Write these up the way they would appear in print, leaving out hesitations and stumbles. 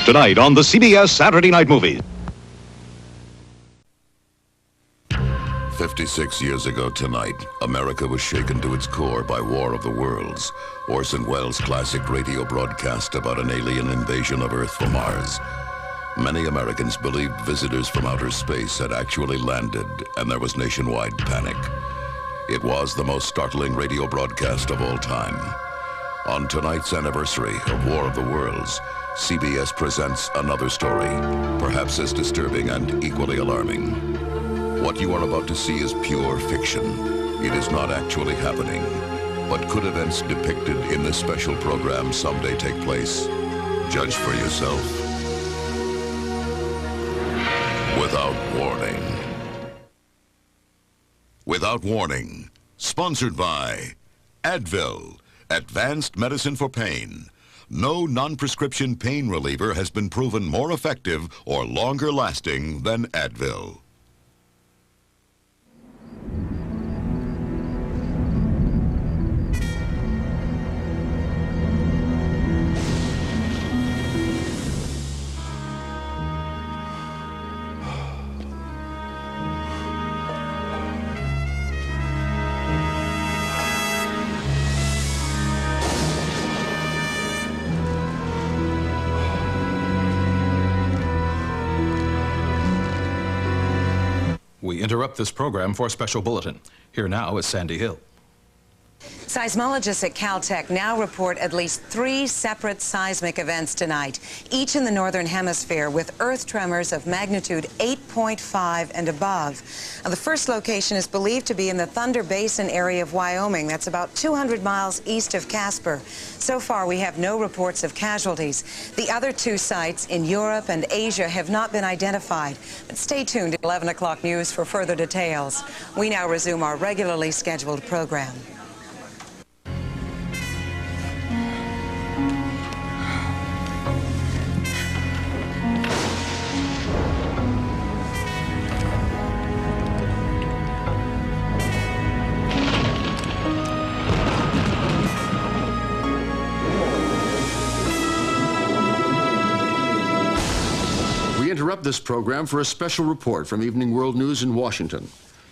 Tonight on the CBS Saturday Night Movie. 56 years ago tonight, America was shaken to its core by War of the Worlds, Orson Welles' classic radio broadcast about an alien invasion of Earth from Mars. Many Americans believed visitors from outer space had actually landed, and there was nationwide panic. It was the most startling radio broadcast of all time. On tonight's anniversary of War of the Worlds, CBS presents another story, perhaps as disturbing and equally alarming. What you are about to see is pure fiction. It is not actually happening. But could events depicted in this special program someday take place? Judge for yourself. Without Warning. Without Warning. Sponsored by Advil, Advanced Medicine for Pain. No non-prescription pain reliever has been proven more effective or longer lasting than Advil. We interrupt this program for a special bulletin. Here now is Sandy Hill. Seismologists at Caltech now report at least 3 separate seismic events tonight, each in the northern hemisphere, with earth tremors of magnitude 8.5 and above. Now, the first location is believed to be in the Thunder Basin area of Wyoming. That's about 200 miles east of Casper. So far, we have no reports of casualties. The other 2 sites in Europe and Asia have not been identified. But stay tuned to 11 o'clock news for further details. We now resume our regularly scheduled program. We interrupt this program for a special report from Evening World News in Washington.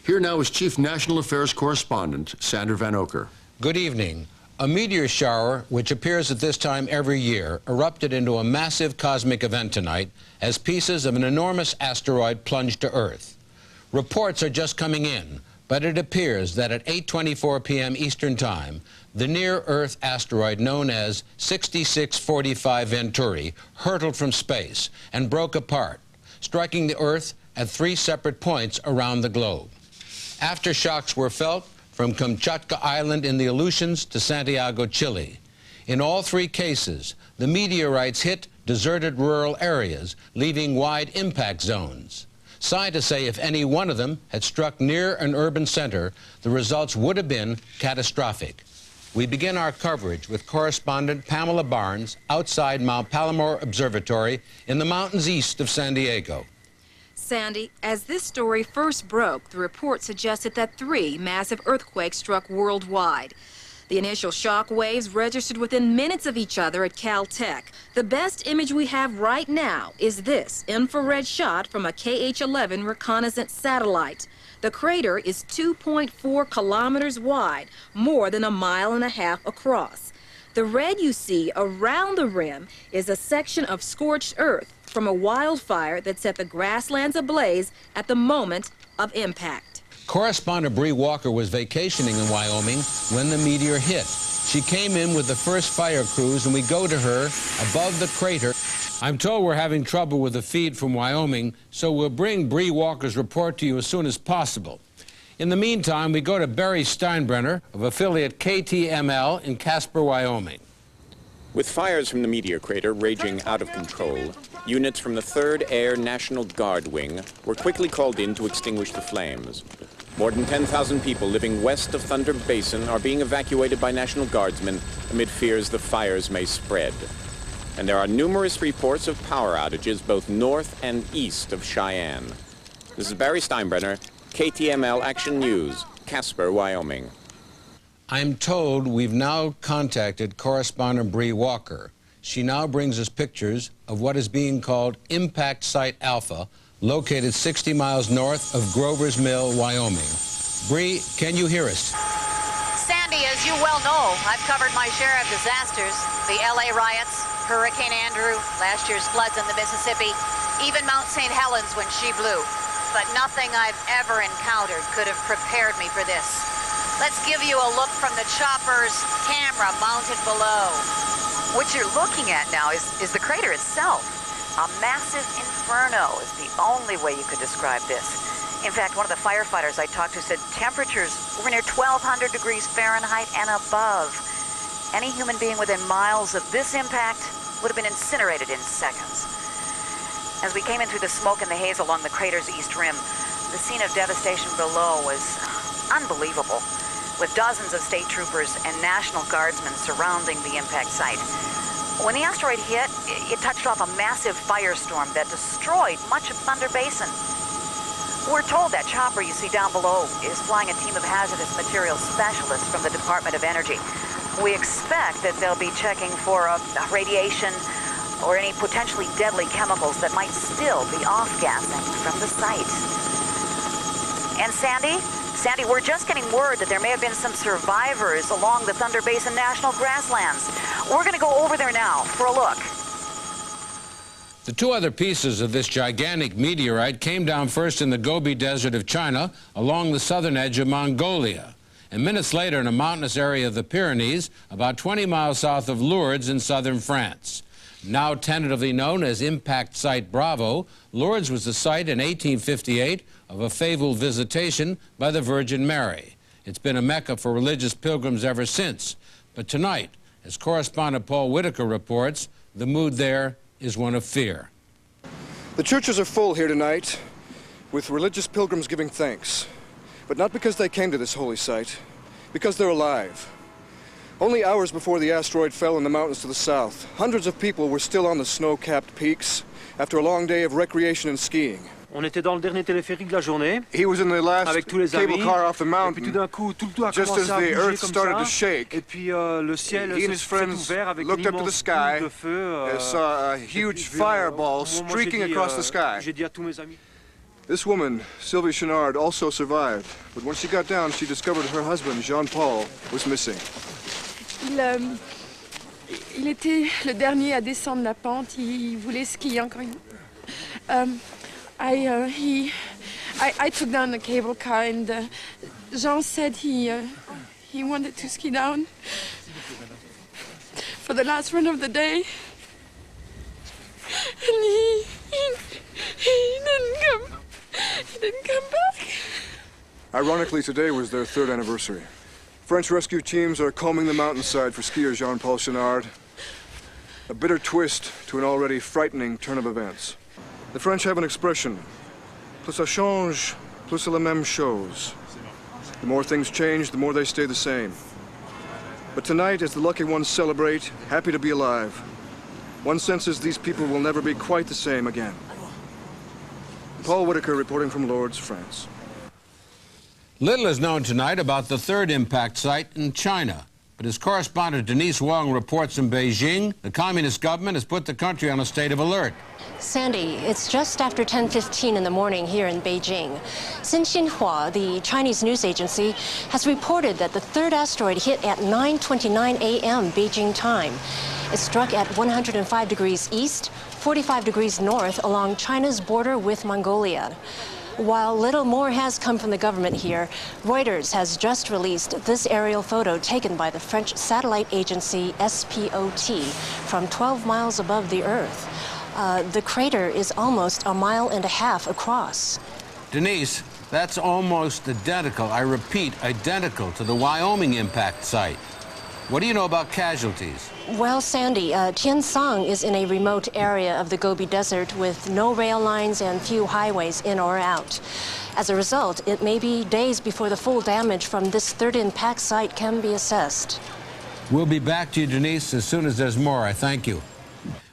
Here now is Chief National Affairs Correspondent Sander Vanocur. Good evening. A meteor shower, which appears at this time every year, erupted into a massive cosmic event tonight as pieces of an enormous asteroid plunged to Earth. Reports are just coming in, but it appears that at 8:24 p.m. Eastern Time, the near-Earth asteroid known as 6645 Venturi hurtled from space and broke apart, striking the Earth at 3 separate points around the globe. Aftershocks were felt from Kamchatka Island in the Aleutians to Santiago, Chile. In all 3 cases, the meteorites hit deserted rural areas, leaving wide impact zones. Scientists say if any one of them had struck near an urban center, the results would have been catastrophic. We begin our coverage with correspondent Pamela Barnes outside Mount Palomar Observatory in the mountains east of San Diego. Sandy, as this story first broke, the report suggested that 3 massive earthquakes struck worldwide. The initial shock waves registered within minutes of each other at Caltech. The best image we have right now is this infrared shot from a KH-11 reconnaissance satellite. The crater is 2.4 kilometers wide, more than 1.5 miles across. The red you see around the rim is a section of scorched earth from a wildfire that set the grasslands ablaze at the moment of impact. Correspondent Bree Walker was vacationing in Wyoming when the meteor hit. She came in with the first fire crews, and we go to her above the crater. I'm told we're having trouble with the feed from Wyoming, so we'll bring Bree Walker's report to you as soon as possible. In the meantime, we go to Barry Steinbrenner of affiliate KTML in Casper, Wyoming. With fires from the meteor crater raging out of control, units from the 3rd Air National Guard Wing were quickly called in to extinguish the flames. More than 10,000 people living west of Thunder Basin are being evacuated by National Guardsmen amid fears the fires may spread. And there are numerous reports of power outages both north and east of Cheyenne. This is Barry Steinbrenner, KTML Action News, Casper, Wyoming. I'm told we've now contacted correspondent Bree Walker. She now brings us pictures of what is being called Impact Site Alpha, located 60 miles north of Grover's Mill, Wyoming. Bree, can you hear us? Sandy, as you well know, I've covered my share of disasters. The LA riots, Hurricane Andrew, last year's floods in the Mississippi, even Mount St. Helens when she blew. But nothing I've ever encountered could have prepared me for this. Let's give you a look from the chopper's camera mounted below. What you're looking at now is the crater itself. A massive inferno is the only way you could describe this. In fact, one of the firefighters I talked to said temperatures were near 1,200 degrees Fahrenheit and above. Any human being within miles of this impact would have been incinerated in seconds. As we came in through the smoke and the haze along the crater's east rim, the scene of devastation below was unbelievable, with dozens of state troopers and National Guardsmen surrounding the impact site. When the asteroid hit, it touched off a massive firestorm that destroyed much of Thunder Basin. We're told that chopper you see down below is flying a team of hazardous materials specialists from the Department of Energy. We expect that they'll be checking for radiation or any potentially deadly chemicals that might still be off-gassing from the site. And Sandy, we're just getting word that there may have been some survivors along the Thunder Basin National Grasslands. We're going to go over there now for a look. The two other pieces of this gigantic meteorite came down first in the Gobi Desert of China along the southern edge of Mongolia, and minutes later in a mountainous area of the Pyrenees about 20 miles south of Lourdes in southern France. Now tentatively known as Impact Site Bravo, Lourdes was the site in 1858 of a fabled visitation by the Virgin Mary. It's been a mecca for religious pilgrims ever since. But tonight, as correspondent Paul Whitaker reports, the mood there is one of fear. The churches are full here tonight, with religious pilgrims giving thanks. But not because they came to this holy site, because they're alive. Only hours before the asteroid fell in the mountains to the south, hundreds of people were still on the snow-capped peaks after a long day of recreation and skiing. On était dans le dernier téléphérique de la journée. He was in the last avec tous les cable amis, car off the et puis mountain, tout d'un coup, tout a just as commencé à the bouger earth comme started ça. to shake. Et puis le ciel He and his s'est friends ouvert avec looked une up to the immense sky boule de feu. and saw a huge fireball streaking across the sky. J'ai dit à tous mes amis. This woman, Sylvie Chenard, also survived, but when she got down, she discovered her husband, Jean-Paul, was missing. Il était le dernier à descendre la pente. Il voulait skier encore une. I took down the cable car, and Jean said he wanted to ski down for the last run of the day, and he didn't come back. Ironically, today was their 3rd anniversary. French rescue teams are combing the mountainside for skier Jean-Paul Chenard. A bitter twist to an already frightening turn of events. The French have an expression, plus ça change, plus c'est la même chose. The more things change, the more they stay the same. But tonight, as the lucky ones celebrate, happy to be alive, one senses these people will never be quite the same again. Paul Whitaker reporting from Lourdes, France. Little is known tonight about the 3rd impact site in China. But as correspondent Denise Wong reports from Beijing, the communist government has put the country on a state of alert. Sandy, it's just after 10:15 in the morning here in Beijing. Xinhua, the Chinese news agency, has reported that the 3rd asteroid hit at 9:29 a.m. Beijing time. It struck at 105 degrees east, 45 degrees north along China's border with Mongolia. While little more has come from the government here, Reuters has just released this aerial photo taken by the French satellite agency SPOT from 12 miles above the Earth. The crater is almost 1.5 miles across. Denise, that's almost identical, I repeat, identical to the Wyoming impact site. What do you know about casualties? Well, Sandy, Tiansang is in a remote area of the Gobi Desert with no rail lines and few highways in or out. As a result, it may be days before the full damage from this 3rd impact site can be assessed. We'll be back to you, Denise, as soon as there's more. I thank you.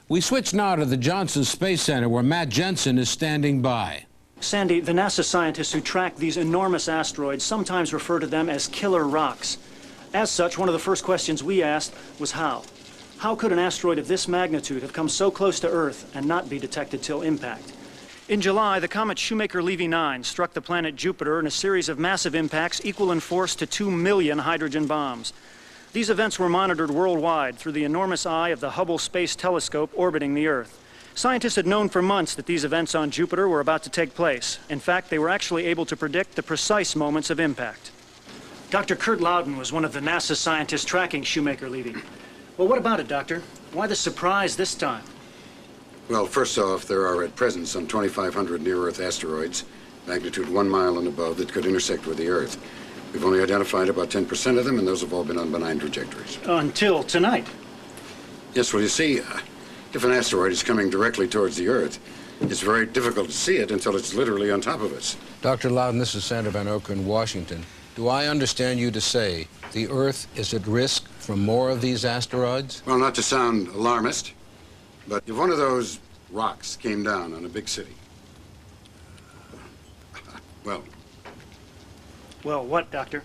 We switch now to the Johnson Space Center, where Matt Jensen is standing by. Sandy, the NASA scientists who track these enormous asteroids sometimes refer to them as killer rocks. As such, one of the first questions we asked was how. How could an asteroid of this magnitude have come so close to Earth and not be detected till impact? In July, the comet Shoemaker-Levy 9 struck the planet Jupiter in a series of massive impacts equal in force to 2 million hydrogen bombs. These events were monitored worldwide through the enormous eye of the Hubble Space Telescope orbiting the Earth. Scientists had known for months that these events on Jupiter were about to take place. In fact, they were actually able to predict the precise moments of impact. Dr. Kurt Loudon was one of the NASA scientists tracking Shoemaker-Levy. Well, what about it, Doctor? Why the surprise this time? Well, first off, there are at present some 2,500 near-Earth asteroids, magnitude 1 mile and above, that could intersect with the Earth. We've only identified about 10% of them, and those have all been on benign trajectories. Until tonight. Yes, well, you see, if an asteroid is coming directly towards the Earth, it's very difficult to see it until it's literally on top of us. Dr. Loudon, this is Sandra Vanocur in Washington. Do I understand you to say the Earth is at risk from more of these asteroids? Well, not to sound alarmist, but if one of those rocks came down on a big city, well, what, Doctor?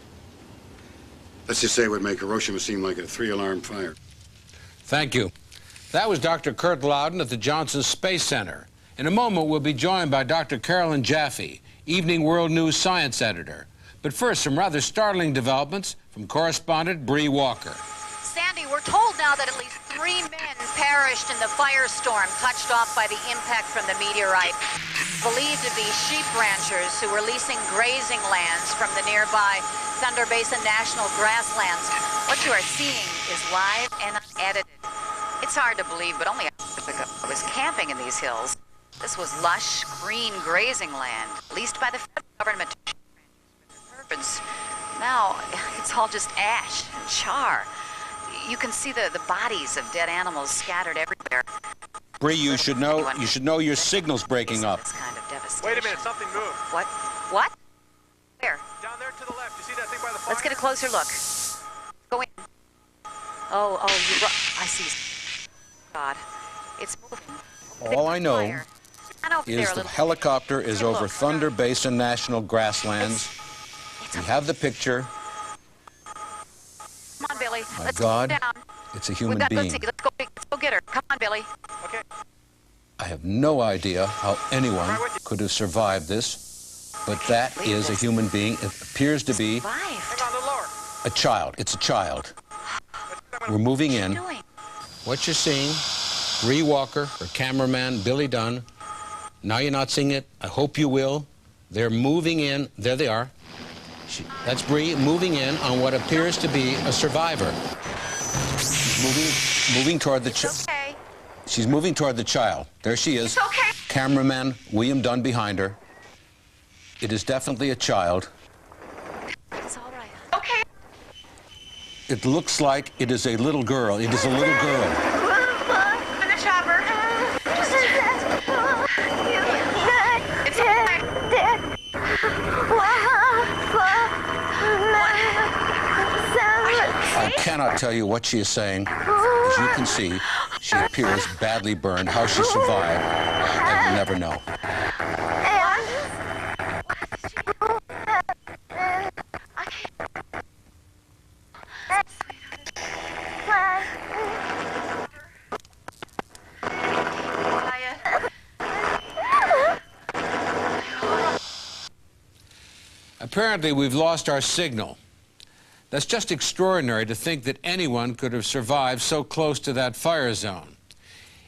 let's just say it would make Hiroshima seem like a 3-alarm fire. Thank you. That was Dr. Kurt Loudon at the Johnson Space Center. In a moment, we'll be joined by Dr. Carolyn Jaffe, Evening World News science editor. But first, some rather startling developments from correspondent Bree Walker. Sandy, we're told now that at least 3 men perished in the firestorm touched off by the impact from the meteorite. Believed to be sheep ranchers who were leasing grazing lands from the nearby Thunder Basin National Grasslands. What you are seeing is live and unedited. It's hard to believe, but only a month ago I was camping in these hills. This was lush, green grazing land, leased by the federal government. Now, it's all just ash and char. You can see the bodies of dead animals scattered everywhere. Bree, you should know your signal's breaking up. Wait a minute, something moved. What? What? Where? Down there to the left. You see that thing by the fire? Let's get a closer look. Go in. Oh, I see. God, it's moving. All I know is the helicopter is over Thunder Basin National Grasslands. We have the picture. Come on, Billy. My God, it's a human being. Let's go get her. Come on, Billy. Okay. I have no idea how anyone could have survived this, but that is a human being. It appears to be a child. It's a child. We're moving in. What you're seeing, Bree Walker, her cameraman, Billy Dunn. Now you're not seeing it. I hope you will. They're moving in. There they are. That's Bree moving in on what appears to be a survivor. She's moving toward the child. Okay. She's moving toward the child. There she is. It's okay. Cameraman William Dunn behind her. It is definitely a child. It's all right. Okay. It looks like it is a little girl. It is a little girl. In the chopper. It's okay. I cannot tell you what she is saying. As you can see, she appears badly burned. How she survived, I will never know. Apparently, we've lost our signal. That's just extraordinary to think that anyone could have survived so close to that fire zone.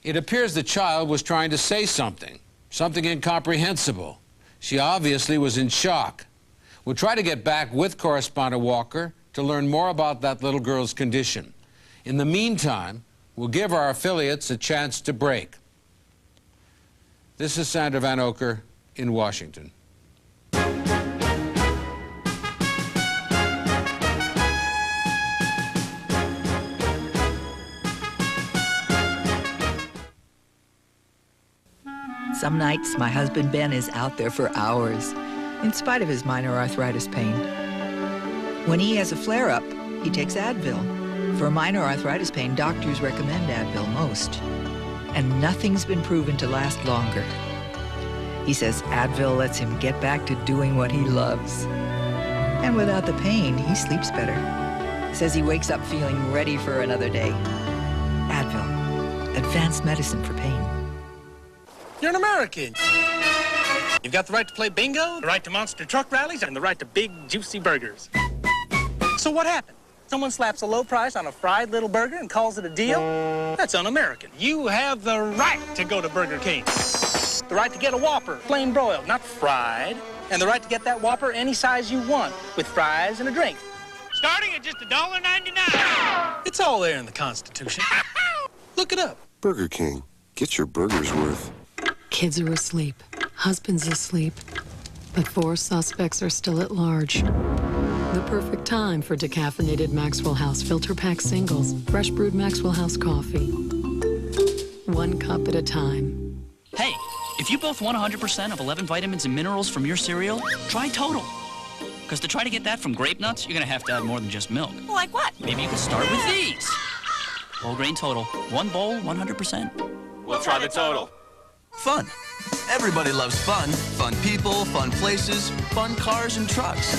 It appears the child was trying to say something incomprehensible. She obviously was in shock. We'll try to get back with correspondent Walker to learn more about that little girl's condition. In the meantime, we'll give our affiliates a chance to break. This is Sandra Vanocur in Washington. Some nights, my husband Ben is out there for hours, in spite of his minor arthritis pain. When he has a flare-up, he takes Advil. For minor arthritis pain, doctors recommend Advil most. And nothing's been proven to last longer. He says Advil lets him get back to doing what he loves. And without the pain, he sleeps better. Says he wakes up feeling ready for another day. advanced medicine for pain. You're an American. You've got the right to play bingo, the right to monster truck rallies, and the right to big, juicy burgers. So what happened? Someone slaps a low price on a fried little burger and calls it a deal? That's un-American. You have the right to go to Burger King. The right to get a Whopper, plain broiled, not fried. And the right to get that Whopper any size you want, with fries and a drink. Starting at just $1.99. It's all there in the Constitution. Look it up. Burger King. Get your burger's worth. Kids are asleep. Husband's asleep. But 4 suspects are still at large. The perfect time for decaffeinated Maxwell House filter pack singles. Fresh brewed Maxwell House coffee. 1 cup at a time. Hey, if you both want 100% of 11 vitamins and minerals from your cereal, try Total. Because to try to get that from grape nuts, you're going to have to add more than just milk. Like what? Maybe you could start with these. Whole grain Total. 1 bowl, 100%. We'll try the Total. Fun. Everybody loves fun. Fun people, fun places, fun cars and trucks.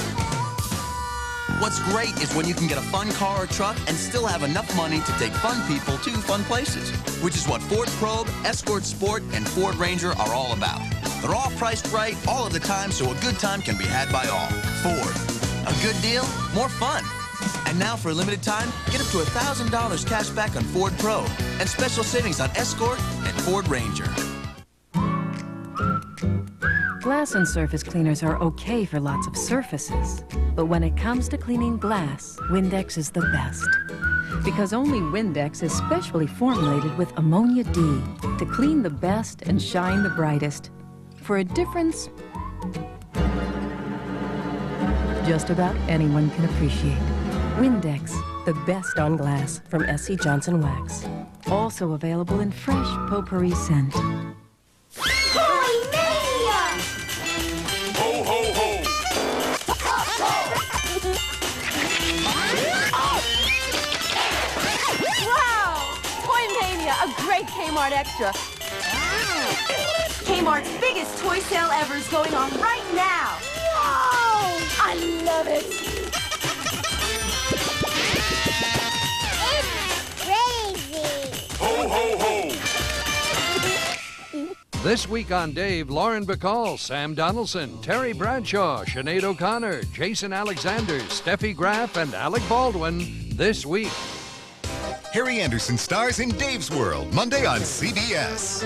What's great is when you can get a fun car or truck and still have enough money to take fun people to fun places, which is what Ford Probe, Escort Sport, and Ford Ranger are all about. They're all priced right all of the time, so a good time can be had by all. Ford. A good deal, more fun. And now for a limited time, get up to $1,000 cash back on Ford Probe and special savings on Escort and Ford Ranger. Glass and surface cleaners are okay for lots of surfaces. But when it comes to cleaning glass, Windex is the best. Because only Windex is specially formulated with ammonia D to clean the best and shine the brightest. For a difference just about anyone can appreciate. Windex, the best on glass from SC Johnson Wax. Also available in fresh potpourri scent. Ho, ho, ho! Wow! Toy Mania, a great Kmart extra. Kmart's biggest toy sale ever is going on right now. Wow! I love it. It's crazy! Ho, ho, ho! This week on Dave, Lauren Bacall, Sam Donaldson, Terry Bradshaw, Sinead O'Connor, Jason Alexander, Steffi Graf, and Alec Baldwin this week. Harry Anderson stars in Dave's World, Monday on CBS.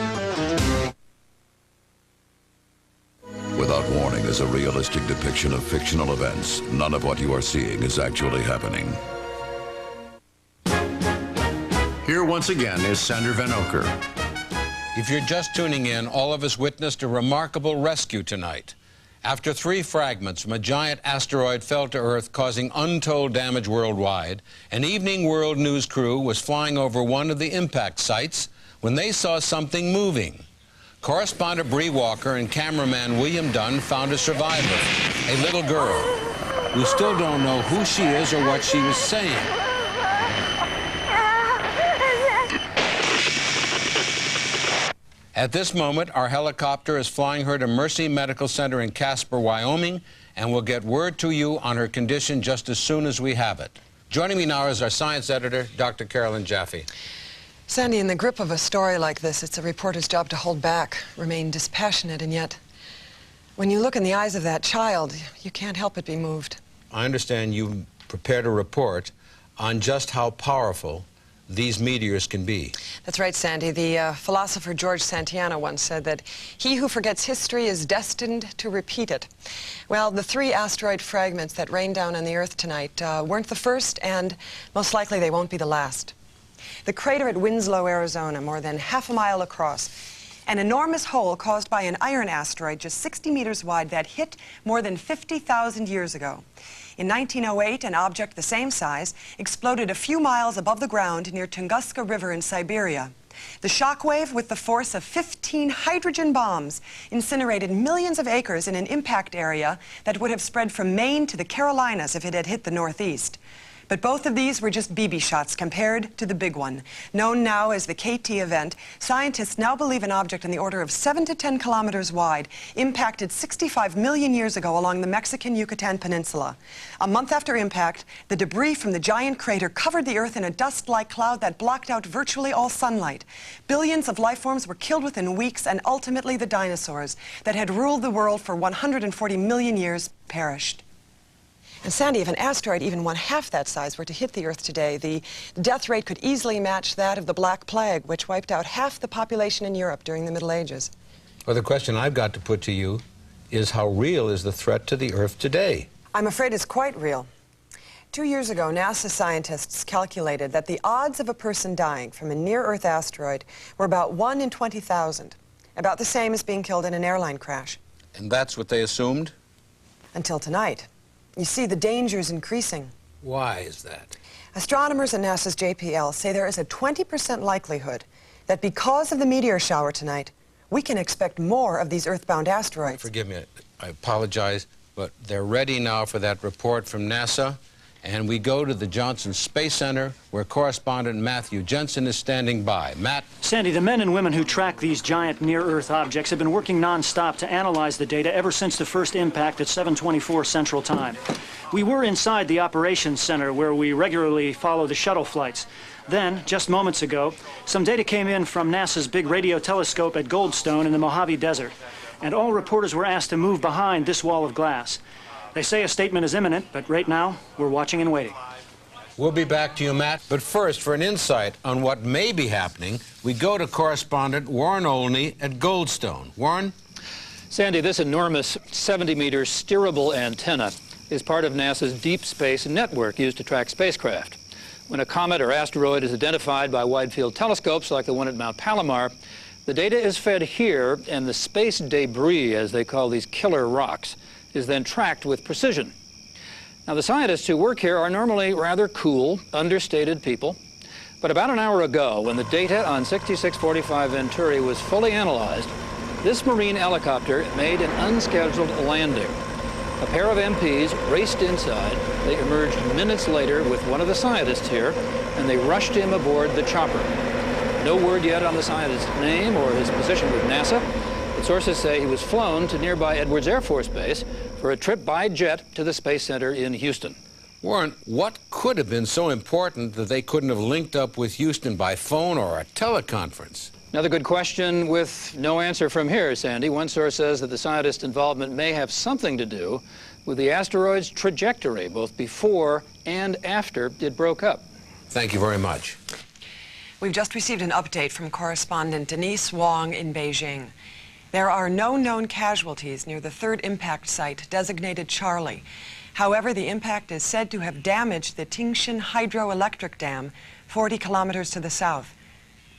Without Warning is a realistic depiction of fictional events. None of what you are seeing is actually happening. Here once again is Senator Vanocur. If you're just tuning in, all of us witnessed a remarkable rescue tonight. After 3 fragments from a giant asteroid fell to Earth, causing untold damage worldwide, an Evening World News crew was flying over one of the impact sites when they saw something moving. Correspondent Bree Walker and cameraman William Dunn found a survivor, a little girl. We still don't know who she is or what she was saying. At this moment, our helicopter is flying her to Mercy Medical Center in Casper, Wyoming, and we'll get word to you on her condition just as soon as we have it. Joining me now is our science editor, Dr. Carolyn Jaffe. Sandy, in the grip of a story like this, it's a reporter's job to hold back, remain dispassionate, and yet, when you look in the eyes of that child, you can't help but be moved. I understand you prepared a report on just how powerful these meteors can be. That's right, Sandy. The philosopher George Santayana once said that he who forgets history is destined to repeat it. Well, the 3 asteroid fragments that rained down on the Earth tonight weren't the first, and most likely they won't be the last. The crater at Winslow, Arizona, more than half a mile across, an enormous hole caused by an iron asteroid just 60 meters wide that hit more than 50,000 years ago. In 1908, an object the same size exploded a few miles above the ground near Tunguska River in Siberia. The shockwave, with the force of 15 hydrogen bombs, incinerated millions of acres in an impact area that would have spread from Maine to the Carolinas if it had hit the Northeast. But both of these were just BB shots compared to the big one. Known now as the KT event, scientists now believe an object in the order of 7 to 10 kilometers wide impacted 65 million years ago along the Mexican Yucatan Peninsula. A month after impact, the debris from the giant crater covered the Earth in a dust-like cloud that blocked out virtually all sunlight. Billions of life forms were killed within weeks, and ultimately the dinosaurs that had ruled the world for 140 million years perished. And Sandy, if an asteroid even one half that size were to hit the Earth today, the death rate could easily match that of the Black Plague, which wiped out half the population in Europe during the Middle Ages. Well, the question I've got to put to you is, how real is the threat to the Earth today? I'm afraid it's quite real. 2 years ago, NASA scientists calculated that the odds of a person dying from a near-Earth asteroid were about 1 in 20,000, about the same as being killed in an airline crash. And that's what they assumed? Until tonight. You see, the danger is increasing. Why is that? Astronomers at NASA's JPL say there is a 20% likelihood that because of the meteor shower tonight, we can expect more of these Earthbound asteroids. Forgive me, I apologize, but they're ready now for that report from NASA. And we go to the Johnson Space Center, where correspondent Matthew Jensen is standing by. Matt? Sandy, the men and women who track these giant near-Earth objects have been working non-stop to analyze the data ever since the first impact at 7:24 Central Time. We were inside the operations center, where we regularly follow the shuttle flights. Then, just moments ago, some data came in from NASA's big radio telescope at Goldstone in the Mojave Desert. And all reporters were asked to move behind this wall of glass. They say a statement is imminent, but right now, we're watching and waiting. We'll be back to you, Matt. But first, for an insight on what may be happening, we go to correspondent Warren Olney at Goldstone. Warren? Sandy, this enormous 70-meter steerable antenna is part of NASA's deep space network used to track spacecraft. When a comet or asteroid is identified by wide-field telescopes like the one at Mount Palomar, the data is fed here, and the space debris, as they call these killer rocks, is then tracked with precision. Now, the scientists who work here are normally rather cool, understated people. But about an hour ago, when the data on 6645 Venturi was fully analyzed, this marine helicopter made an unscheduled landing. A pair of MPs raced inside. They emerged minutes later with one of the scientists here, and they rushed him aboard the chopper. No word yet on the scientist's name or his position with NASA. Sources say he was flown to nearby Edwards Air Force Base for a trip by jet to the Space Center in Houston. Warren, what could have been so important that they couldn't have linked up with Houston by phone or a teleconference? Another good question with no answer from here, Sandy. One source says that the scientist's involvement may have something to do with the asteroid's trajectory, both before and after it broke up. Thank you very much. We've just received an update from correspondent Denise Wong in Beijing. There are no known casualties near the third impact site, designated Charlie. However, the impact is said to have damaged the Tingshin hydroelectric dam, 40 kilometers to the south.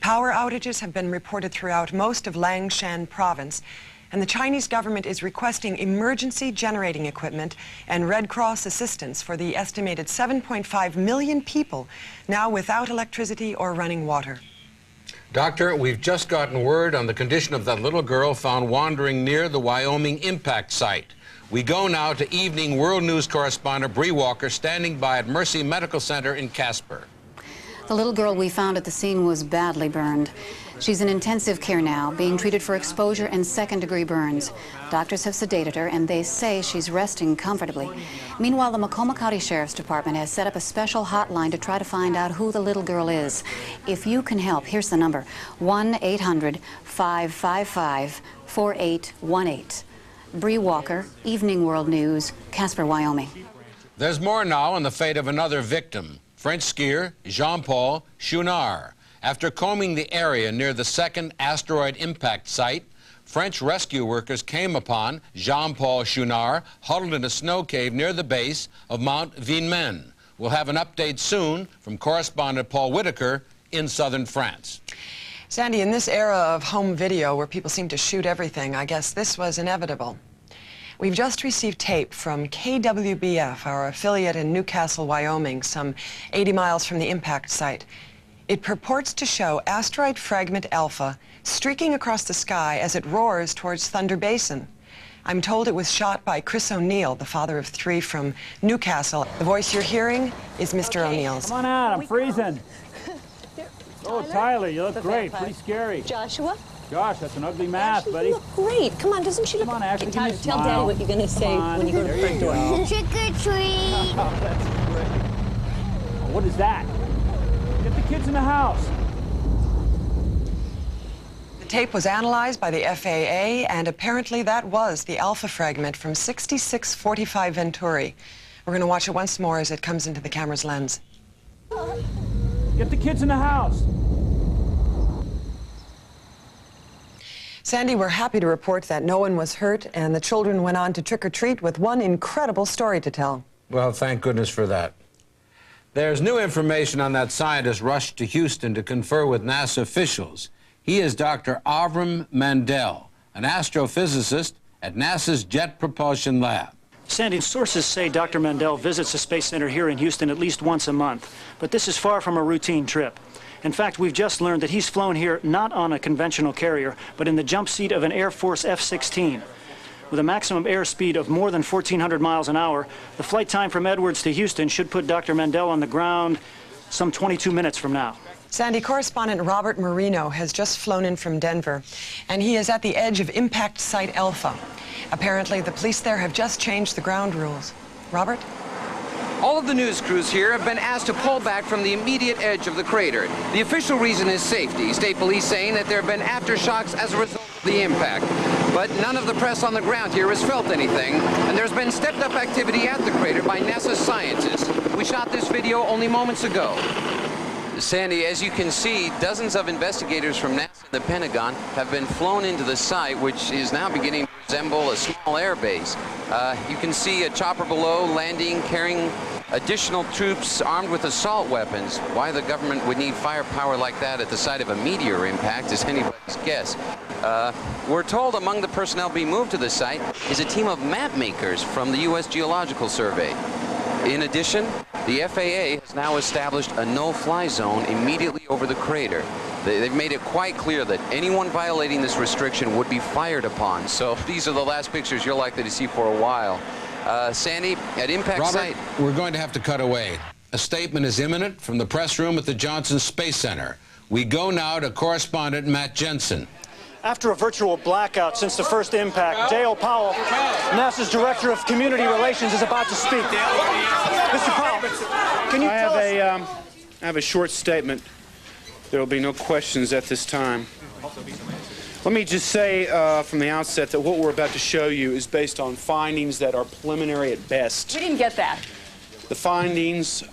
Power outages have been reported throughout most of Langshan province, and the Chinese government is requesting emergency generating equipment and Red Cross assistance for the estimated 7.5 million people now without electricity or running water. Doctor, we've just gotten word on the condition of that little girl found wandering near the Wyoming impact site. We go now to Evening World News correspondent Bree Walker, standing by at Mercy Medical Center in Casper. The little girl we found at the scene was badly burned. She's in intensive care now, being treated for exposure and second-degree burns. Doctors have sedated her, and they say she's resting comfortably. Meanwhile, the Macomb County Sheriff's Department has set up a special hotline to try to find out who the little girl is. If you can help, here's the number, 1-800-555-4818. Bree Walker, Evening World News, Casper, Wyoming. There's more now on the fate of another victim, French skier Jean-Paul Chouinard. After combing the area near the second asteroid impact site, French rescue workers came upon Jean-Paul Chouinard huddled in a snow cave near the base of Mount Vinmen. We'll have an update soon from correspondent Paul Whitaker in southern France. Sandy, in this era of home video where people seem to shoot everything, I guess this was inevitable. We've just received tape from KWBF, our affiliate in Newcastle, Wyoming, some 80 miles from the impact site. It purports to show asteroid fragment Alpha streaking across the sky as it roars towards Thunder Basin. I'm told it was shot by Chris O'Neill, the father of 3 from Newcastle. The voice you're hearing is Mr. O'Neill's. Come on out, I'm freezing. Oh, Tyler, you look great. Pretty scary. Joshua? Josh, that's an ugly mask, buddy. You look great. Come on, doesn't she look... Come on, Ashley, Tyler, tell Daddy what you're going to say when you go to the front door. Trick or treat. Oh, that's great. Oh, what is that? Get the kids in the house. The tape was analyzed by the FAA, and apparently that was the alpha fragment from 6645 Venturi. We're going to watch it once more as it comes into the camera's lens. Get the kids in the house. Sandy, we're happy to report that no one was hurt, and the children went on to trick-or-treat with one incredible story to tell. Well, thank goodness for that. There's new information on that scientist rushed to Houston to confer with NASA officials. He is Dr. Avram Mandel, an astrophysicist at NASA's Jet Propulsion Lab. Sandy, sources say Dr. Mandel visits the Space Center here in Houston at least once a month, but this is far from a routine trip. In fact, we've just learned that he's flown here not on a conventional carrier, but in the jump seat of an Air Force F-16. With a maximum airspeed of more than 1,400 miles an hour, the flight time from Edwards to Houston should put Dr. Mandel on the ground some 22 minutes from now. Sandy, correspondent Robert Marino has just flown in from Denver, and he is at the edge of Impact Site Alpha. Apparently, the police there have just changed the ground rules. Robert? All of the news crews here have been asked to pull back from the immediate edge of the crater. The official reason is safety. State police saying that there have been aftershocks as a result of the impact. But none of the press on the ground here has felt anything, and there's been stepped-up activity at the crater by NASA scientists. We shot this video only moments ago. Sandy, as you can see, dozens of investigators from NASA and the Pentagon have been flown into the site, which is now beginning to resemble a small air base. You can see a chopper below landing, carrying additional troops armed with assault weapons. Why the government would need firepower like that at the site of a meteor impact is anybody's guess. We're told among the personnel being moved to the site is a team of map makers from the U.S. Geological Survey. In addition, the FAA has now established a no-fly zone immediately over the crater. They've made it quite clear that anyone violating this restriction would be fired upon. So these are the last pictures you're likely to see for a while. Sandy, at impact Robert, site... we're going to have to cut away. A statement is imminent from the press room at the Johnson Space Center. We go now to correspondent Matt Jensen. After a virtual blackout since the first impact, Dale Powell, NASA's Director of Community Relations, is about to speak. Mr. Powell, can you tell us... I have a short statement. There will be no questions at this time. Let me just say from the outset that what we're about to show you is based on findings that are preliminary at best. We didn't get that. The findings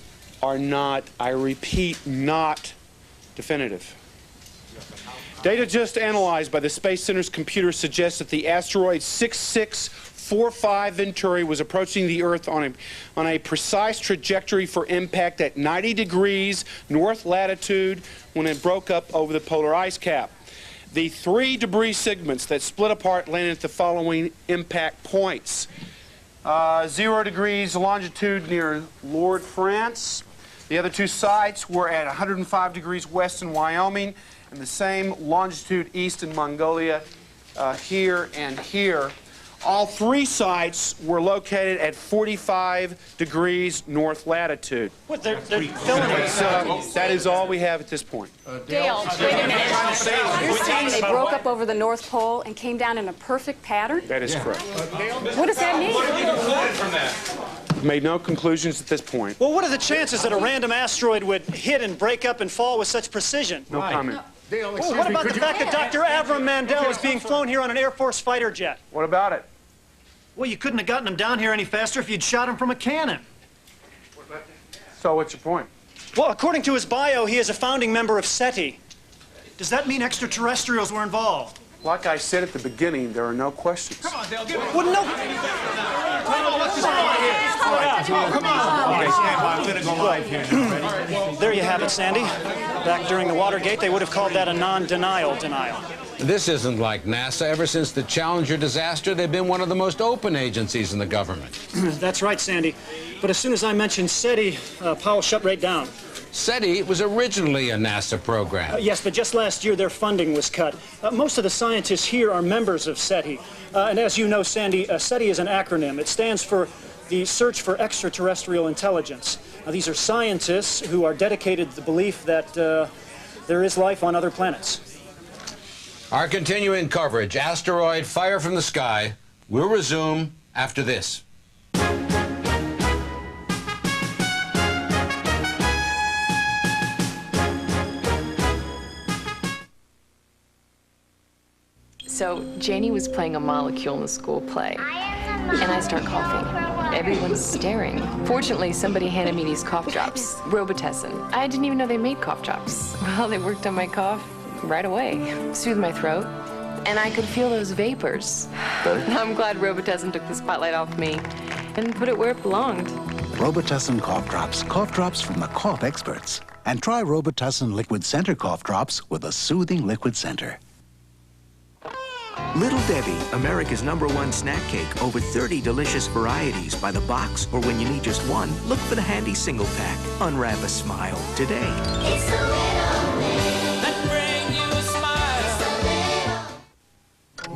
are not, I repeat, not definitive. Data just analyzed by the Space Center's computer suggests that the asteroid 6645 Venturi was approaching the Earth on a precise trajectory for impact at 90 degrees north latitude when it broke up over the polar ice cap. The three debris segments that split apart landed at the following impact points. 0 degrees longitude near Lourdes, France. The other two sites were at 105 degrees west in Wyoming, and the same longitude east in Mongolia, here and here. All three sites were located at 45 degrees north latitude. What, they're filming it? That is all we have at this point. Dale, wait a minute. You're saying they broke up over the North Pole and came down in a perfect pattern? That is correct. What does that mean? Made no conclusions at this point. Well, what are the chances that a random asteroid would hit and break up and fall with such precision? No comment. Well, what about the fact that Dr. Avram Mandel is being flown here on an Air Force fighter jet? What about it? Well, you couldn't have gotten him down here any faster if you'd shot him from a cannon. So what's your point? Well, according to his bio, he is a founding member of SETI. Does that mean extraterrestrials were involved? Like I said at the beginning, there are no questions. Come on, Dale, give it. Well, no. Come on. Okay, stand by. I'm going to go live here. Ready? There you have it, Sandy. Back during the Watergate, they would have called that a non-denial denial. This isn't like NASA. Ever since the Challenger disaster, they've been one of the most open agencies in the government. That's right, Sandy. But as soon as I mentioned SETI, Powell shut right down. SETI was originally a NASA program. Yes, but just last year their funding was cut. Most of the scientists here are members of SETI. And as you know, Sandy, SETI is an acronym. It stands for the Search for Extraterrestrial Intelligence. Now, these are scientists who are dedicated to the belief that there is life on other planets. Our continuing coverage, Asteroid Fire from the Sky, will resume after this. So Janie was playing a molecule in the school play, and I start coughing. Everyone's staring. Fortunately, somebody handed me these cough drops, Robitussin. I didn't even know they made cough drops. Well, they worked on my cough right away, soothed my throat, and I could feel those vapors. I'm glad Robitussin took the spotlight off me and put it where it belonged. Robitussin cough drops from the cough experts. And try Robitussin Liquid Center cough drops with a soothing liquid center. Little Debbie, America's #1 snack cake. Over 30 delicious varieties by the box, or when you need just one, look for the handy single pack. Unwrap a smile today. It's the little things that bring you a smile.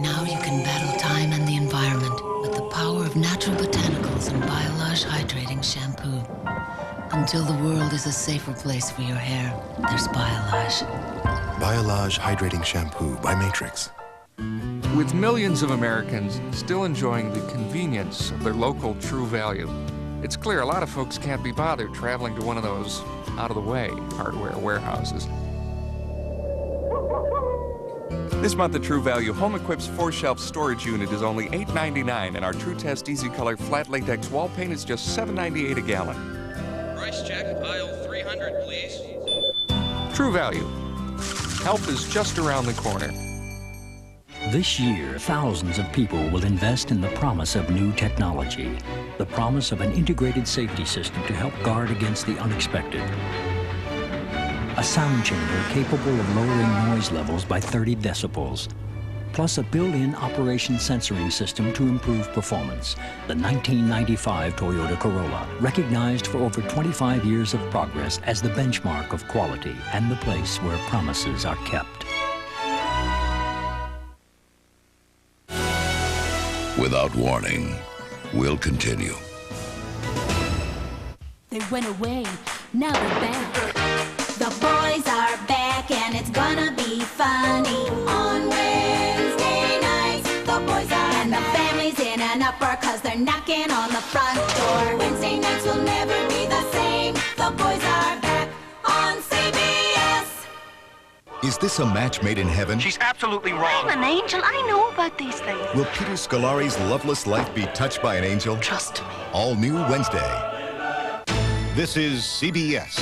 Now you can battle time and the environment with the power of natural botanicals and Biolage Hydrating Shampoo. Until the world is a safer place for your hair, there's Biolage. Biolage Hydrating Shampoo by Matrix. With millions of Americans still enjoying the convenience of their local True Value, it's clear a lot of folks can't be bothered traveling to one of those out-of-the-way hardware warehouses. This month, the True Value Home Equip's 4-shelf storage unit is only $8.99, and our True Test Easy Color flat latex wall paint is just $7.98 a gallon. Price check, aisle 300, please. True Value. Help is just around the corner. This year, thousands of people will invest in the promise of new technology, the promise of an integrated safety system to help guard against the unexpected. A sound chamber capable of lowering noise levels by 30 decibels, plus a built-in operation censoring system to improve performance. The 1995 Toyota Corolla, recognized for over 25 years of progress as the benchmark of quality and the place where promises are kept. Without warning, we'll continue. They went away, now they're back. The boys are back and it's gonna be funny. On Wednesday nights, the boys are and the family's in an uproar cause they're knocking on the front door. Wednesday nights will never be the same. The boys are back on CBS. Is this a match made in heaven? She's absolutely wrong. I'm an angel. I know about these things. Will Peter Scolari's loveless life be touched by an angel? Trust me. All new Wednesday. This is CBS.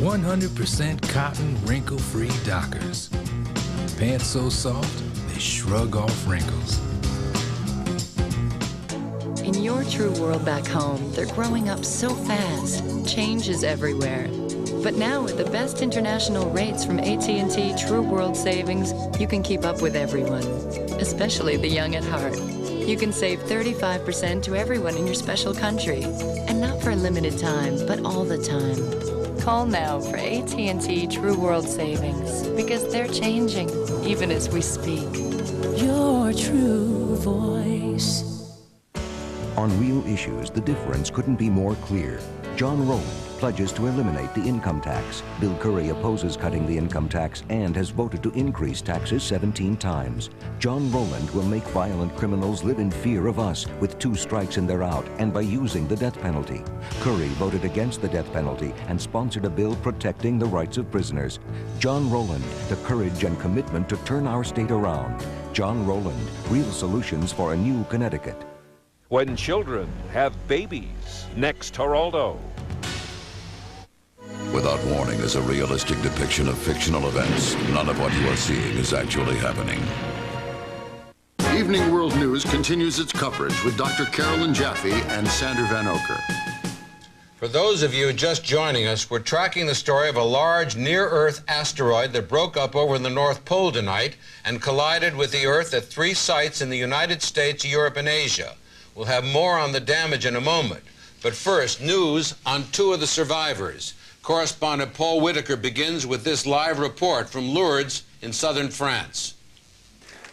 100% cotton, wrinkle-free Dockers. Pants so soft, they shrug off wrinkles. In your true world back home, they're growing up so fast. Change is everywhere. But now with the best international rates from AT&T True World Savings, you can keep up with everyone, especially the young at heart. You can save 35% to everyone in your special country. And not for a limited time, but all the time. Call now for AT&T True World Savings, because they're changing, even as we speak. Your true voice. On real issues, the difference couldn't be more clear. John Rowland pledges to eliminate the income tax. Bill Curry opposes cutting the income tax and has voted to increase taxes 17 times. John Rowland will make violent criminals live in fear of us with 2 strikes and they're out and by using the death penalty. Curry voted against the death penalty and sponsored a bill protecting the rights of prisoners. John Rowland, the courage and commitment to turn our state around. John Rowland, real solutions for a new Connecticut. When children have babies, next Geraldo. Without Warning is a realistic depiction of fictional events. None of what you are seeing is actually happening. Evening World News continues its coverage with Dr. Carolyn Jaffe and Sander Vanocur. For those of you just joining us, we're tracking the story of a large near-Earth asteroid that broke up over the North Pole tonight and collided with the Earth at 3 sites in the United States, Europe, and Asia. We'll have more on the damage in a moment. But first, news on 2 of the survivors. Correspondent Paul Whitaker begins with this live report from Lourdes in southern France.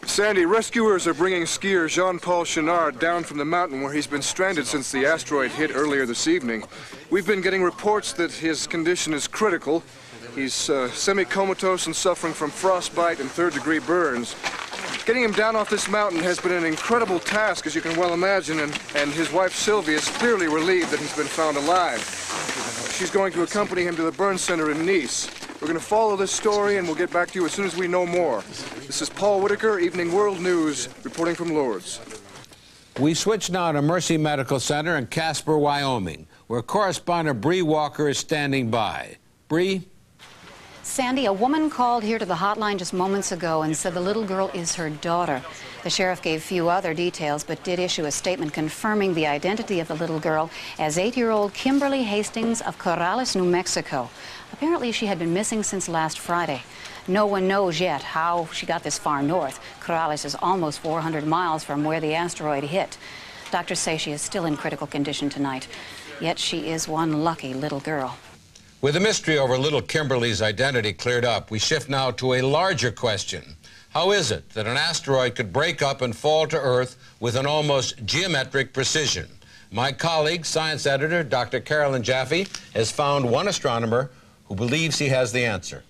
Sandy, rescuers are bringing skier Jean-Paul Chenard down from the mountain where he's been stranded since the asteroid hit earlier this evening. We've been getting reports that his condition is critical. He's semi-comatose and suffering from frostbite and third-degree burns. Getting him down off this mountain has been an incredible task, as you can well imagine, and his wife Sylvia is clearly relieved that he's been found alive. She's going to accompany him to the burn center in Nice. We're going to follow this story, and we'll get back to you as soon as we know more. This is Paul Whitaker, Evening World News, reporting from Lourdes. We switch now to Mercy Medical Center in Casper, Wyoming, where correspondent Bree Walker is standing by. Bree? Sandy, a woman called here to the hotline just moments ago and said the little girl is her daughter. The sheriff gave few other details, but did issue a statement confirming the identity of the little girl as 8-year-old Kimberly Hastings of Corrales, New Mexico. Apparently, she had been missing since last Friday. No one knows yet how she got this far north. Corrales is almost 400 miles from where the asteroid hit. Doctors say she is still in critical condition tonight, yet she is one lucky little girl. With the mystery over little Kimberly's identity cleared up, we shift now to a larger question. How is it that an asteroid could break up and fall to Earth with an almost geometric precision? My colleague, science editor Dr. Carolyn Jaffe, has found one astronomer who believes he has the answer.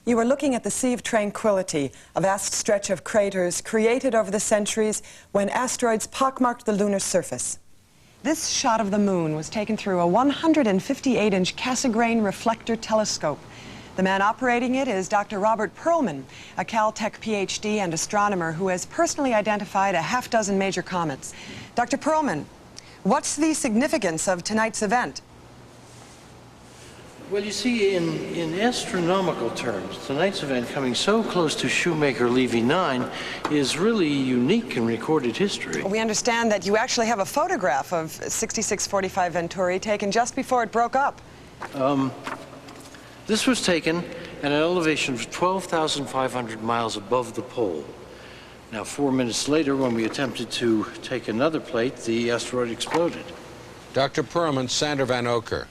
You are looking at the Sea of Tranquility, a vast stretch of craters created over the centuries when asteroids pockmarked the lunar surface. This shot of the moon was taken through a 158-inch Cassegrain reflector telescope. The man operating it is Dr. Robert Perlman, a Caltech PhD and astronomer who has personally identified a half-dozen major comets. Dr. Perlman, what's the significance of tonight's event? Well, you see, in astronomical terms, tonight's event coming so close to Shoemaker-Levy 9 is really unique in recorded history. We understand that you actually have a photograph of 6645 Venturi taken just before it broke up. This was taken at an elevation of 12,500 miles above the pole. Now, 4 minutes later, when we attempted to take another plate, the asteroid exploded. Dr. Perlman, Sander Vanocur.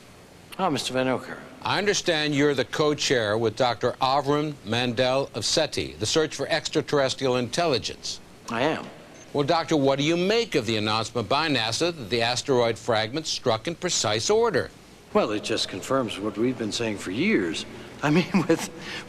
Ah, Mr. Vanocur. I understand you're the co-chair with Dr. Avram Mandel of SETI, the Search for Extraterrestrial Intelligence. I am. Well, Doctor, what do you make of the announcement by NASA that the asteroid fragments struck in precise order? Well, it just confirms what we've been saying for years. I mean,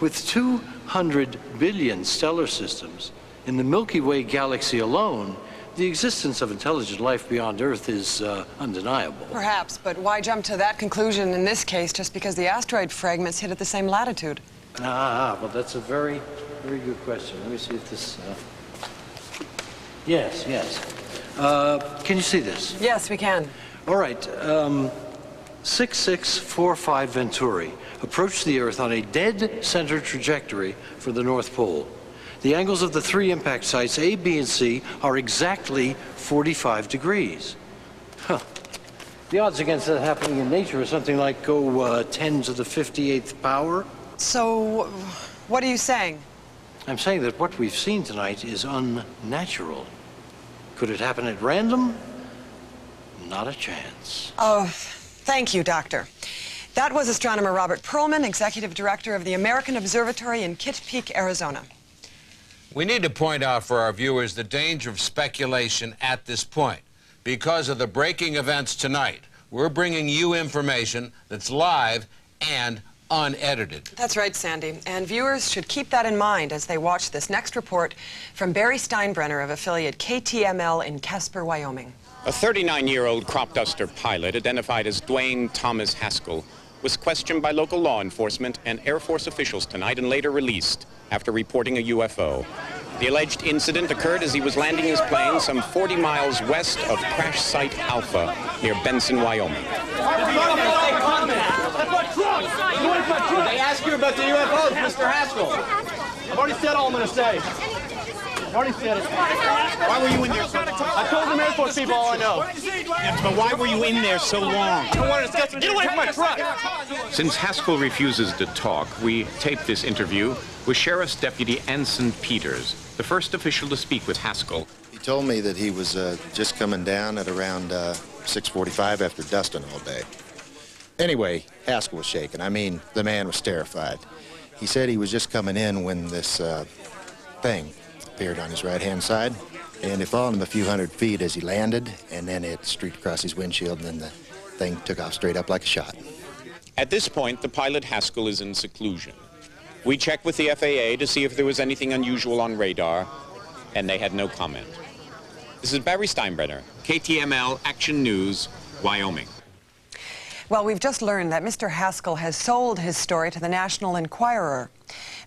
with 200 billion stellar systems in the Milky Way galaxy alone, the existence of intelligent life beyond Earth is undeniable. Perhaps, but why jump to that conclusion in this case just because the asteroid fragments hit at the same latitude? Well, that's a very, very good question. Let me see if this... Yes. Can you see this? Yes, we can. All right. 6645 Venturi approached the Earth on a dead-center trajectory for the North Pole. The angles of the 3 impact sites, A, B, and C, are exactly 45 degrees. The odds against that happening in nature are something like, 10 to the 58th power. So, what are you saying? I'm saying that what we've seen tonight is unnatural. Could it happen at random? Not a chance. Oh, thank you, Doctor. That was astronomer Robert Perlman, Executive Director of the American Observatory in Kitt Peak, Arizona. We need to point out for our viewers the danger of speculation at this point. Because of the breaking events tonight, we're bringing you information that's live and unedited. That's right, Sandy. And viewers should keep that in mind as they watch this next report from Barry Steinbrenner of affiliate KTML in Casper, Wyoming. A 39-year-old crop duster pilot identified as Dwayne Thomas Haskell was questioned by local law enforcement and Air Force officials tonight and later released after reporting a UFO. The alleged incident occurred as he was landing his plane some 40 miles west of Crash Site Alpha near Benson, Wyoming. Did they ask you about the UFOs, Mr. Haskell? I've already said all I'm going to say. I've already said it. Why were you in there so long? I told them Air Force people all I know. Yes, but why were you in there so long? I don't want to discuss it. Get away from my truck! Since Haskell refuses to talk, we taped this interview with Sheriff's Deputy Anson Peters, the first official to speak with Haskell. He told me that he was just coming down at around 6:45 after dusting all day. Anyway, Haskell was shaken. I mean, the man was terrified. He said he was just coming in when this thing appeared on his right-hand side, and it followed him a few hundred feet as he landed, and then it streaked across his windshield, and then the thing took off straight up like a shot. At this point, the pilot Haskell is in seclusion. We checked with the FAA to see if there was anything unusual on radar, and they had no comment. This is Barry Steinbrenner, KTML Action News, Wyoming. Well, we've just learned that Mr. Haskell has sold his story to the National Enquirer.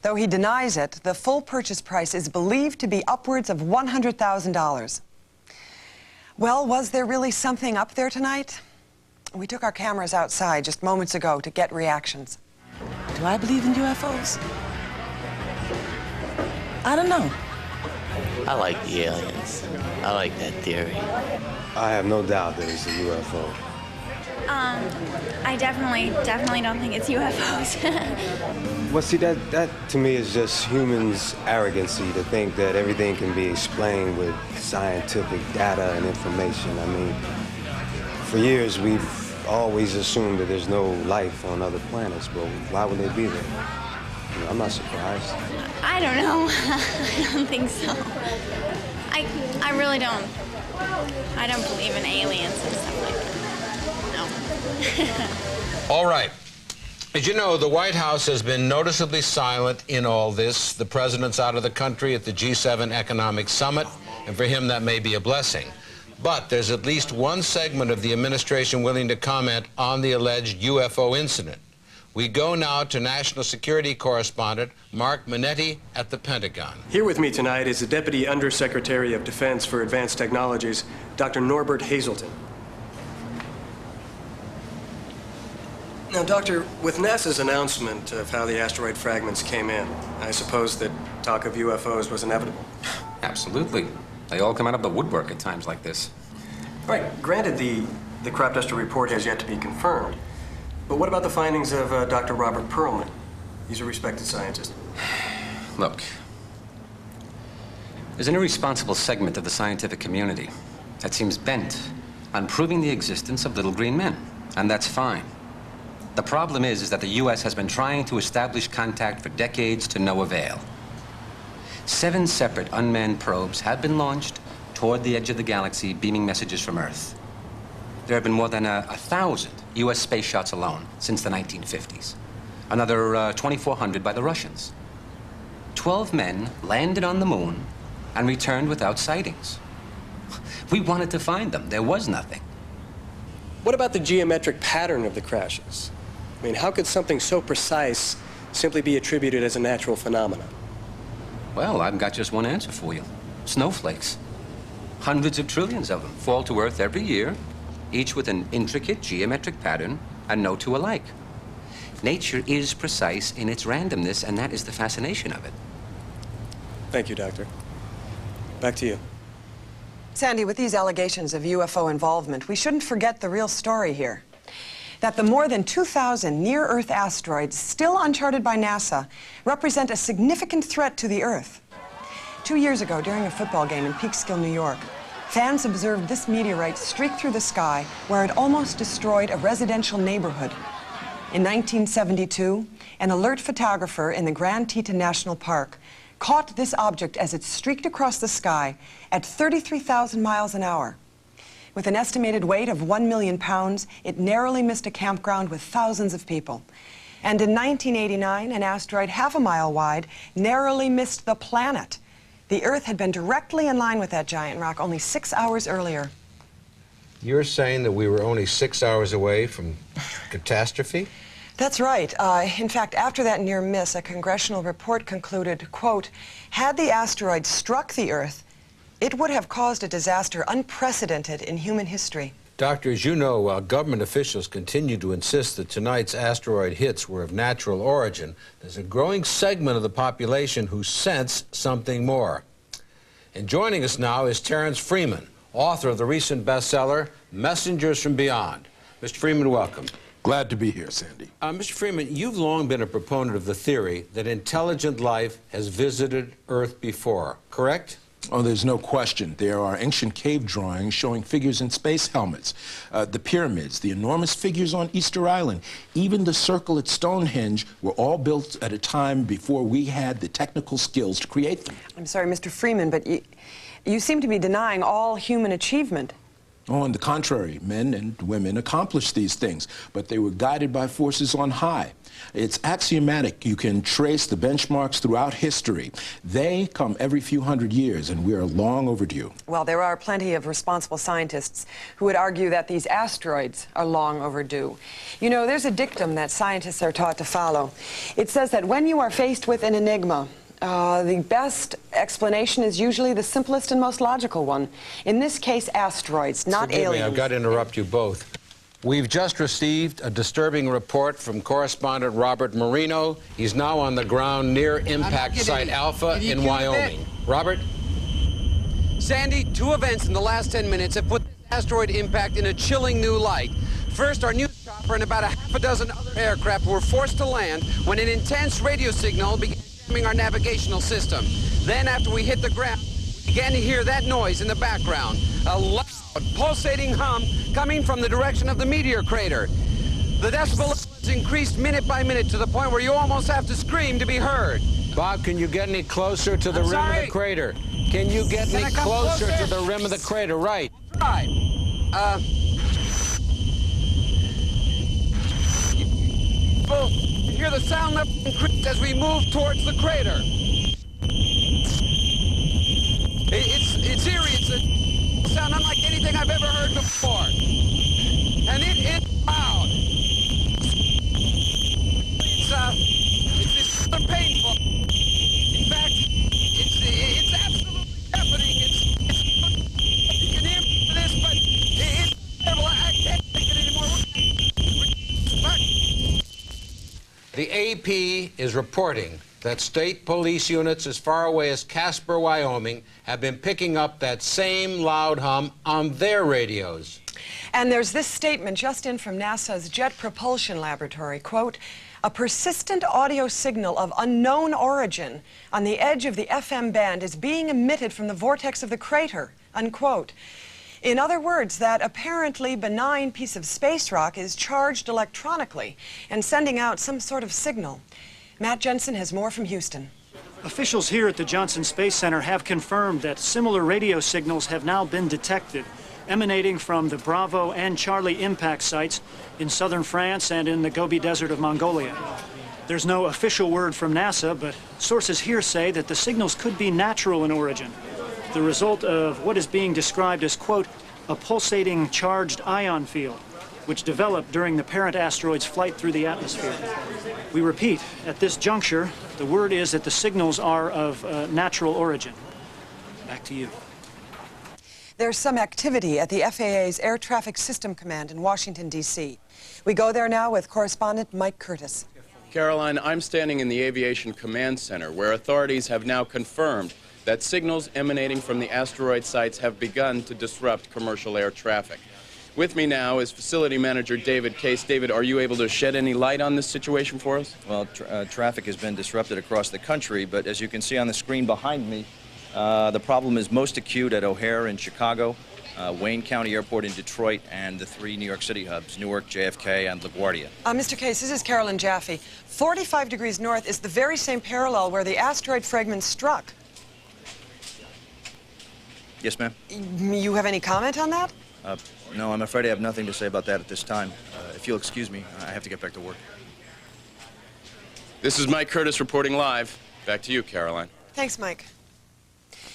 Though he denies it, the full purchase price is believed to be upwards of $100,000. Well, was there really something up there tonight? We took our cameras outside just moments ago to get reactions. Do I believe in UFOs? I don't know. I like the aliens. I like that theory. I have no doubt that it's a UFO. I definitely don't think it's UFOs. Well, see, that to me is just humans' arrogancy to think that everything can be explained with scientific data and information. I mean, for years we've always assumed that there's no life on other planets, but why would they be there? You know, I'm not surprised. I don't know. I don't think so. I really don't. I don't believe in aliens and stuff like that. All right. As you know, the White House has been noticeably silent in all this. The president's out of the country at the G7 Economic Summit, and for him that may be a blessing. But there's at least one segment of the administration willing to comment on the alleged UFO incident. We go now to National Security Correspondent Mark Manetti at the Pentagon. Here with me tonight is the Deputy Undersecretary of Defense for Advanced Technologies, Dr. Norbert Hazelton. Now, Doctor, with NASA's announcement of how the asteroid fragments came in, I suppose that talk of UFOs was inevitable. Absolutely. They all come out of the woodwork at times like this. Right. Granted, the crop duster report has yet to be confirmed. But what about the findings of Dr. Robert Perlman? He's a respected scientist. Look, there's an irresponsible segment of the scientific community that seems bent on proving the existence of little green men, and that's fine. The problem is that the U.S. has been trying to establish contact for decades to no avail. 7 separate unmanned probes have been launched toward the edge of the galaxy, beaming messages from Earth. There have been more than 1,000 U.S. space shots alone since the 1950s. Another 2,400 by the Russians. 12 men landed on the moon and returned without sightings. We wanted to find them. There was nothing. What about the geometric pattern of the crashes? I mean, how could something so precise simply be attributed as a natural phenomenon? Well, I've got just one answer for you. Snowflakes. Hundreds of trillions of them fall to Earth every year, each with an intricate geometric pattern and no two alike. Nature is precise in its randomness, and that is the fascination of it. Thank you, Doctor. Back to you. Sandy, with these allegations of UFO involvement, we shouldn't forget the real story here. That the more than 2,000 near-Earth asteroids, still uncharted by NASA, represent a significant threat to the Earth. 2 years ago, during a football game in Peekskill, New York, fans observed this meteorite streak through the sky where it almost destroyed a residential neighborhood. In 1972, an alert photographer in the Grand Teton National Park caught this object as it streaked across the sky at 33,000 miles an hour. With an estimated weight of 1 million pounds, it narrowly missed a campground with thousands of people. And in 1989, an asteroid half a mile wide narrowly missed the planet. The Earth had been directly in line with that giant rock only 6 hours earlier. You're saying that we were only 6 hours away from catastrophe? That's right. In fact, after that near miss, a congressional report concluded, quote, had the asteroid struck the Earth, it would have caused a disaster unprecedented in human history. Doctor, as you know, while government officials continue to insist that tonight's asteroid hits were of natural origin, there's a growing segment of the population who sense something more. And joining us now is Terrence Freeman, author of the recent bestseller, Messengers from Beyond. Mr. Freeman, welcome. Glad to be here, Sandy. Mr. Freeman, you've long been a proponent of the theory that intelligent life has visited Earth before, correct? Oh, there's no question. There are ancient cave drawings showing figures in space helmets, the pyramids, the enormous figures on Easter Island, even the circle at Stonehenge were all built at a time before we had the technical skills to create them. I'm sorry, Mr. Freeman, but you seem to be denying all human achievement. Oh, on the contrary, men and women accomplished these things, but they were guided by forces on high. It's axiomatic. You can trace the benchmarks throughout history. They come every few hundred years, and we are long overdue. Well, there are plenty of responsible scientists who would argue that these asteroids are long overdue. You know, there's a dictum that scientists are taught to follow. It says that when you are faced with an enigma, the best explanation is usually the simplest and most logical one. In this case, asteroids, not aliens. Forgive me, I've got to interrupt you both. We've just received a disturbing report from correspondent Robert Marino. He's now on the ground near impact site Alpha in Wyoming. Robert? Sandy, two events in the last 10 minutes have put this asteroid impact in a chilling new light. First, our news chopper and about a half a dozen other aircraft were forced to land when an intense radio signal began jamming our navigational system. Then, after we hit the ground, we began to hear that noise in the background. A loud, pulsating hum coming from the direction of the meteor crater. The decibel levels increased minute by minute to the point where you almost have to scream to be heard. Bob, can you get any closer to the rim of the crater? Can you get any closer to the rim of the crater? Right. Right. People hear the sound level increase as we move towards the crater. It's eerie. It's a sound unlike anything I've ever heard before. And it's loud. It's painful. In fact, it's absolutely deafening. You can hear me for this, but it's terrible. I can't take it anymore. The AP is reporting that state police units as far away as Casper, Wyoming, have been picking up that same loud hum on their radios. And there's this statement just in from NASA's Jet Propulsion Laboratory, quote, "A persistent audio signal of unknown origin on the edge of the FM band is being emitted from the vortex of the crater," unquote. In other words, that apparently benign piece of space rock is charged electronically and sending out some sort of signal. Matt Jensen has more from Houston. Officials here at the Johnson Space Center have confirmed that similar radio signals have now been detected, emanating from the Bravo and Charlie impact sites in southern France and in the Gobi Desert of Mongolia. There's no official word from NASA, but sources here say that the signals could be natural in origin, the result of what is being described as, quote, a pulsating charged ion field, which developed during the parent asteroid's flight through the atmosphere. We repeat, at this juncture, the word is that the signals are of natural origin. Back to you. There's some activity at the FAA's Air Traffic System Command in Washington, D.C. We go there now with correspondent Mike Curtis. Caroline, I'm standing in the Aviation Command Center, where authorities have now confirmed that signals emanating from the asteroid sites have begun to disrupt commercial air traffic. With me now is Facility Manager David Case. David, are you able to shed any light on this situation for us? Well, traffic has been disrupted across the country, but as you can see on the screen behind me, the problem is most acute at O'Hare in Chicago, Wayne County Airport in Detroit, and the three New York City hubs, Newark, JFK, and LaGuardia. Mr. Case, this is Carolyn Jaffe. 45 degrees north is the very same parallel where the asteroid fragment struck. Yes, ma'am? You have any comment on that? No, I'm afraid I have nothing to say about that at this time. If you'll excuse me, I have to get back to work. This is Mike Curtis reporting live. Back to you, Caroline. Thanks, Mike.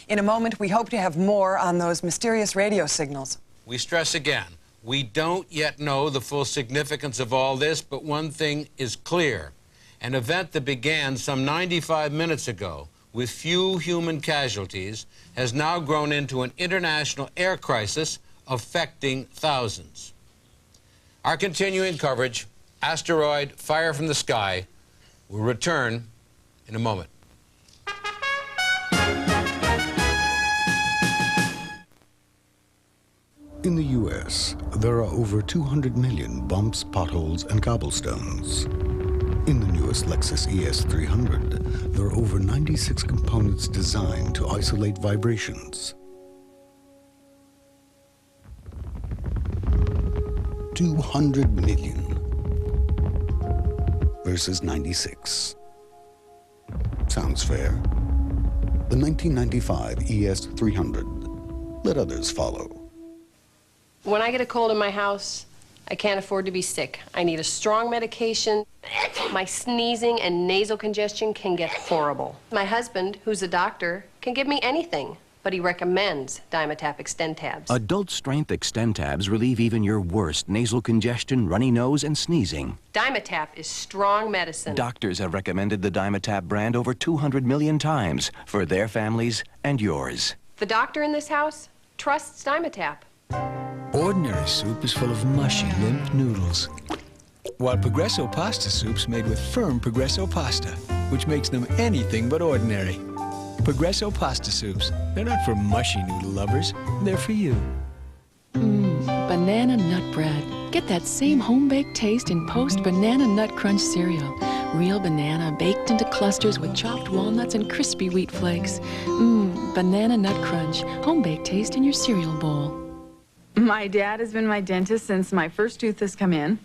In a moment, we hope to have more on those mysterious radio signals. We stress again, we don't yet know the full significance of all this, but one thing is clear. An event that began some 95 minutes ago with few human casualties has now grown into an international air crisis affecting thousands. Our continuing coverage, Asteroid, Fire from the Sky, will return in a moment. In the U.S., there are over 200 million bumps, potholes, and cobblestones. In the newest Lexus ES300, there are over 96 components designed to isolate vibrations. 200 million versus 96. Sounds fair. The 1995 ES300. Let others follow. When I get a cold in my house, I can't afford to be sick. I need a strong medication. My sneezing and nasal congestion can get horrible. My husband, who's a doctor, can give me anything, but he recommends Dimetap Extend Tabs. Adult-strength Extend Tabs relieve even your worst nasal congestion, runny nose, and sneezing. Dimetap is strong medicine. Doctors have recommended the Dimetap brand over 200 million times for their families and yours. The doctor in this house trusts Dimetap. Ordinary soup is full of mushy, limp noodles, while Progresso pasta soup's made with firm Progresso pasta, which makes them anything but ordinary. Progresso pasta soups, they're not for mushy noodle lovers, they're for you. Banana nut bread. Get that same home-baked taste in Post Banana Nut Crunch cereal. Real banana baked into clusters with chopped walnuts and crispy wheat flakes. Banana Nut Crunch. Home-baked taste in your cereal bowl. My dad has been my dentist since my first tooth has come in,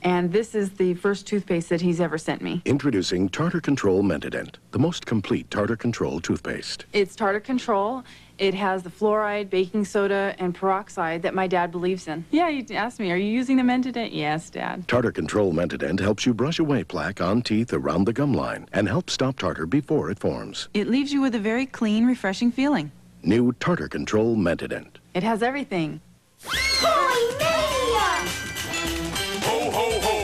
and this is the first toothpaste that he's ever sent me. Introducing Tartar Control Mentadent, the most complete tartar control toothpaste. It's Tartar Control. It has the fluoride, baking soda, and peroxide that my dad believes in. Yeah, he asked me, are you using the Mentadent? Yes, Dad. Tartar Control Mentadent helps you brush away plaque on teeth around the gum line and helps stop tartar before it forms. It leaves you with a very clean, refreshing feeling. New Tartar Control Mentadent. It has everything. Holy mania! Ho, ho, ho!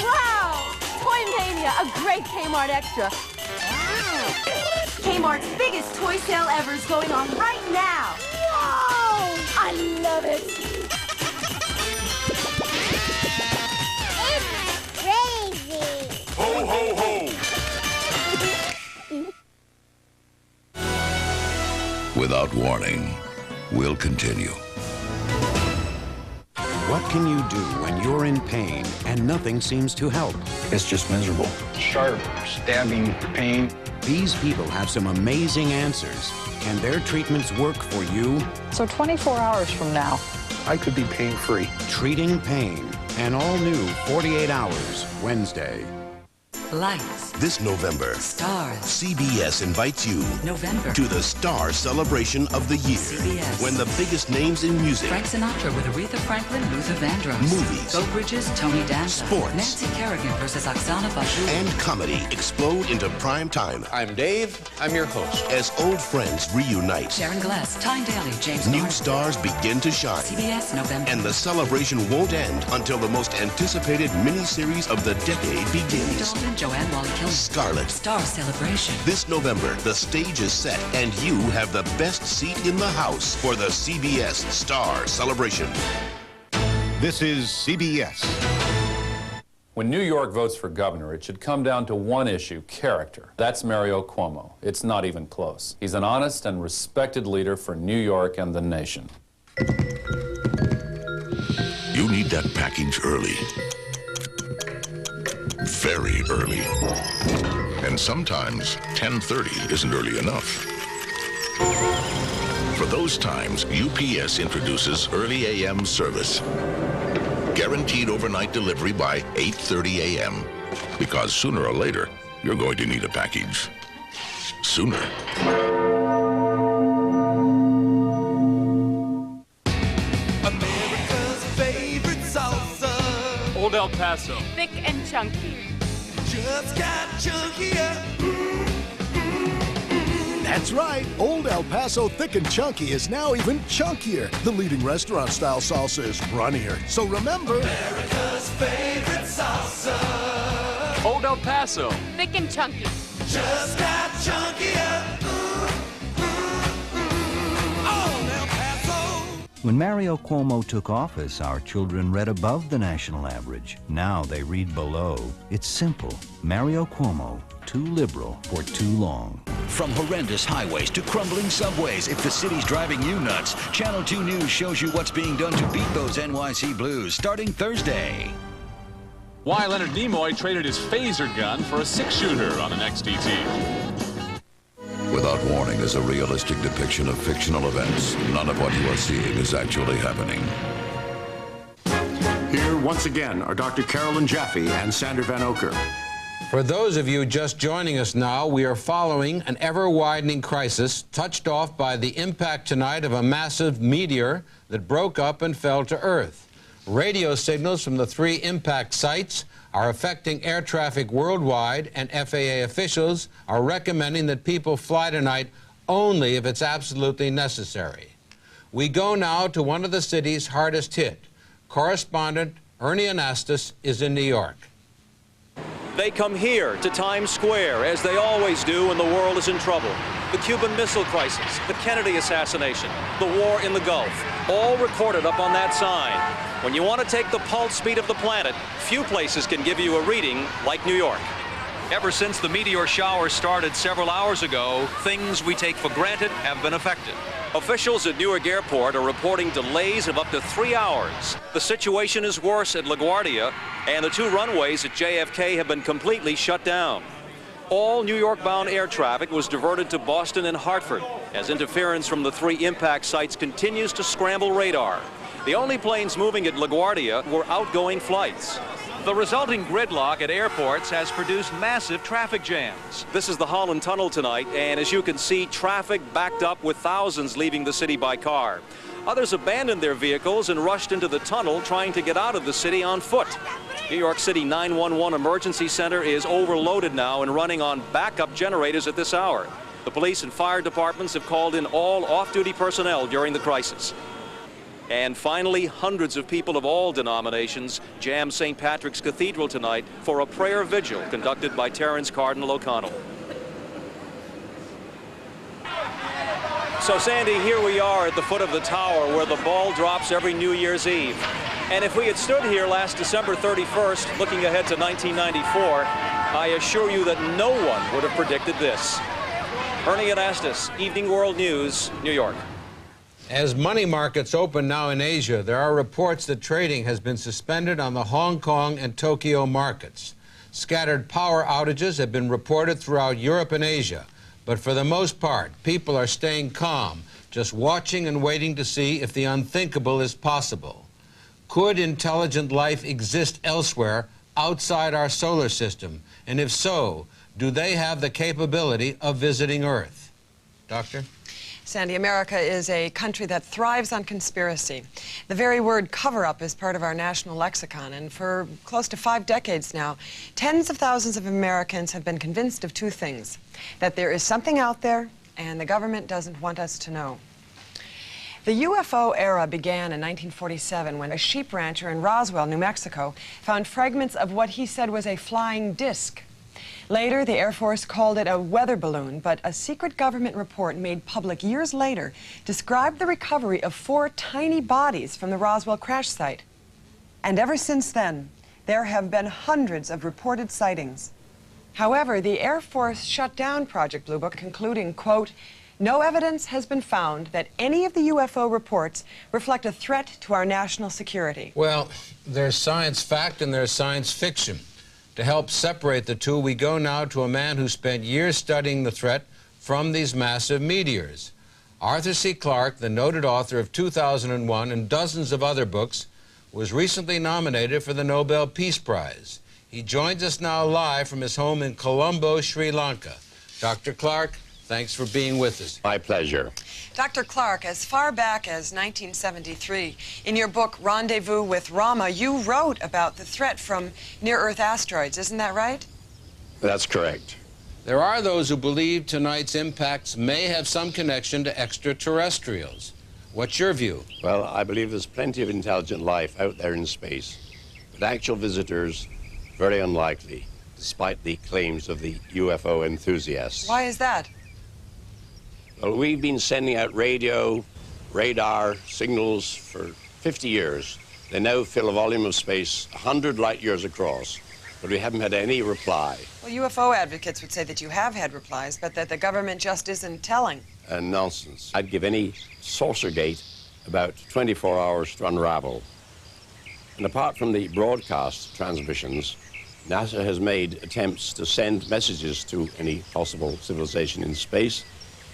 Wow! Toy Mania, a great Kmart extra. Kmart's biggest toy sale ever is going on right now. Whoa! I love it. It's crazy. Ho, ho, ho! Without warning, we'll continue. What can you do when you're in pain and nothing seems to help? It's just miserable. Sharp, stabbing pain. These people have some amazing answers. Can their treatments work for you? So 24 hours from now, I could be pain-free. Treating Pain, an all-new 48 Hours, Wednesday. Lights. This November, Stars. CBS invites you November. to the Star Celebration of the Year. CBS. When the biggest names in music, Frank Sinatra with Aretha Franklin, Luther Vandross. Movies. Go Bridges, Tony Danza. Sports. Nancy Kerrigan versus Oksana Bashir. and comedy explode into prime time. I'm Dave. I'm your host. As old friends reunite, Sharon Glass, Tyne Daly, James new Garner. stars begin to shine. CBS November. And the celebration won't end until the most anticipated miniseries of the decade begins. Dalton, Joanne Wally Kilmer. Scarlet. Star Celebration. This November, the stage is set, and you have the best seat in the house for the CBS Star Celebration. This is CBS. When New York votes for governor, it should come down to one issue, character. That's Mario Cuomo. It's not even close. He's an honest and respected leader for New York and the nation. You need that package early. Very early. And sometimes 10:30 isn't early enough. For those times, UPS introduces early AM service. Guaranteed overnight delivery by 8:30 a.m. Because sooner or later, you're going to need a package. Sooner. America's favorite salsa. Old El Paso. Thick and chunky. Just got chunkier. That's right. Old El Paso Thick and Chunky is now even chunkier. The leading restaurant-style salsa is runnier. So remember... America's favorite salsa. Old El Paso. Thick and chunky. Just got chunkier. Old El Paso. When Mario Cuomo took office, our children read above the national average. Now they read below. It's simple. Mario Cuomo, too liberal for too long. From horrendous highways to crumbling subways, if the city's driving you nuts, Channel 2 News shows you what's being done to beat those NYC blues starting Thursday. Why Leonard Nimoy traded his phaser gun for a 6-shooter on the next ET. Without Warning is a realistic depiction of fictional events. None of what you are seeing is actually happening. Here, once again, are Dr. Carolyn Jaffe and Sandra Vanocur. For those of you just joining us now, we are following an ever-widening crisis touched off by the impact tonight of a massive meteor that broke up and fell to Earth. Radio signals from the 3 impact sites are affecting air traffic worldwide, and FAA officials are recommending that people fly tonight only if it's absolutely necessary. We go now to one of the cities hardest hit. Correspondent Ernie Anastas is in New York. They come here to Times Square, as they always do when the world is in trouble. The Cuban Missile Crisis, the Kennedy assassination, the war in the Gulf, all recorded up on that sign. When you want to take the pulse speed of the planet, few places can give you a reading like New York. Ever since the meteor shower started several hours ago, things we take for granted have been affected. Officials at Newark Airport are reporting delays of up to 3 hours. The situation is worse at LaGuardia, and the 2 runways at JFK have been completely shut down. All New York-bound air traffic was diverted to Boston and Hartford, as interference from the 3 impact sites continues to scramble radar. The only planes moving at LaGuardia were outgoing flights. The resulting gridlock at airports has produced massive traffic jams. This is the Holland Tunnel tonight, and as you can see, traffic backed up with thousands leaving the city by car. Others abandoned their vehicles and rushed into the tunnel, trying to get out of the city on foot. New York City 911 Emergency Center is overloaded now and running on backup generators at this hour. The police and fire departments have called in all off-duty personnel during the crisis. And finally, hundreds of people of all denominations jammed St. Patrick's Cathedral tonight for a prayer vigil conducted by Terence Cardinal O'Connell. So, Sandy, here we are at the foot of the tower where the ball drops every New Year's Eve. And if we had stood here last December 31st, looking ahead to 1994, I assure you that no one would have predicted this. Ernie Anastas, Evening World News, New York. As money markets open now in Asia, there are reports that trading has been suspended on the Hong Kong and Tokyo markets. Scattered power outages have been reported throughout Europe and Asia, but for the most part, people are staying calm, just watching and waiting to see if the unthinkable is possible. Could intelligent life exist elsewhere outside our solar system? And if so, do they have the capability of visiting Earth? Doctor? Sandy, America is a country that thrives on conspiracy. The very word cover-up is part of our national lexicon, and for close to 5 decades now, tens of thousands of Americans have been convinced of 2 things: that there is something out there, and the government doesn't want us to know. The UFO era began in 1947 when a sheep rancher in Roswell, New Mexico, found fragments of what he said was a flying disc. Later, the Air Force called it a weather balloon, but a secret government report made public years later described the recovery of 4 tiny bodies from the Roswell crash site. And ever since then, there have been hundreds of reported sightings. However, the Air Force shut down Project Blue Book, concluding, quote, "No evidence has been found that any of the UFO reports reflect a threat to our national security." Well, there's science fact and there's science fiction. To help separate the two, we go now to a man who spent years studying the threat from these massive meteors. Arthur C. Clarke, the noted author of 2001 and dozens of other books, was recently nominated for the Nobel Peace Prize. He joins us now live from his home in Colombo, Sri Lanka. Dr. Clarke, thanks for being with us. My pleasure. Dr. Clarke, as far back as 1973, in your book Rendezvous with Rama, you wrote about the threat from near-Earth asteroids. Isn't that right? That's correct. There are those who believe tonight's impacts may have some connection to extraterrestrials. What's your view? Well, I believe there's plenty of intelligent life out there in space, but actual visitors, very unlikely, despite the claims of the UFO enthusiasts. Why is that? Well, we've been sending out radio, radar signals for 50 years. They now fill a volume of space 100 light years across. but we haven't had any reply. Well, UFO advocates would say that you have had replies, but that the government just isn't telling. Nonsense. I'd give any saucer gate about 24 hours to unravel. And apart from the broadcast transmissions, NASA has made attempts to send messages to any possible civilization in space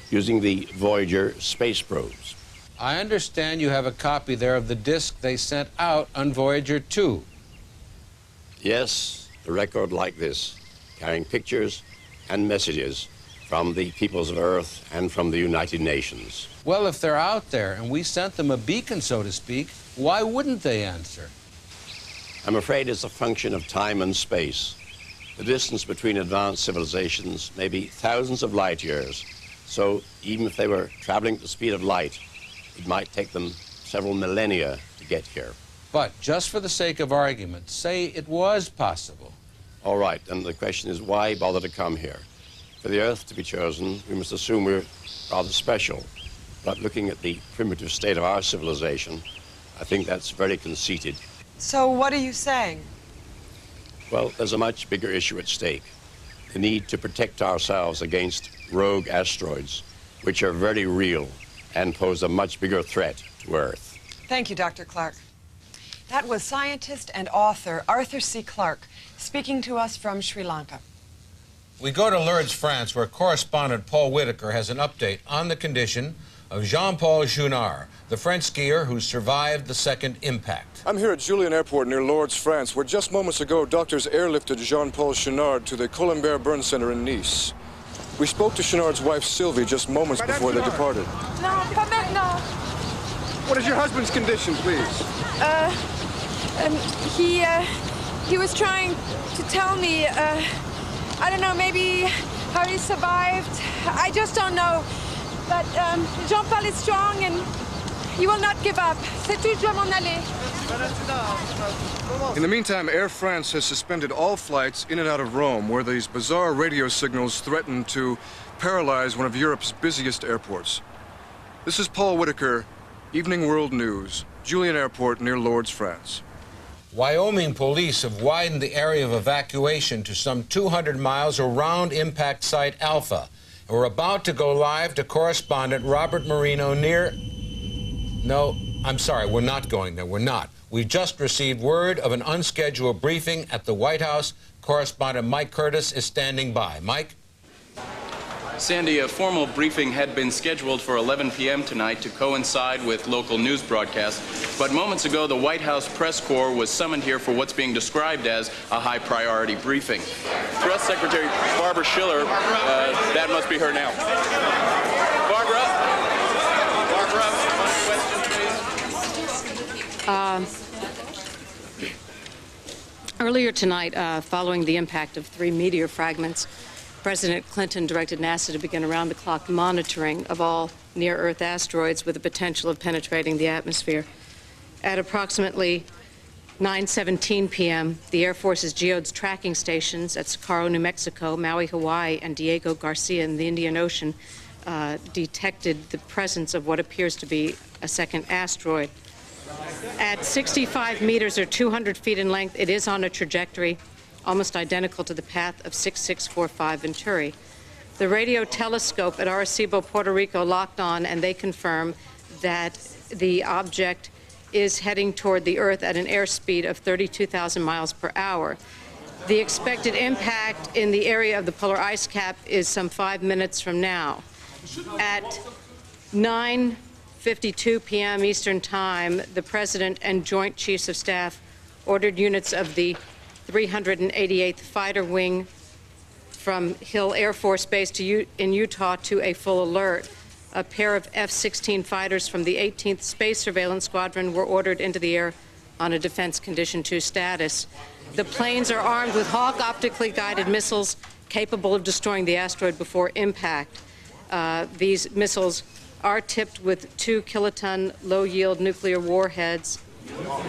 using the Voyager space probes. I understand you have a copy there of the disc they sent out on Voyager 2. Yes, a record like this, carrying pictures and messages from the peoples of Earth and from the United Nations. Well, if they're out there and we sent them a beacon, so to speak, why wouldn't they answer? I'm afraid it's a function of time and space. The distance between advanced civilizations may be thousands of light years, so even if they were traveling at the speed of light, it might take them several millennia to get here. But just for the sake of argument, say it was possible. All right, and the question is, why bother to come here? For the Earth to be chosen, we must assume we're rather special. But looking at the primitive state of our civilization, I think that's very conceited. So what are you saying? Well, there's a much bigger issue at stake. The need to protect ourselves against rogue asteroids, which are very real and pose a much bigger threat to Earth. Thank you, Dr. Clark. That was scientist and author Arthur C. Clarke speaking to us from Sri Lanka. We go to Lourdes, France, where correspondent Paul Whitaker has an update on the condition of Jean-Paul Junard, the French skier who survived the second impact. I'm here at Julian Airport near Lourdes, France, where just moments ago doctors airlifted Jean-Paul Junard to the Colombert Burn Center in Nice. We spoke to Junard's wife Sylvie just moments before they departed. No, pas maintenant. What is your husband's condition, please? He was trying to tell me, I don't know, maybe how he survived. I just don't know. But Jean-Paul is strong and he will not give up. C'est tout, je m'en aller. In the meantime, Air France has suspended all flights in and out of Rome, where these bizarre radio signals threaten to paralyze one of Europe's busiest airports. This is Paul Whitaker, Evening World News, Julian Airport near Lourdes, France. Wyoming police have widened the area of evacuation to some 200 miles around impact site Alpha. And we're about to go live to correspondent Robert Marino near... No, I'm sorry, we're not going there. We're not. We've just received word of an unscheduled briefing at the White House. Correspondent Mike Curtis is standing by. Mike? Sandy, a formal briefing had been scheduled for 11 p.m. tonight to coincide with local news broadcasts, but moments ago the White House press corps was summoned here for what's being described as a high-priority briefing. Press Secretary Barbara Schiller, that must be her now. Barbara? Barbara, one question, please. Earlier tonight, following the impact of 3 meteor fragments, President Clinton directed NASA to begin around-the-clock monitoring of all near-Earth asteroids with the potential of penetrating the atmosphere. At approximately 9:17 p.m., the Air Force's geodes tracking stations at Socorro, New Mexico, Maui, Hawaii, and Diego Garcia in the Indian Ocean detected the presence of what appears to be a second asteroid. At 65 meters or 200 feet in length, it is on a trajectory almost identical to the path of 6645 Venturi. The radio telescope at Arecibo, Puerto Rico locked on, and they confirm that the object is heading toward the Earth at an airspeed of 32,000 miles per hour. The expected impact in the area of the polar ice cap is some 5 minutes from now. At 9:52 p.m. Eastern Time, the President and Joint Chiefs of Staff ordered units of the 388th Fighter Wing from Hill Air Force Base in Utah to a full alert. A pair of F-16 fighters from the 18th Space Surveillance Squadron were ordered into the air on a Defense Condition 2 status. The planes are armed with Hawk optically guided missiles capable of destroying the asteroid before impact. These missiles are tipped with 2-kiloton low-yield nuclear warheads.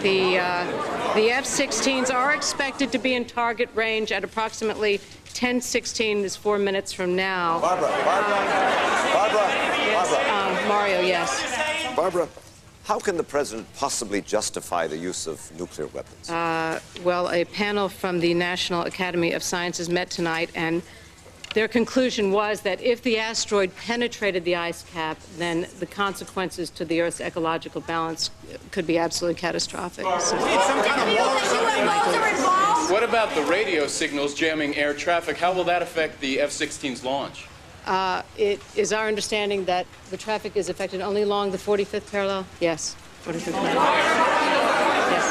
The F-16s are expected to be in target range at approximately 10:16 is 4 minutes from now. Barbara. Yes, Barbara. How can the president possibly justify the use of nuclear weapons? Well, a panel from the National Academy of Sciences met tonight, and their conclusion was that if the asteroid penetrated the ice cap, then the consequences to the Earth's ecological balance could be absolutely catastrophic. So. What about the radio signals jamming air traffic? How will that affect the F-16's launch? It is our understanding that the traffic is affected only along the 45th parallel. Yes, 45th parallel. Yes,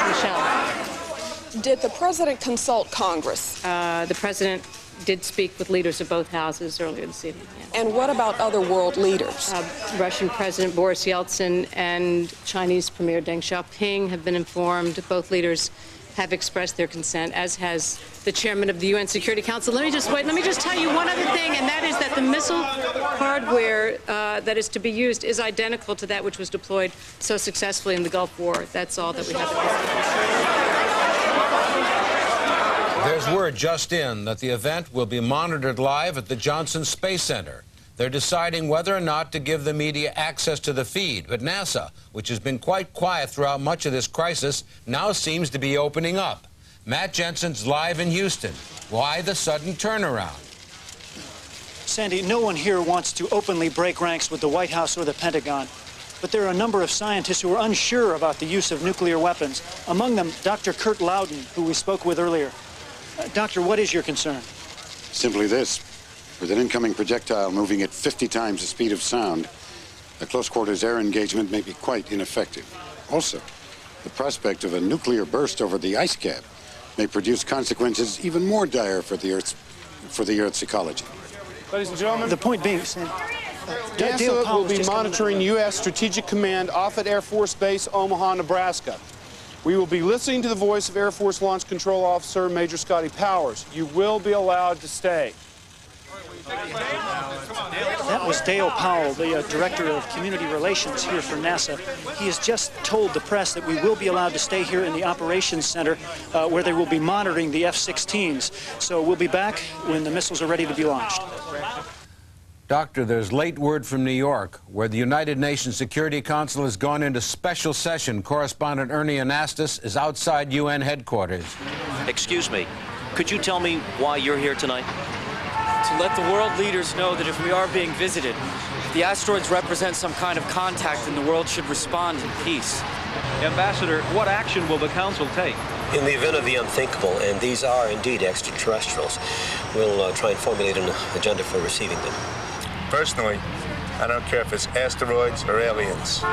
Michelle. Did the president consult Congress? The president did speak with leaders of both houses earlier this evening. Yeah. And what about other world leaders? Russian President Boris Yeltsin and Chinese Premier Deng Xiaoping have been informed. Both leaders have expressed their consent, as has the chairman of the UN Security Council. Let me just tell you one other thing, and that is that the missile hardware that is to be used is identical to that which was deployed so successfully in the Gulf War. That's all that we have at this There's word just in that the event will be monitored live at the Johnson Space Center. They're deciding whether or not to give the media access to the feed. But NASA, which has been quite quiet throughout much of this crisis, now seems to be opening up. Matt Jensen's live in Houston. Why the sudden turnaround? Sandy, no one here wants to openly break ranks with the White House or the Pentagon. But there are a number of scientists who are unsure about the use of nuclear weapons. Among them, Dr. Kurt Loudon, who we spoke with earlier. Doctor, what is your concern? Simply this. With an incoming projectile moving at 50 times the speed of sound, a close-quarters air engagement may be quite ineffective. Also, the prospect of a nuclear burst over the ice cap may produce consequences even more dire for the Earth's ecology. Ladies and gentlemen, the point being, NASA will be monitoring U.S. Strategic Command Offutt Air Force Base, Omaha, Nebraska. We will be listening to the voice of Air Force Launch Control Officer Major Scotty Powers. You will be allowed to stay. That was Dale Powell, the Director of Community Relations here for NASA. He has just told the press that we will be allowed to stay here in the Operations Center where they will be monitoring the F-16s. So we'll be back when the missiles are ready to be launched. Doctor, there's late word from New York, where the United Nations Security Council has gone into special session. Correspondent Ernie Anastas is outside UN headquarters. Excuse me, could you tell me why you're here tonight? To let the world leaders know that if we are being visited, if the asteroids represent some kind of contact, then the world should respond in peace. Ambassador, what action will the Council take? In the event of the unthinkable, and these are indeed extraterrestrials, we'll try and formulate an agenda for receiving them. Personally, I don't care if it's asteroids or aliens.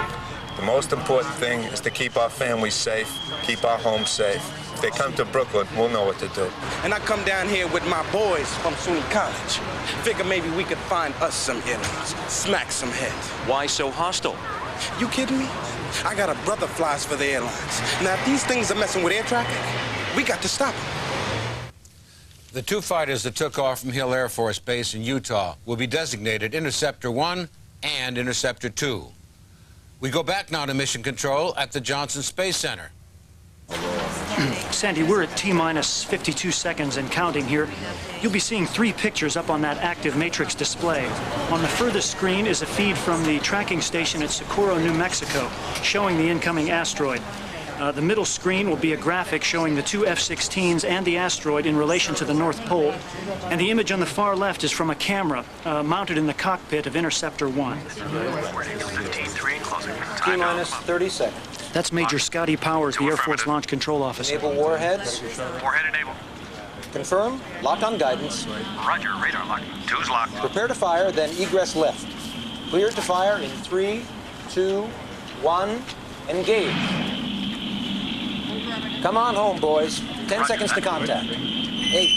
The most important thing is to keep our families safe, keep our homes safe. If they come to Brooklyn, we'll know what to do. And I come down here with my boys from SUNY College. Figure maybe we could find us some enemies, smack some heads. Why so hostile? You kidding me? I got a brother flies for the airlines. Now, if these things are messing with air traffic, we got to stop them. The two fighters that took off from Hill Air Force Base in Utah will be designated Interceptor 1 and Interceptor 2. We go back now to Mission Control at the Johnson Space Center. Sandy, we're at T-minus 52 seconds and counting here. You'll be seeing 3 pictures up on that active matrix display. On the furthest screen is a feed from the tracking station at Socorro, New Mexico, showing the incoming asteroid. The middle screen will be a graphic showing the 2 F-16s and the asteroid in relation to the North Pole. And the image on the far left is from a camera mounted in the cockpit of Interceptor 1. T-minus 30 seconds. That's Major Scotty Powers, the Air Force Launch Control Officer. Enable warheads. Warhead enabled. Confirm. Lock on guidance. Roger. Radar lock. 2's locked. Prepare to fire, then egress left. Cleared to fire in 3, 2, 1. Engage. Come on home, boys. 10 seconds to contact. 8,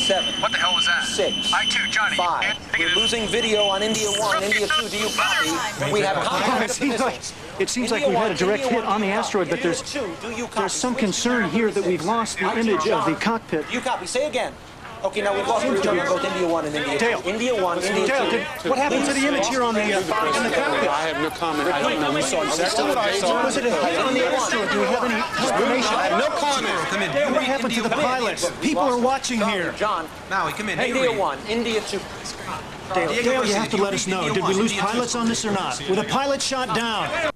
7. What the hell was that? 6. I-2, Johnny. 5. We're losing video on India 1. India 2, do you copy? We have contact. It seems like we've had a direct hit on the asteroid, but there's some concern here that we've lost the image of the cockpit. Do you copy? Say again. Okay, now we've lost the return on both India 1 and India 2. Dale. India 1, India 2. What happened to the image here on the cockpit? I have no comment. I don't know. We saw exactly what I saw. Was it a hit on the asteroid? Do we have any information? I have no comment. Come in. What happened to the pilots? People are watching here. John. Maui, come in. India 1, India 2. Dale, you have to let us know. Did we lose pilots on this or not? Were the pilots shot down?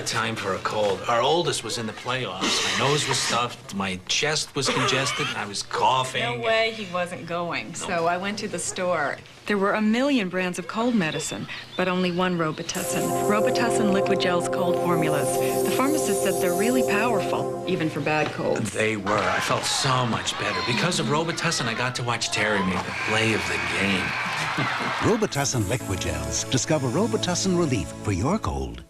of time for a cold. Our oldest was in the playoffs. My nose was stuffed, my chest was congested, and I was coughing. No way he wasn't going. So I went to the store. There were a million brands of cold medicine, but only one Robitussin. Robitussin liquid gel's cold formulas. The pharmacist said they're really powerful, even for bad colds. They were. I felt so much better. Because of Robitussin, I got to watch Terry make the play of the game. Robitussin liquid gels. Discover Robitussin relief for your cold.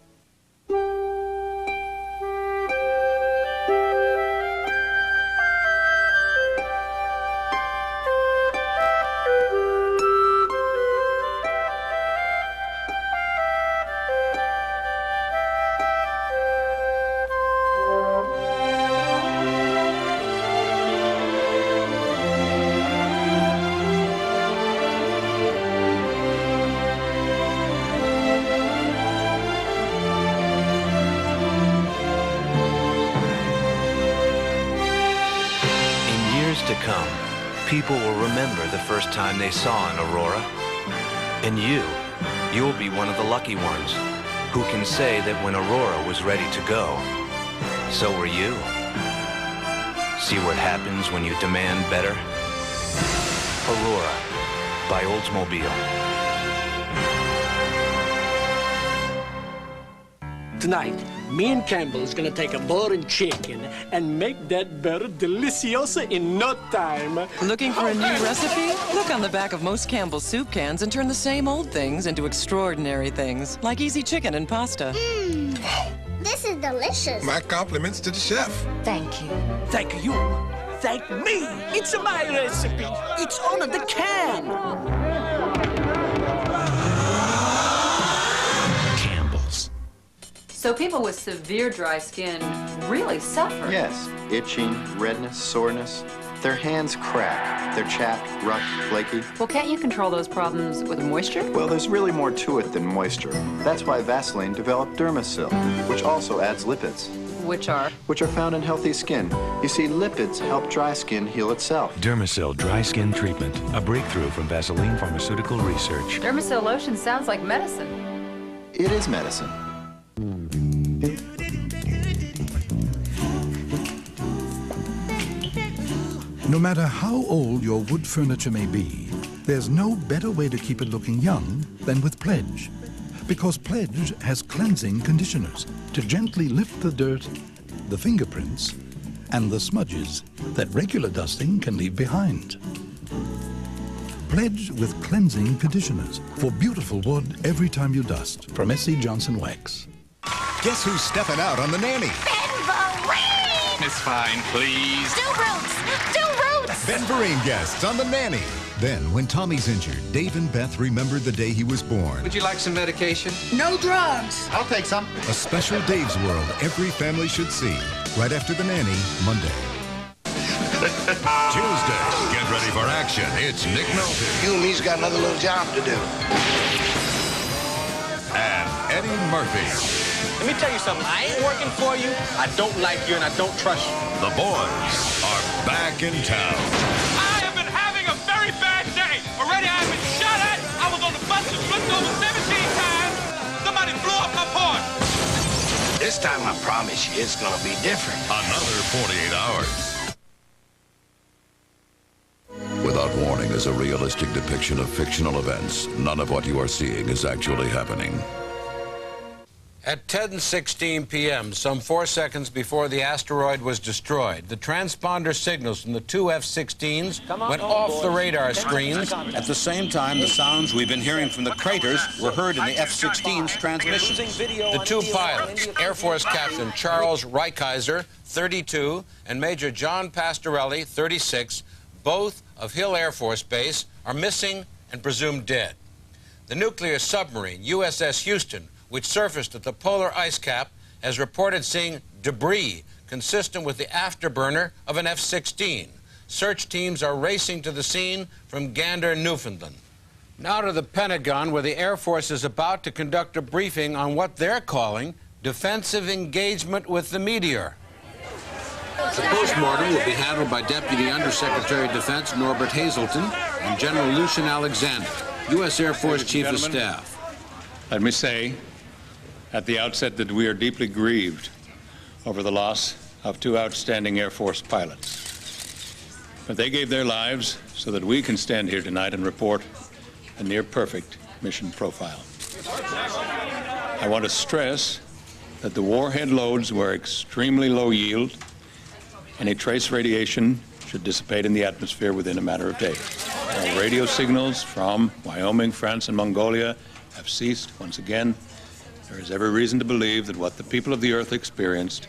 To come, people will remember the first time they saw an aurora. And you'll be one of the lucky ones who can say that when Aurora was ready to go, so were you. See what happens when you demand better? Aurora by Oldsmobile. Tonight, me and Campbell's gonna take a boring chicken and make that burger deliciosa in no time. Looking for a new recipe? Look on the back of most Campbell's soup cans and turn the same old things into extraordinary things, like easy chicken and pasta. This is delicious. My compliments to the chef. Thank you. Thank you. Thank me. It's my recipe. It's on the can. So people with severe dry skin really suffer. Yes, itching, redness, soreness. Their hands crack. They're chapped, rough, flaky. Well, can't you control those problems with moisture? Well, there's really more to it than moisture. That's why Vaseline developed Dermasil, which also adds lipids. Which are? Which are found in healthy skin. You see, lipids help dry skin heal itself. Dermasil Dry Skin Treatment, a breakthrough from Vaseline Pharmaceutical Research. Dermasil lotion sounds like medicine. It is medicine. No matter how old your wood furniture may be, there's no better way to keep it looking young than with Pledge. Because Pledge has cleansing conditioners to gently lift the dirt, the fingerprints, and the smudges that regular dusting can leave behind. Pledge with cleansing conditioners for beautiful wood every time you dust from SC Johnson Wax. Guess who's stepping out on the nanny? Ben Vereen! Miss Fine, please. Do roots! Do roots! Ben Vereen guests on the nanny. Then, when Tommy's injured, Dave and Beth remembered the day he was born. Would you like some medication? No drugs! I'll take some. A special Dave's World every family should see. Right after the nanny, Monday. Tuesday, get ready for action. It's Nick Nolte. You and me's got another little job to do. And Eddie Murphy. Let me tell you something. I ain't working for you. I don't like you, and I don't trust you. The boys are back in town. I have been having a very bad day. Already I've been shot at. I was on the bus and flipped over 17 times. Somebody blew up my porch. This time, I promise you, it's gonna be different. Another 48 hours. Without Warning is a realistic depiction of fictional events. None of what you are seeing is actually happening. At 10:16 p.m., some 4 seconds before the asteroid was destroyed, the transponder signals from the two F-16s went off the radar screens. At the same time, the sounds we've been hearing from the craters were heard in the F-16's transmissions. The two pilots, Air Force Captain Charles Reichheiser, 32, and Major John Pastorelli, 36, both of Hill Air Force Base, are missing and presumed dead. The nuclear submarine USS Houston, which surfaced at the polar ice cap, has reported seeing debris consistent with the afterburner of an F-16. Search teams are racing to the scene from Gander, Newfoundland. Now to the Pentagon, where the Air Force is about to conduct a briefing on what they're calling defensive engagement with the meteor. The postmortem will be handled by Deputy Undersecretary of Defense Norbert Hazelton and General Lucian Alexander, U.S. Air Force Chief of Staff. Let me say at the outset that we are deeply grieved over the loss of 2 outstanding Air Force pilots. But they gave their lives so that we can stand here tonight and report a near-perfect mission profile. I want to stress that the warhead loads were extremely low yield. Any trace radiation should dissipate in the atmosphere within a matter of days. All radio signals from Wyoming, France, and Mongolia have ceased once again. There is every reason to believe that what the people of the Earth experienced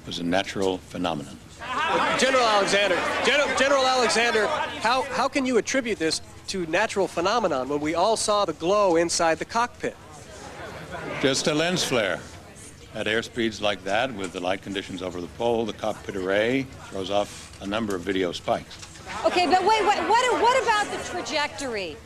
was a natural phenomenon. General Alexander, how can you attribute this to natural phenomenon when we all saw the glow inside the cockpit? Just a lens flare. At airspeeds like that, with the light conditions over the pole, the cockpit array throws off a number of video spikes. Okay, but wait, what about the trajectory?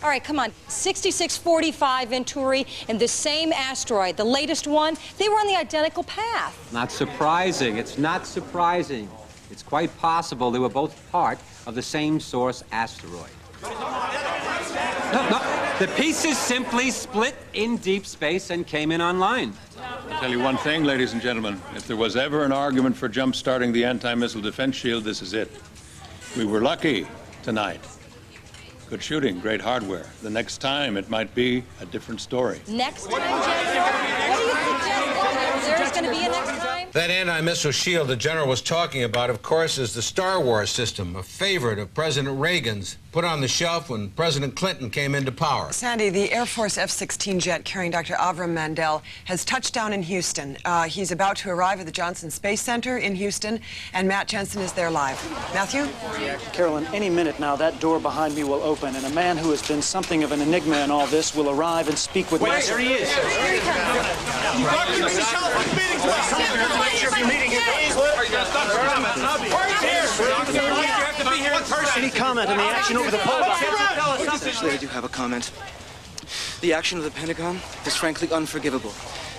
All right, come on, 6645 Venturi and the same asteroid, the latest one, they were on the identical path. Not surprising. It's not surprising. It's quite possible they were both part of the same source asteroid. No, the pieces simply split in deep space and came in online. I'll tell you one thing, ladies and gentlemen. If there was ever an argument for jump-starting the anti-missile defense shield, this is it. We were lucky tonight. Good shooting, great hardware. The next time, it might be a different story. Next time, General? What do you suggest? There's going to be a next time? That anti-missile shield the general was talking about, of course, is the Star Wars system, a favorite of President Reagan's, put on the shelf when President Clinton came into power. Sandy, the Air Force F-16 jet carrying Dr. Avram Mandel has touched down in Houston. He's about to arrive at the Johnson Space Center in Houston, and Matt Jensen is there live. Matthew? Carolyn, any minute now, that door behind me will open, and a man who has been something of an enigma in all this will arrive and speak with me. Wait, there he is. Here he comes. Any comment on the action over the pole? Actually, I do have a comment. The action of the Pentagon is frankly unforgivable.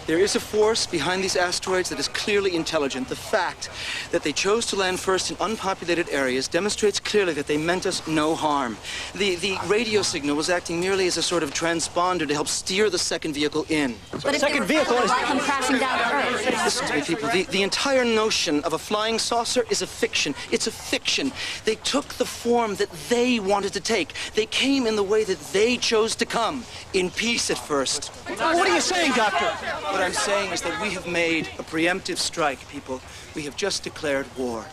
There is a force behind these asteroids that is clearly intelligent. The fact that they chose to land first in unpopulated areas demonstrates clearly that they meant us no harm. The radio signal was acting merely as a sort of transponder to help steer the second vehicle in. But if second vehicle is come crashing down to Earth. Listen to me, people. The entire notion of a flying saucer is a fiction. It's a fiction. They took the form that they wanted to take. They came in the way that they chose to come, in peace at first. What are you saying, Doctor? What I'm saying is that we have made a preemptive strike, people. We have just declared war.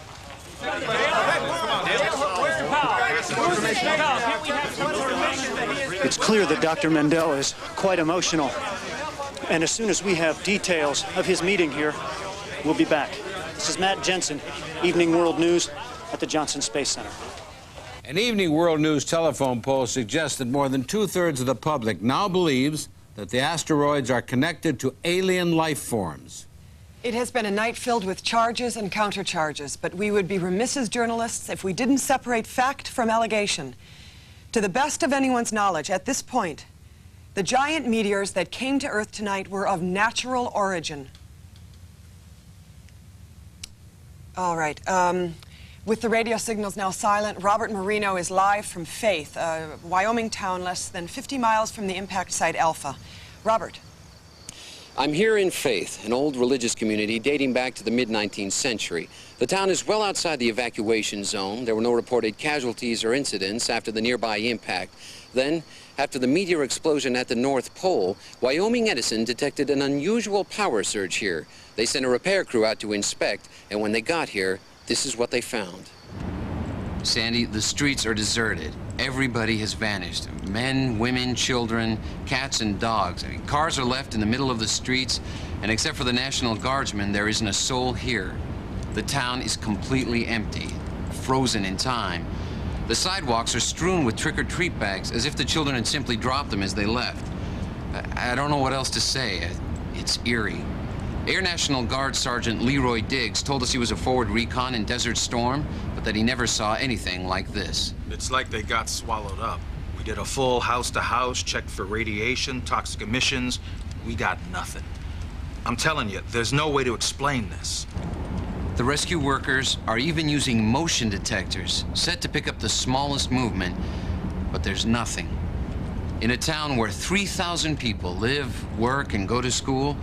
It's clear that Dr. Mandel is quite emotional. And as soon as we have details of his meeting here, we'll be back. This is Matt Jensen, Evening World News at the Johnson Space Center. An Evening World News telephone poll suggests that more than 2/3 of the public now believes that the asteroids are connected to alien life forms. It has been a night filled with charges and countercharges, but we would be remiss as journalists if we didn't separate fact from allegation. To the best of anyone's knowledge, at this point, the giant meteors that came to Earth tonight were of natural origin. All right. With the radio signals now silent, Robert Marino is live from Faith, a Wyoming town less than 50 miles from the impact site Alpha. Robert. I'm here in Faith, an old religious community dating back to the mid-19th century. The town is well outside the evacuation zone. There were no reported casualties or incidents after the nearby impact. Then, after the meteor explosion at the North Pole, Wyoming Edison detected an unusual power surge here. They sent a repair crew out to inspect, and when they got here, this is what they found. Sandy, the streets are deserted. Everybody has vanished. Men, women, children, cats and dogs. I mean, cars are left in the middle of the streets, and except for the National Guardsmen, there isn't a soul here. The town is completely empty, frozen in time. The sidewalks are strewn with trick-or-treat bags, as if the children had simply dropped them as they left. I don't know what else to say. It's eerie. Air National Guard Sergeant Leroy Diggs told us he was a forward recon in Desert Storm, but that he never saw anything like this. It's like they got swallowed up. We did a full house-to-house, checked for radiation, toxic emissions. We got nothing. I'm telling you, there's no way to explain this. The rescue workers are even using motion detectors, set to pick up the smallest movement, but there's nothing. In a town where 3,000 people live, work, and go to school,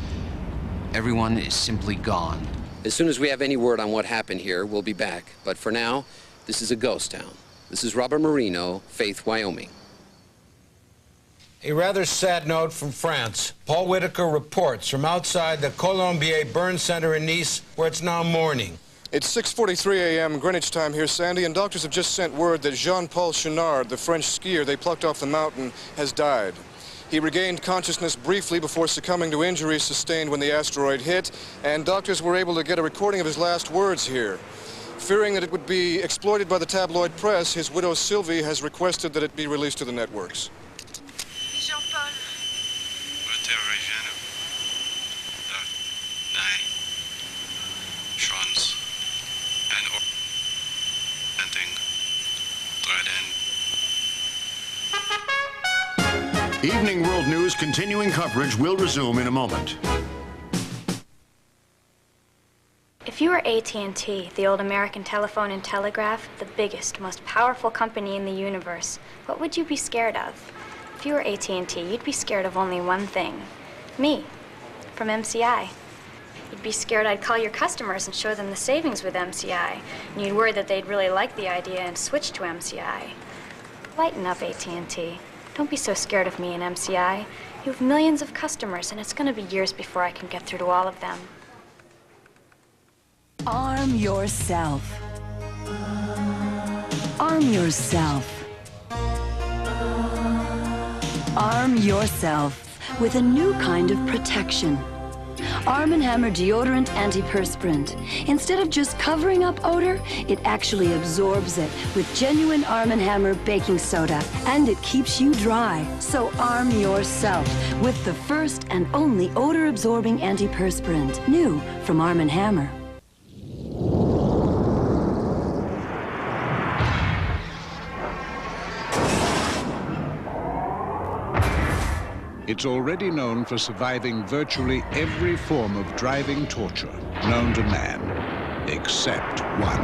everyone is simply gone. As soon as we have any word on what happened here, we'll be back. But for now, this is a ghost town. This is Robert Marino, Faith, Wyoming. A rather sad note from France. Paul Whitaker reports from outside the Colombier Burn Center in Nice, where it's now morning. It's 6:43 a.m. Greenwich time here, Sandy, and doctors have just sent word that Jean-Paul Chenard, the French skier they plucked off the mountain, has died. He regained consciousness briefly before succumbing to injuries sustained when the asteroid hit, and doctors were able to get a recording of his last words here. Fearing that it would be exploited by the tabloid press, his widow Sylvie has requested that it be released to the networks. Jean-Paul. Evening World News continuing coverage will resume in a moment. If you were AT&T, the old American Telephone and Telegraph, the biggest, most powerful company in the universe, what would you be scared of? If you were AT&T, you'd be scared of only one thing. Me, from MCI. You'd be scared I'd call your customers and show them the savings with MCI, and you'd worry that they'd really like the idea and switch to MCI. Lighten up, AT&T. Don't be so scared of me and MCI. You have millions of customers, and it's going to be years before I can get through to all of them. Arm yourself. Arm yourself. Arm yourself with a new kind of protection. Arm & Hammer Deodorant Antiperspirant. Instead of just covering up odor, it actually absorbs it with genuine Arm & Hammer baking soda, and it keeps you dry. So arm yourself with the first and only odor-absorbing antiperspirant, new from Arm & Hammer. It's already known for surviving virtually every form of driving torture known to man, except one.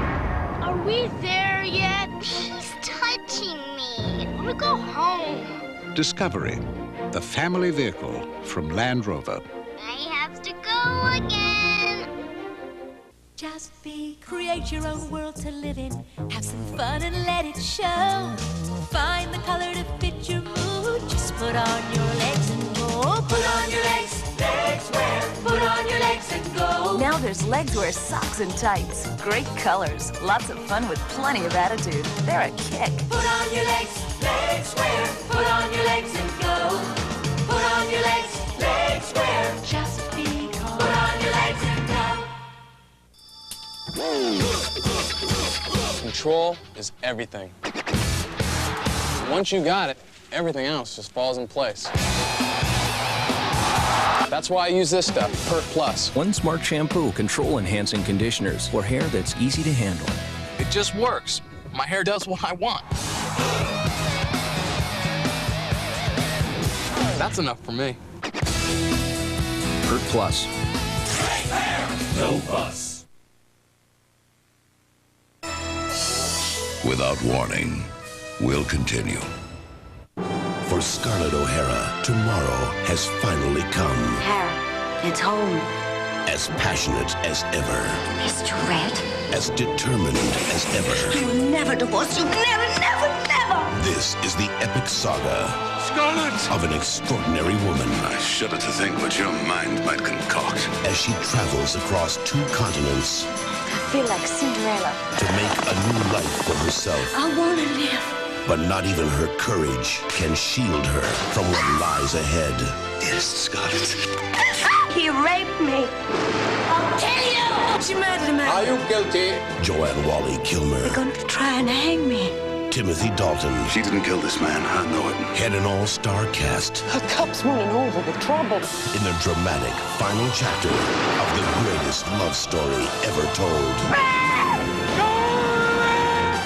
Are we there yet? He's touching me. I want to go home. Discovery, the family vehicle from Land Rover. I have to go again. Just be, create your own world to live in. Have some fun and let it show. Find the color to fit your mood. Just put on your legs and go. Put on your legs, legs wear. Put on your legs and go. Now there's legs wear socks and tights. Great colors, lots of fun with plenty of attitude. They're a kick. Put on your legs, legs wear. Put on your legs and go. Put on your legs, legs wear. Just be calm. Put on your legs and go. Control is everything. Once you got it, everything else just falls in place. That's why I use this stuff, Pert Plus. One smart shampoo, control-enhancing conditioners for hair that's easy to handle. It just works. My hair does what I want. That's enough for me. Pert Plus. Great hair, no fuss. Without warning, we'll continue. For Scarlett O'Hara, tomorrow has finally come. Hera, it's home. As passionate as ever. Mr. Red. As determined as ever. You will never divorce. You never, never, never. This is the epic saga. Scarlett! Of an extraordinary woman. I shudder to think what your mind might concoct. As she travels across 2 continents. I feel like Cinderella. To make a new life for herself. I want to live. But not even her courage can shield her from what lies ahead. Yes, Scarlett. He raped me. I'll kill you. What's the matter, man? Are you guilty? Joanne Whalley-Kilmer. They're going to try and hang me. Timothy Dalton. She didn't kill this man, I know it. Had an all-star cast. The cup's running over the trouble. In the dramatic final chapter of the greatest love story ever told.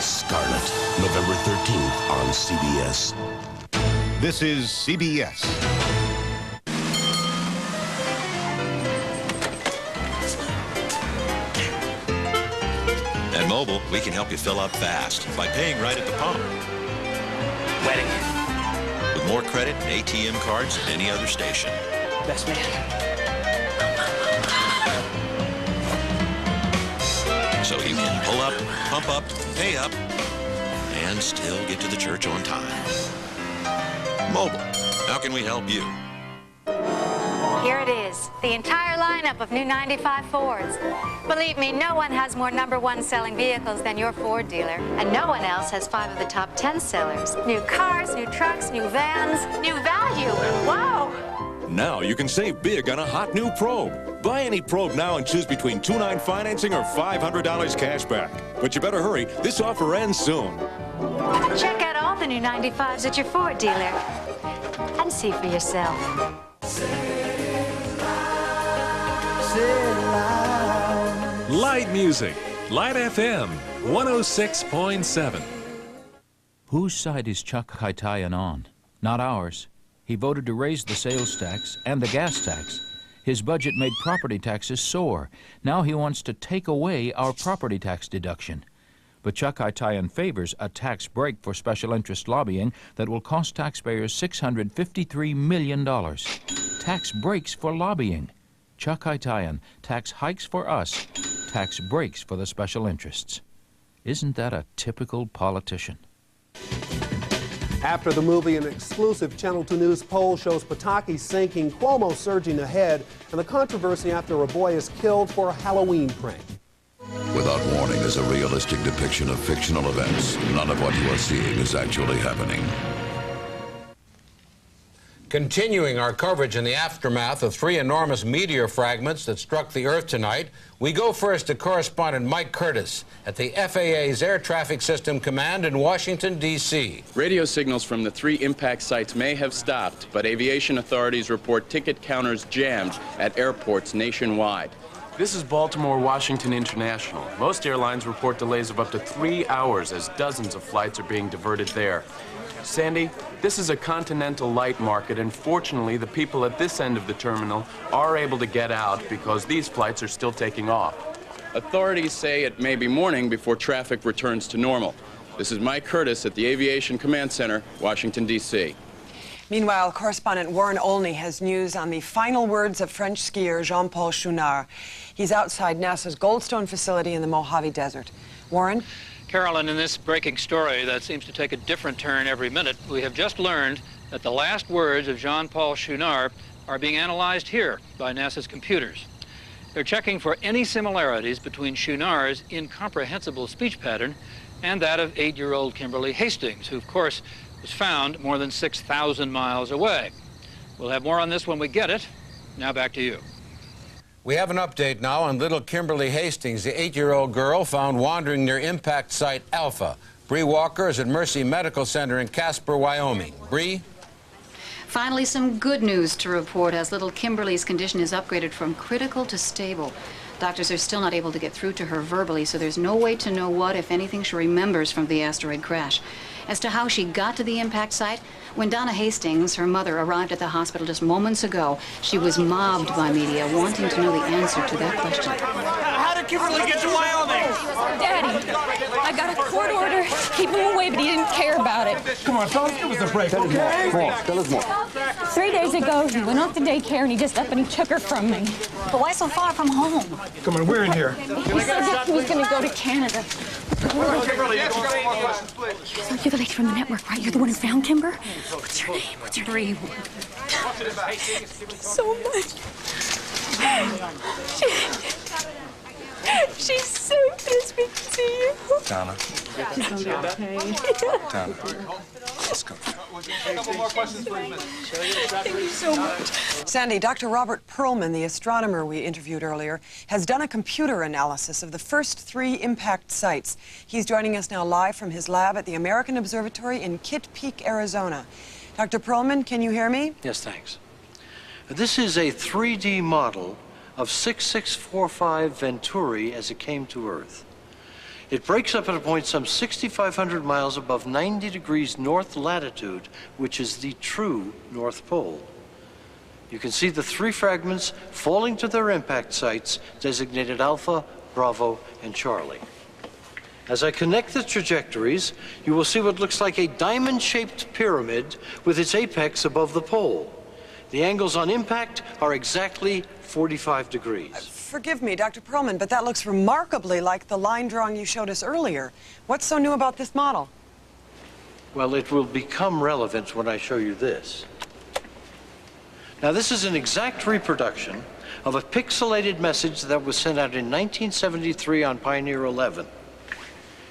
Scarlett, November 13th on CBS. This is CBS. At Mobile, we can help you fill up fast by paying right at the pump. Wedding. With more credit and ATM cards than any other station. Best man. so you can pull up, pump up, pay up, and still get to the church on time. Mobile, how can we help you? Here it is, the entire lineup of new 95 Fords. Believe me, no one has more #1 selling vehicles than your Ford dealer. And no one else has 5 of the top 10 sellers. New cars, new trucks, new vans, new value. Wow! Now you can save big on a hot new Probe. Buy any Probe now and choose between $2.9 financing or $500 cash back. But you better hurry, this offer ends soon. Check out all the new 95s at your Ford dealer and see for yourself. Light music. Light FM 106.7. Whose side is Chuck Haitayan on? Not ours. He voted to raise the sales tax and the gas tax. His budget made property taxes soar. Now he wants to take away our property tax deduction. But Chuck Haitayan favors a tax break for special interest lobbying that will cost taxpayers $653 million. Tax breaks for lobbying. Chuck Haitayan, tax hikes for us, tax breaks for the special interests. Isn't that a typical politician? After the movie, an exclusive Channel 2 News poll shows Pataki sinking, Cuomo surging ahead, and the controversy after a boy is killed for a Halloween prank. Without Warning is a realistic depiction of fictional events. None of what you are seeing is actually happening. Continuing our coverage in the aftermath of 3 enormous meteor fragments that struck the Earth tonight, we go first to correspondent Mike Curtis at the FAA's Air Traffic System Command in Washington, D.C. Radio signals from the 3 impact sites may have stopped, but aviation authorities report ticket counters jammed at airports nationwide. This is Baltimore Washington International. Most airlines report delays of up to 3 hours as dozens of flights are being diverted there. Sandy, this is a continental light market, and fortunately the people at this end of the terminal are able to get out because these flights are still taking off. Authorities say it may be morning before traffic returns to normal. This is Mike Curtis at the Aviation Command Center, Washington, D.C. Meanwhile, correspondent Warren Olney has news on the final words of French skier Jean-Paul Chounard. He's outside NASA's Goldstone facility in the Mojave Desert. Warren? Carolyn, in this breaking story that seems to take a different turn every minute, we have just learned that the last words of Jean-Paul Chounard are being analyzed here by NASA's computers. They're checking for any similarities between Chounard's incomprehensible speech pattern and that of 8-year-old Kimberly Hastings, who, of course, was found more than 6,000 miles away. We'll have more on this when we get it. Now back to you. We have an update now on little Kimberly Hastings, the 8-year-old girl found wandering near impact site Alpha. Bree Walker is at Mercy Medical Center in Casper, Wyoming. Bree? Finally, some good news to report as little Kimberly's condition is upgraded from critical to stable. Doctors are still not able to get through to her verbally, so there's no way to know what, if anything, she remembers from the asteroid crash. As to how she got to the impact site, when Donna Hastings, her mother, arrived at the hospital just moments ago, she was mobbed by media wanting to know the answer to that question. How did Kimberly get to Wyoming? Daddy, I got a court order to keep him away, but he didn't care about it. Come on, fellas, give us a break, okay? Tell us more. 3 days ago, he went off to daycare and he just up and he took her from me. But why so far from home? Come on, we're in here. He said that he was going to go to Canada. Kimberly, you got any more questions, please? So you're the lady from the network, right? You're the one who found Kimber? What's your name? What's your name? So much. She's so pissed we can see you. Donna. She's gonna be okay. Donna. Let's go. A couple more questions, please. Thank you so much. Sandy, Dr. Robert Perlman, the astronomer we interviewed earlier, has done a computer analysis of the first 3 impact sites. He's joining us now live from his lab at the American Observatory in Kitt Peak, Arizona. Dr. Perlman, can you hear me? Yes, thanks. This is a 3D model of 6645 Venturi as it came to Earth. It breaks up at a point some 6,500 miles above 90 degrees north latitude, which is the true North Pole. You can see the 3 fragments falling to their impact sites designated Alpha, Bravo, and Charlie. As I connect the trajectories, you will see what looks like a diamond-shaped pyramid with its apex above the pole. The angles on impact are exactly 45 degrees. Forgive me, Dr. Perlman, but that looks remarkably like the line drawing you showed us earlier. What's so new about this model? Well, it will become relevant when I show you this. Now, this is an exact reproduction of a pixelated message that was sent out in 1973 on Pioneer 11.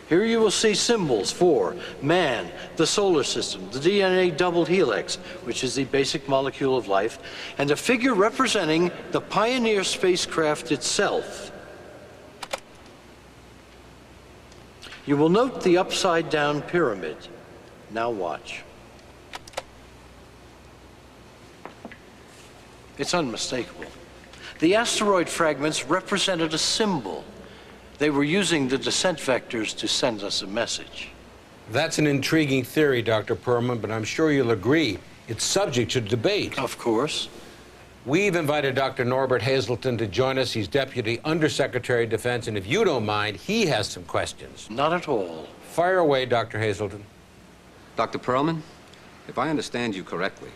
Here you will see symbols for man, the solar system, the DNA double helix, which is the basic molecule of life, and a figure representing the Pioneer spacecraft itself. You will note the upside-down pyramid. Now watch. It's unmistakable. The asteroid fragments represented a symbol. They were using the descent vectors to send us a message. That's an intriguing theory, Dr. Perlman, but I'm sure you'll agree it's subject to debate. Of course. We've invited Dr. Norbert Hazelton to join us. He's Deputy Undersecretary of Defense, and if you don't mind, he has some questions. Not at all. Fire away, Dr. Hazelton. Dr. Perlman, if I understand you correctly,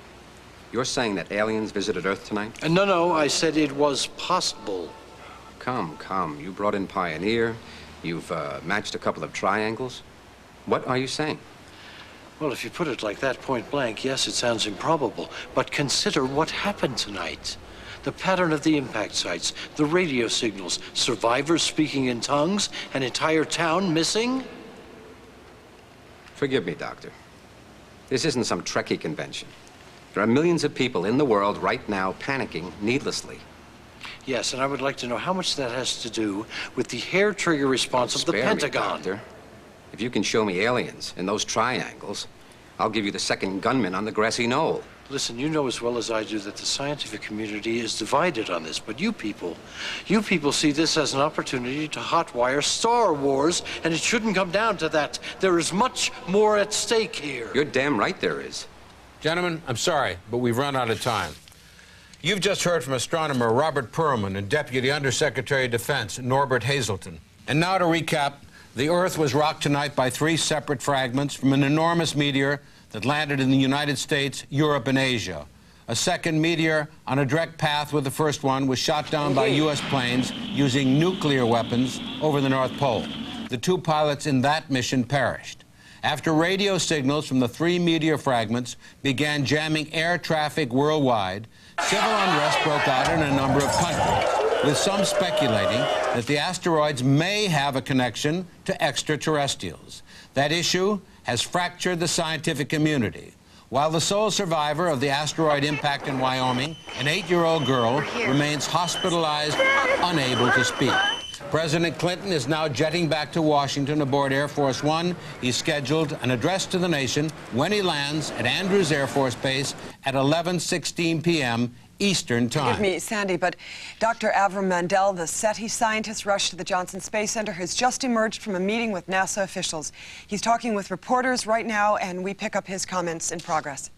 you're saying that aliens visited Earth tonight? No, I said it was possible. Come. You brought in Pioneer. You've matched a couple of triangles. What are you saying? Well, if you put it like that, point blank, yes, it sounds improbable. But consider what happened tonight. The pattern of the impact sites, the radio signals, survivors speaking in tongues, an entire town missing. Forgive me, Doctor. This isn't some Trekkie convention. There are millions of people in the world right now panicking needlessly. Yes, and I would like to know how much that has to do with the hair trigger response of the Pentagon. Me, Doctor. If you can show me aliens in those triangles, I'll give you the second gunman on the grassy knoll. Listen, you know as well as I do that the scientific community is divided on this, but you people see this as an opportunity to hotwire Star Wars, and it shouldn't come down to that. There is much more at stake here. You're damn right there is. Gentlemen, I'm sorry, but we've run out of time. You've just heard from astronomer Robert Perlman and Deputy Undersecretary of Defense Norbert Hazelton. And now to recap, the Earth was rocked tonight by 3 separate fragments from an enormous meteor that landed in the United States, Europe, and Asia. A second meteor on a direct path with the first one was shot down by U.S. planes using nuclear weapons over the North Pole. The 2 pilots in that mission perished. After radio signals from the 3 meteor fragments began jamming air traffic worldwide, civil unrest broke out in a number of countries, with some speculating that the asteroids may have a connection to extraterrestrials. That issue has fractured the scientific community. While the sole survivor of the asteroid impact in Wyoming, an 8-year-old girl, remains hospitalized, unable to speak. President Clinton is now jetting back to Washington aboard Air Force One. He's scheduled an address to the nation when he lands at Andrews Air Force Base at 11:16 p.m. Eastern Time. Forgive me, Sandy, but Dr. Avram Mandel, the SETI scientist rushed to the Johnson Space Center, has just emerged from a meeting with NASA officials. He's talking with reporters right now, and we pick up his comments in progress.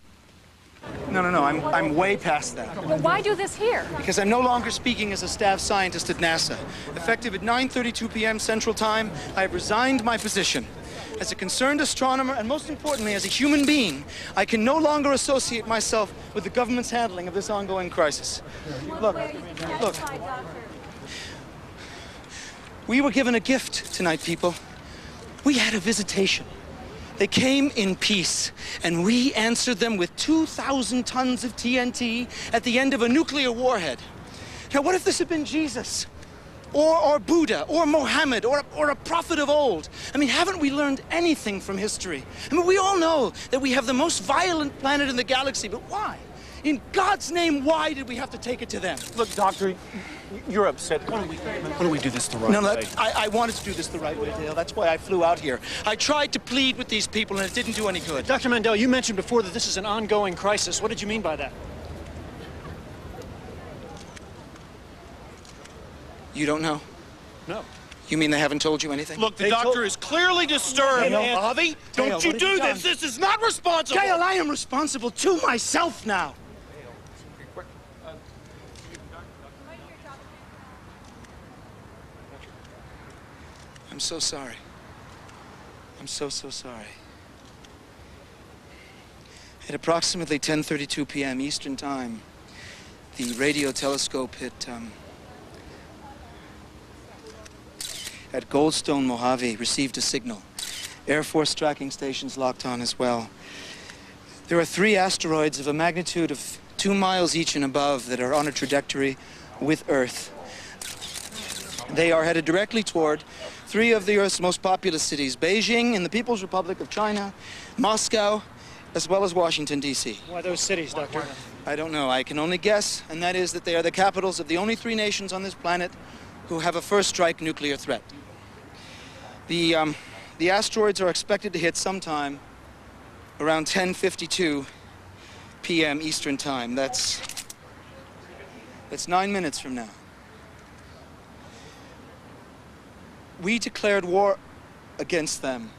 No, I'm way past that. Well, why do this here? Because I'm no longer speaking as a staff scientist at NASA. Effective at 9:32 p.m. Central Time, I have resigned my position. As a concerned astronomer, and most importantly, as a human being, I can no longer associate myself with the government's handling of this ongoing crisis. Look. We were given a gift tonight, people. We had a visitation. They came in peace, and we answered them with 2,000 tons of TNT at the end of a nuclear warhead. Now, what if this had been Jesus? Or Buddha, or Mohammed, or a prophet of old? I mean, haven't we learned anything from history? I mean, we all know that we have the most violent planet in the galaxy, but why? In God's name, why did we have to take it to them? Look, Doctor, you're upset. Why don't we do this the right way? No, I wanted to do this the right way, Dale. That's why I flew out here. I tried to plead with these people, and it didn't do any good. Dr. Mandel, you mentioned before that this is an ongoing crisis. What did you mean by that? You don't know? No. You mean they haven't told you anything? Look, the doctor is clearly disturbed. Bobby, don't you do this. This is not responsible. Dale, I am responsible to myself now. I'm so sorry. I'm so sorry. At approximately 10:32 p.m. Eastern Time, The radio telescope at Goldstone, Mojave, received a signal. Air Force tracking stations locked on as well. There are 3 asteroids of a magnitude of 2 miles each and above that are on a trajectory with Earth. They are headed directly toward 3 of the Earth's most populous cities, Beijing in the People's Republic of China, Moscow, as well as Washington, D.C. Why those cities, Doctor? I don't know. I can only guess, and that is that they are the capitals of the only 3 nations on this planet who have a first-strike nuclear threat. The asteroids are expected to hit sometime around 10:52 p.m. Eastern Time. That's 9 minutes from now. We declared war against them,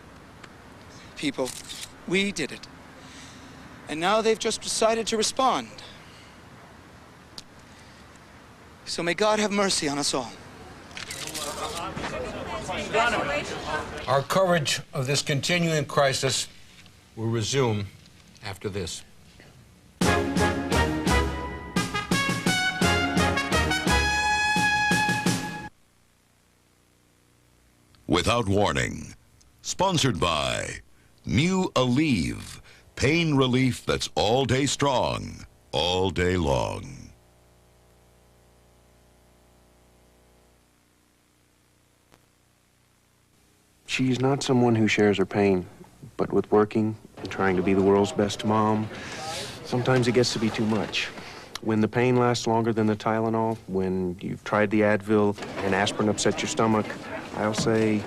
people. We did it. And now they've just decided to respond. So may God have mercy on us all. Our coverage of this continuing crisis will resume after this. Without Warning. Sponsored by New Aleve. Pain relief that's all day strong, all day long. She's not someone who shares her pain, but with working and trying to be the world's best mom, sometimes it gets to be too much. When the pain lasts longer than the Tylenol, when you've tried the Advil and aspirin upset your stomach, I'll say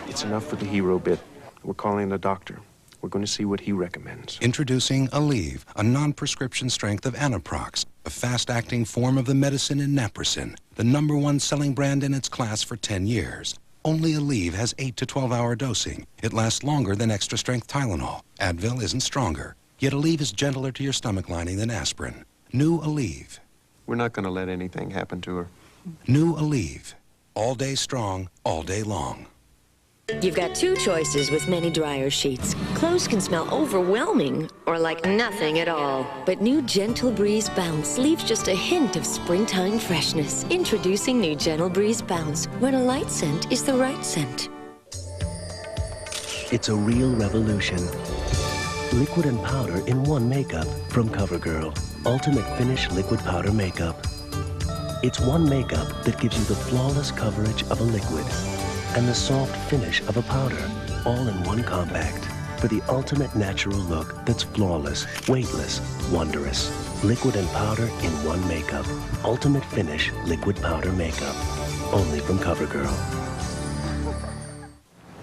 it's enough for the hero bit. We're calling the doctor. We're going to see what he recommends. Introducing Aleve, a non-prescription strength of Anaprox, a fast-acting form of the medicine in naproxen, the #1 selling brand in its class for 10 years. Only Aleve has 8 to 12-hour dosing. It lasts longer than extra-strength Tylenol. Advil isn't stronger, yet Aleve is gentler to your stomach lining than aspirin. New Aleve. We're not going to let anything happen to her. New Aleve. All day strong, all day long. You've got 2 choices with many dryer sheets. Clothes can smell overwhelming or like nothing at all. But new Gentle Breeze Bounce leaves just a hint of springtime freshness. Introducing new Gentle Breeze Bounce, when a light scent is the right scent. It's a real revolution. Liquid and powder in one makeup from CoverGirl. Ultimate Finish Liquid Powder Makeup. It's one makeup that gives you the flawless coverage of a liquid and the soft finish of a powder, all in one compact, for the ultimate natural look that's flawless, weightless, wondrous. Liquid and powder in one makeup. Ultimate Finish Liquid Powder Makeup. Only from CoverGirl.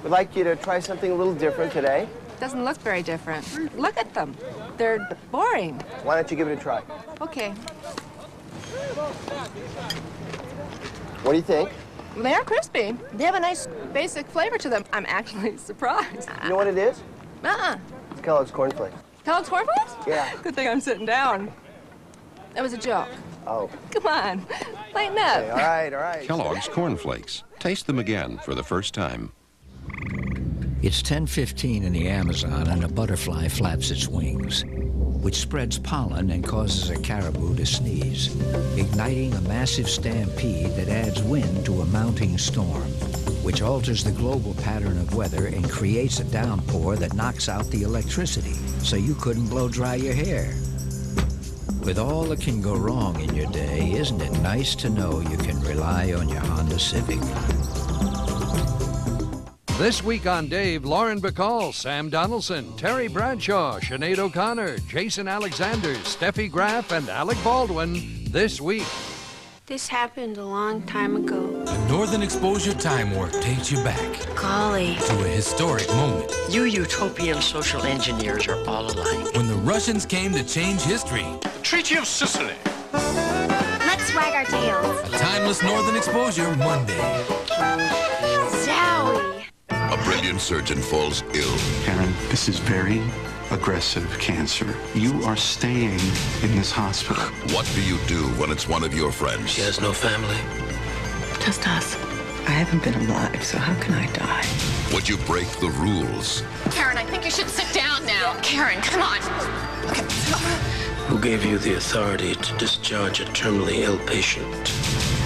We'd like you to try something a little different today. Doesn't look very different. Look at them. They're boring. Why don't you give it a try? Okay. What do you think? They are crispy. They have a nice basic flavor to them. I'm actually surprised. You know what it is? Uh-uh. It's Kellogg's cornflakes. Kellogg's cornflakes? Yeah. Good thing I'm sitting down. That was a joke. Oh. Come on. Lighten up. Okay, all right, all right. Kellogg's cornflakes. Taste them again for the first time. It's 10:15 in the Amazon and a butterfly flaps its wings, which spreads pollen and causes a caribou to sneeze, igniting a massive stampede that adds wind to a mounting storm, which alters the global pattern of weather and creates a downpour that knocks out the electricity, so you couldn't blow dry your hair. With all that can go wrong in your day, isn't it nice to know you can rely on your Honda Civic? This week on Dave, Lauren Bacall, Sam Donaldson, Terry Bradshaw, Sinead O'Connor, Jason Alexander, Steffi Graf, and Alec Baldwin this week. This happened a long time ago. A Northern Exposure Time Warp takes you back. Golly. To a historic moment. You utopian social engineers are all alike. When the Russians came to change history. Treaty of Sicily. Let's wag our tails. A timeless Northern Exposure Monday. Zowie. A brilliant surgeon falls ill. Karen, this is very aggressive cancer. You are staying in this hospital. What do you do when it's one of your friends? She has no family. Just us. I haven't been alive, so how can I die? Would you break the rules? Karen, I think you should sit down now. Karen, come on. Okay. Who gave you the authority to discharge a terminally ill patient?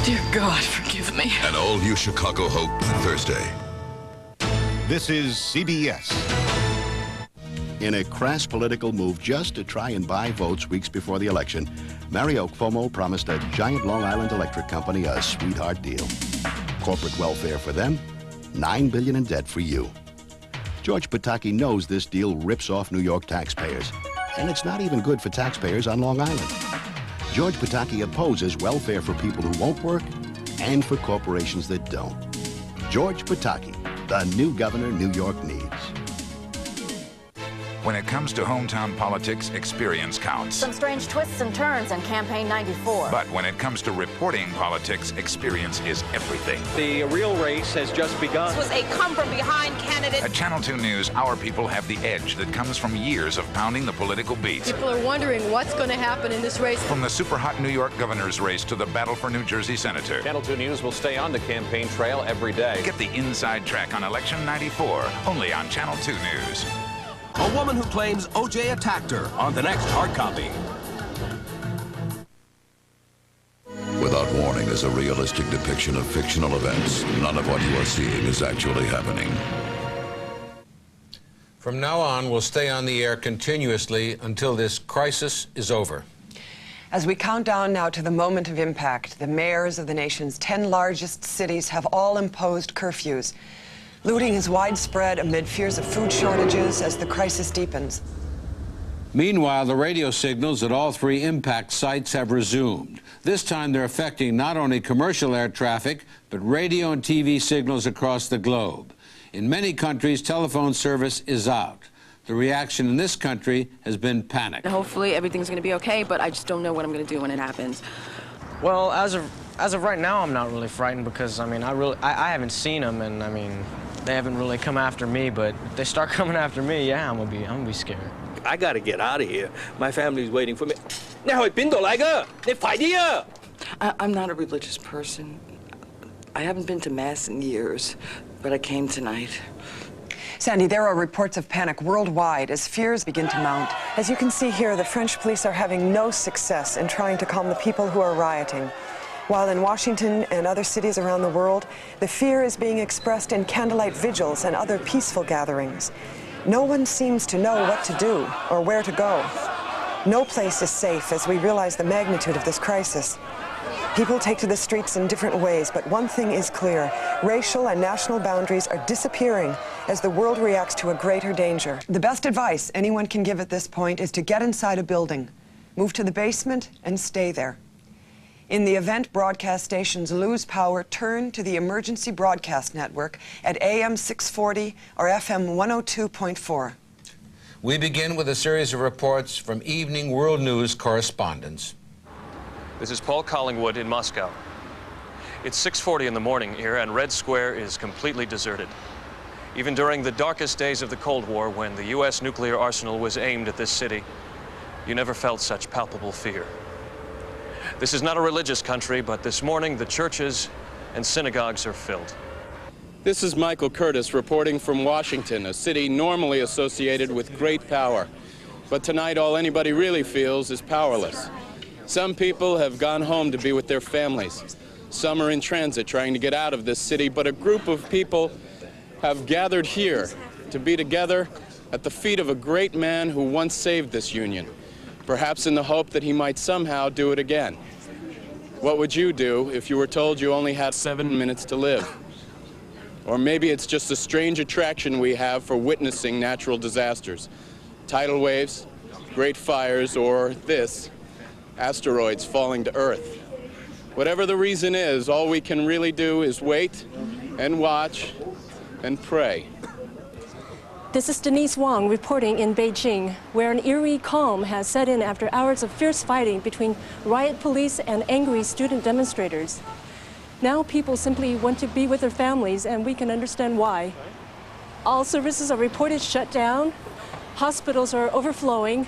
Dear God, forgive me. An all-new Chicago Hope, Thursday. This is CBS. In a crass political move just to try and buy votes weeks before the election, Mario Cuomo promised a giant Long Island electric company a sweetheart deal. Corporate welfare for them, $9 billion in debt for you. George Pataki knows this deal rips off New York taxpayers, and it's not even good for taxpayers on Long Island. George Pataki opposes welfare for people who won't work and for corporations that don't. George Pataki, the new governor New York needs. When it comes to hometown politics, experience counts. Some strange twists and turns in Campaign 94. But when it comes to reporting politics, experience is everything. The real race has just begun. This was a come-from-behind candidate. At Channel 2 News, our people have the edge that comes from years of pounding the political beat. People are wondering what's going to happen in this race. From the super-hot New York governor's race to the battle for New Jersey senator. Channel 2 News will stay on the campaign trail every day. Get the inside track on Election 94, only on Channel 2 News. A woman who claims O.J. attacked her on the next hard copy. Without Warning is a realistic depiction of fictional events. None of what you are seeing is actually happening. From now on, we'll stay on the air continuously until this crisis is over. As we count down now to the moment of impact, the mayors of the nation's 10 largest cities have all imposed curfews. Looting is widespread amid fears of food shortages as the crisis deepens. Meanwhile, the radio signals at all three impact sites have resumed. This time they're affecting not only commercial air traffic, but radio and TV signals across the globe. In many countries, telephone service is out. The reaction in this country has been panic. Hopefully everything's going to be okay, but I just don't know what I'm going to do when it happens. Well, as of right now, I'm not really frightened because, I mean, I haven't seen them, and, I mean, they haven't really come after me, but if they start coming after me, yeah, I'm gonna be scared. I gotta get out of here. My family's waiting for me. 你去邊度嚟㗎？你快啲啊！ I'm not a religious person. I haven't been to Mass in years, but I came tonight. Sandy, there are reports of panic worldwide as fears begin to mount. As you can see here, the French police are having no success in trying to calm the people who are rioting. While in Washington and other cities around the world, the fear is being expressed in candlelight vigils and other peaceful gatherings. No one seems to know what to do or where to go. No place is safe as we realize the magnitude of this crisis. People take to the streets in different ways, but one thing is clear. Racial and national boundaries are disappearing as the world reacts to a greater danger. The best advice anyone can give at this point is to get inside a building, move to the basement, and stay there. In the event broadcast stations lose power, turn to the Emergency Broadcast Network at AM 640 or FM 102.4. We begin with a series of reports from Evening World News correspondents. This is Paul Collingwood in Moscow. It's 6:40 in the morning here, and Red Square is completely deserted. Even during the darkest days of the Cold War, when the U.S. nuclear arsenal was aimed at this city, you never felt such palpable fear. This is not a religious country, but this morning the churches and synagogues are filled. This is Michael Curtis reporting from Washington, a city normally associated with great power. But tonight all anybody really feels is powerless. Some people have gone home to be with their families. Some are in transit trying to get out of this city, but a group of people have gathered here to be together at the feet of a great man who once saved this union, perhaps in the hope that he might somehow do it again. What would you do if you were told you only had 7 minutes to live? Or maybe it's just a strange attraction we have for witnessing natural disasters. Tidal waves, great fires, or this, asteroids falling to Earth. Whatever the reason is, all we can really do is wait and watch and pray. This is Denise Wong reporting in Beijing, where an eerie calm has set in after hours of fierce fighting between riot police and angry student demonstrators. Now people simply want to be with their families, and we can understand why. All services are reported shut down. Hospitals are overflowing.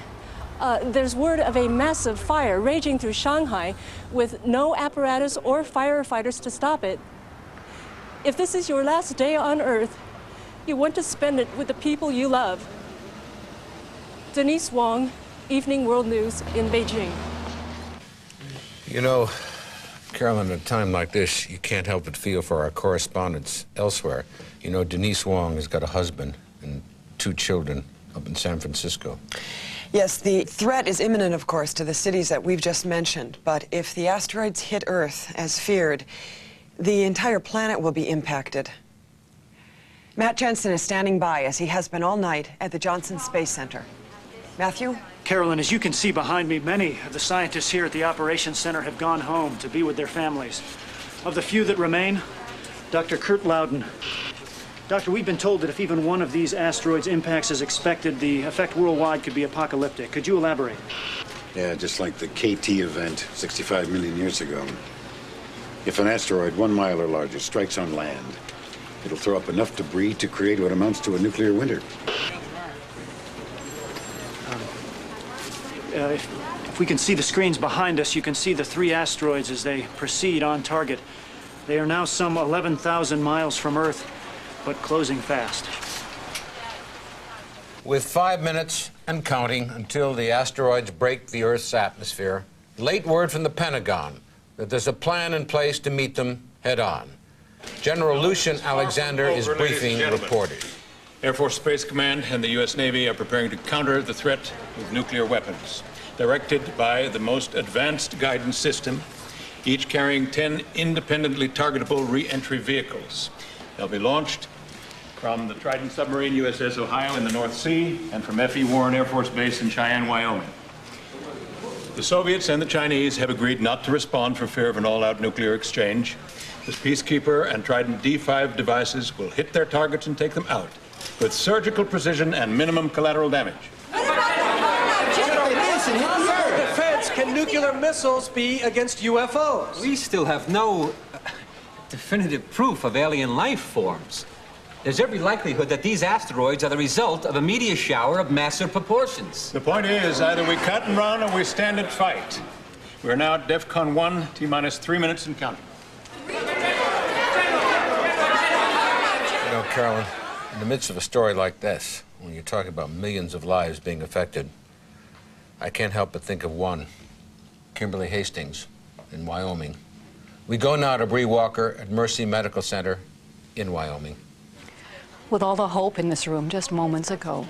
There's word of a massive fire raging through Shanghai with no apparatus or firefighters to stop it. If this is your last day on Earth, you want to spend it with the people you love. Denise Wong, Evening World News in Beijing. You know, Carolyn, at a time like this, you can't help but feel for our correspondents elsewhere. You know, Denise Wong has got a husband and 2 children up in San Francisco. Yes, the threat is imminent, of course, to the cities that we've just mentioned. But if the asteroids hit Earth, as feared, the entire planet will be impacted. Matt Jensen is standing by, as he has been all night, at the Johnson Space Center. Matthew? Carolyn, as you can see behind me, many of the scientists here at the Operations Center have gone home to be with their families. Of the few that remain, Dr. Kurt Loudon. Doctor, we've been told that if even one of these asteroids impacts as expected, the effect worldwide could be apocalyptic. Could you elaborate? Yeah, just like the KT event 65 million years ago. If an asteroid 1 mile or larger strikes on land, it'll throw up enough debris to create what amounts to a nuclear winter. If we can see the screens behind us, you can see the 3 asteroids as they proceed on target. They are now some 11,000 miles from Earth, but closing fast. With 5 minutes and counting until the asteroids break the Earth's atmosphere, late word from the Pentagon that there's a plan in place to meet them head-on. General Lucian Alexander is briefing reporters. Air Force Space Command and the U.S. Navy are preparing to counter the threat with nuclear weapons, directed by the most advanced guidance system, each carrying 10 independently targetable re-entry vehicles. They'll be launched from the Trident submarine USS Ohio in the North Sea and from F.E. Warren Air Force Base in Cheyenne, Wyoming. The Soviets and the Chinese have agreed not to respond for fear of an all-out nuclear exchange. The Peacekeeper and Trident D5 devices will hit their targets and take them out with surgical precision and minimum collateral damage. Defense, can nuclear missiles be against UFOs? We still have no definitive proof of alien life forms. There's every likelihood that these asteroids are the result of a meteor shower of massive proportions. The point is, either we cut and run or we stand and fight. We're now at DEFCON 1, T-minus 3 minutes and counting. You know, Carolyn, in the midst of a story like this, when you're talking about millions of lives being affected, I can't help but think of one, Kimberly Hastings in Wyoming. We go now to Bree Walker at Mercy Medical Center in Wyoming. With all the hope in this room just moments ago,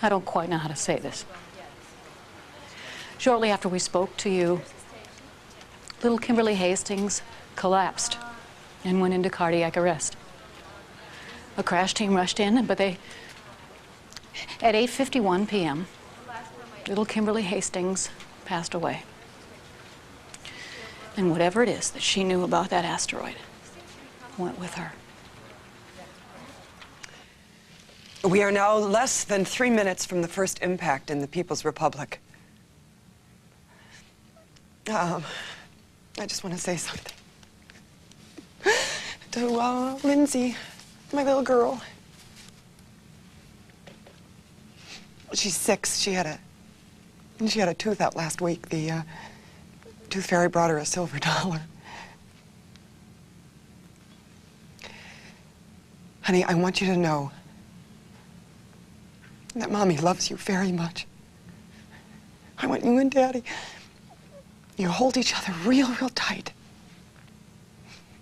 I don't quite know how to say this. Shortly after we spoke to you, little Kimberly Hastings collapsed and went into cardiac arrest. A crash team rushed in, but at 8:51 p.m., little Kimberly Hastings passed away. And whatever it is that she knew about that asteroid went with her. We are now less than 3 minutes from the first impact in the People's Republic. I just want to say something to Lindsay, my little girl. She's 6. She had a tooth out last week. The tooth fairy brought her a silver dollar. Honey, I want you to know that Mommy loves you very much. I want you and Daddy, you hold each other real, real tight.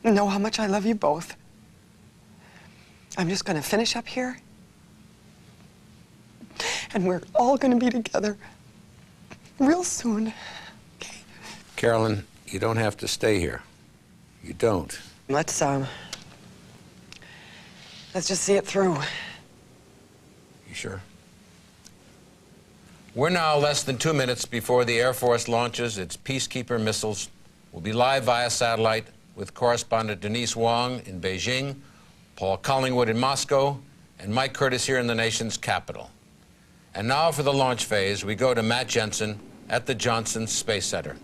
You know how much I love you both. I'm just gonna finish up here, and we're all gonna be together real soon, okay? Carolyn, you don't have to stay here. You don't. Let's just see it through. You sure? We're now less than 2 minutes before the Air Force launches its Peacekeeper missiles. We'll be live via satellite with correspondent Denise Wong in Beijing, Paul Collingwood in Moscow, and Mike Curtis here in the nation's capital. And now for the launch phase, we go to Matt Jensen at the Johnson Space Center.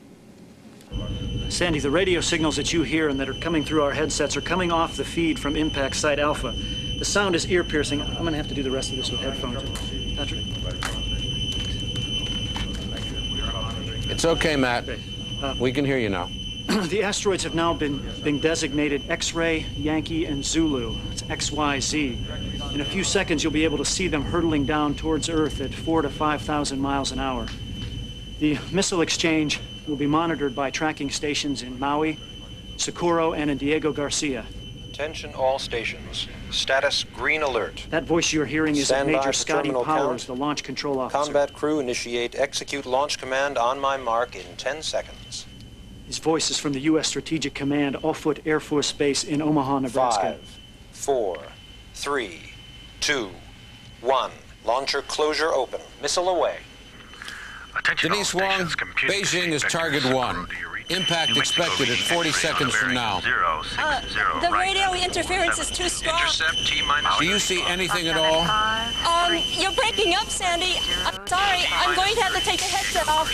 Sandy, the radio signals that you hear and that are coming through our headsets are coming off the feed from Impact Site Alpha. The sound is ear-piercing. I'm going to have to do the rest of this with headphones. Patrick? It's okay, Matt. We can hear you now. The asteroids have now been designated X-Ray, Yankee, and Zulu. It's XYZ. In a few seconds, you'll be able to see them hurtling down towards Earth at 4,000 to 5,000 miles an hour. The missile exchange will be monitored by tracking stations in Maui, Socorro, and in Diego Garcia. Attention all stations. Status green alert. That voice you're hearing is Stand by Major for Scotty terminal Powers, count. the launch control officer. Combat crew initiate execute launch command on my mark in 10 seconds. His voice is from the U.S. Strategic Command, Offutt Air Force Base in Omaha, Nebraska. 5, 4, 3, 2, 1. Launcher closure open. Missile away. Denise Wong, Beijing is target 1. Impact expected at 40 seconds from now. The radio interference is too strong. Do you see anything at all? You're breaking up, Sandy. I'm sorry. I'm going to have to take the headset off.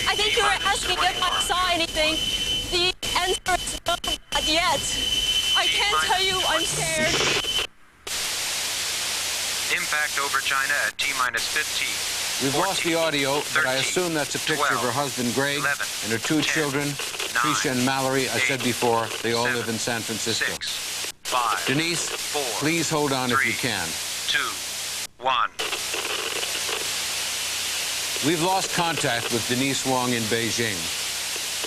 I think you were asking if I saw anything. The answer is no, not yet. I can't tell you. I'm scared. Impact over China at T-minus 15. We've lost the audio, but I assume that's a picture of her husband, Greg, and her 2 children, Tricia and Mallory. I said before, they all live in San Francisco. 5, Denise, please hold on if you can. 2, 1. We've lost contact with Denise Wong in Beijing.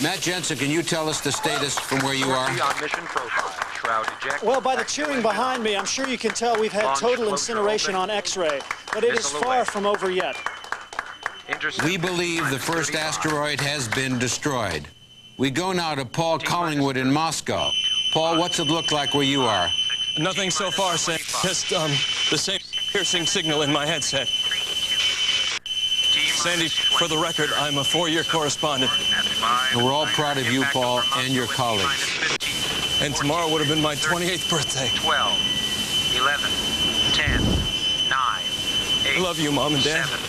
Matt Jensen, can you tell us the status from where you are? On mission profile. Shroud eject. Well, by the cheering behind me, I'm sure you can tell we've had total incineration on X-ray, but it is far from over yet. We believe the first asteroid has been destroyed. We go now to Paul Collingwood in Moscow. Paul, what's it look like where you are? Nothing so far, Sam. Just the same piercing signal in my headset. Sandy, for the record, I'm a 4-year correspondent. And we're all proud of you, Paul, and your colleagues. And tomorrow would have been my 28th birthday. 12, 11, 10, 9, 8, I love you, Mom and Dad. 7,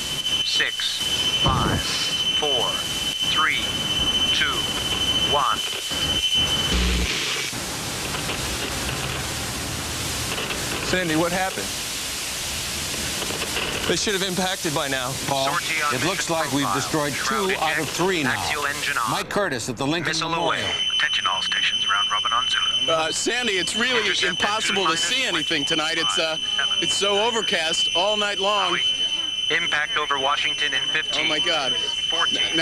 6, 5, 4, 3, 2, 1. Sandy, what happened? They should have impacted by now. Paul, it looks like we've destroyed 2 out of 3 now. Mike Curtis at the Lincoln Memorial. Attention all stations, round robin on Zulu. Sandy, it's really impossible to see anything tonight. It's so overcast all night long. Impact over Washington in 15. Oh my God! 14.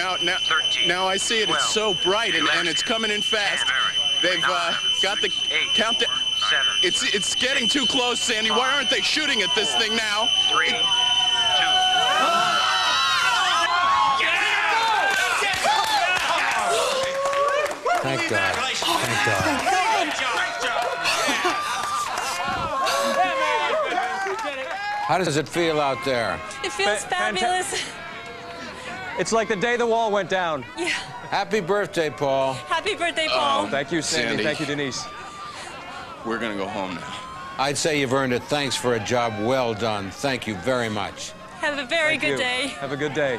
Now I see it. It's so bright and it's coming in fast. They've got the countdown. It's getting too close, Sandy. Why aren't they shooting at this thing now? 3, 2. Thank God. Thank God. How does it feel out there? It feels fabulous. It's like the day the wall went down. Yeah. Happy birthday, Paul. Happy birthday, Paul. Thank you, Sandy. Thank you, Denise. We're going to go home now. I'd say you've earned it. Thanks for a job well done. Thank you very much. Have a very good day. Have a good day.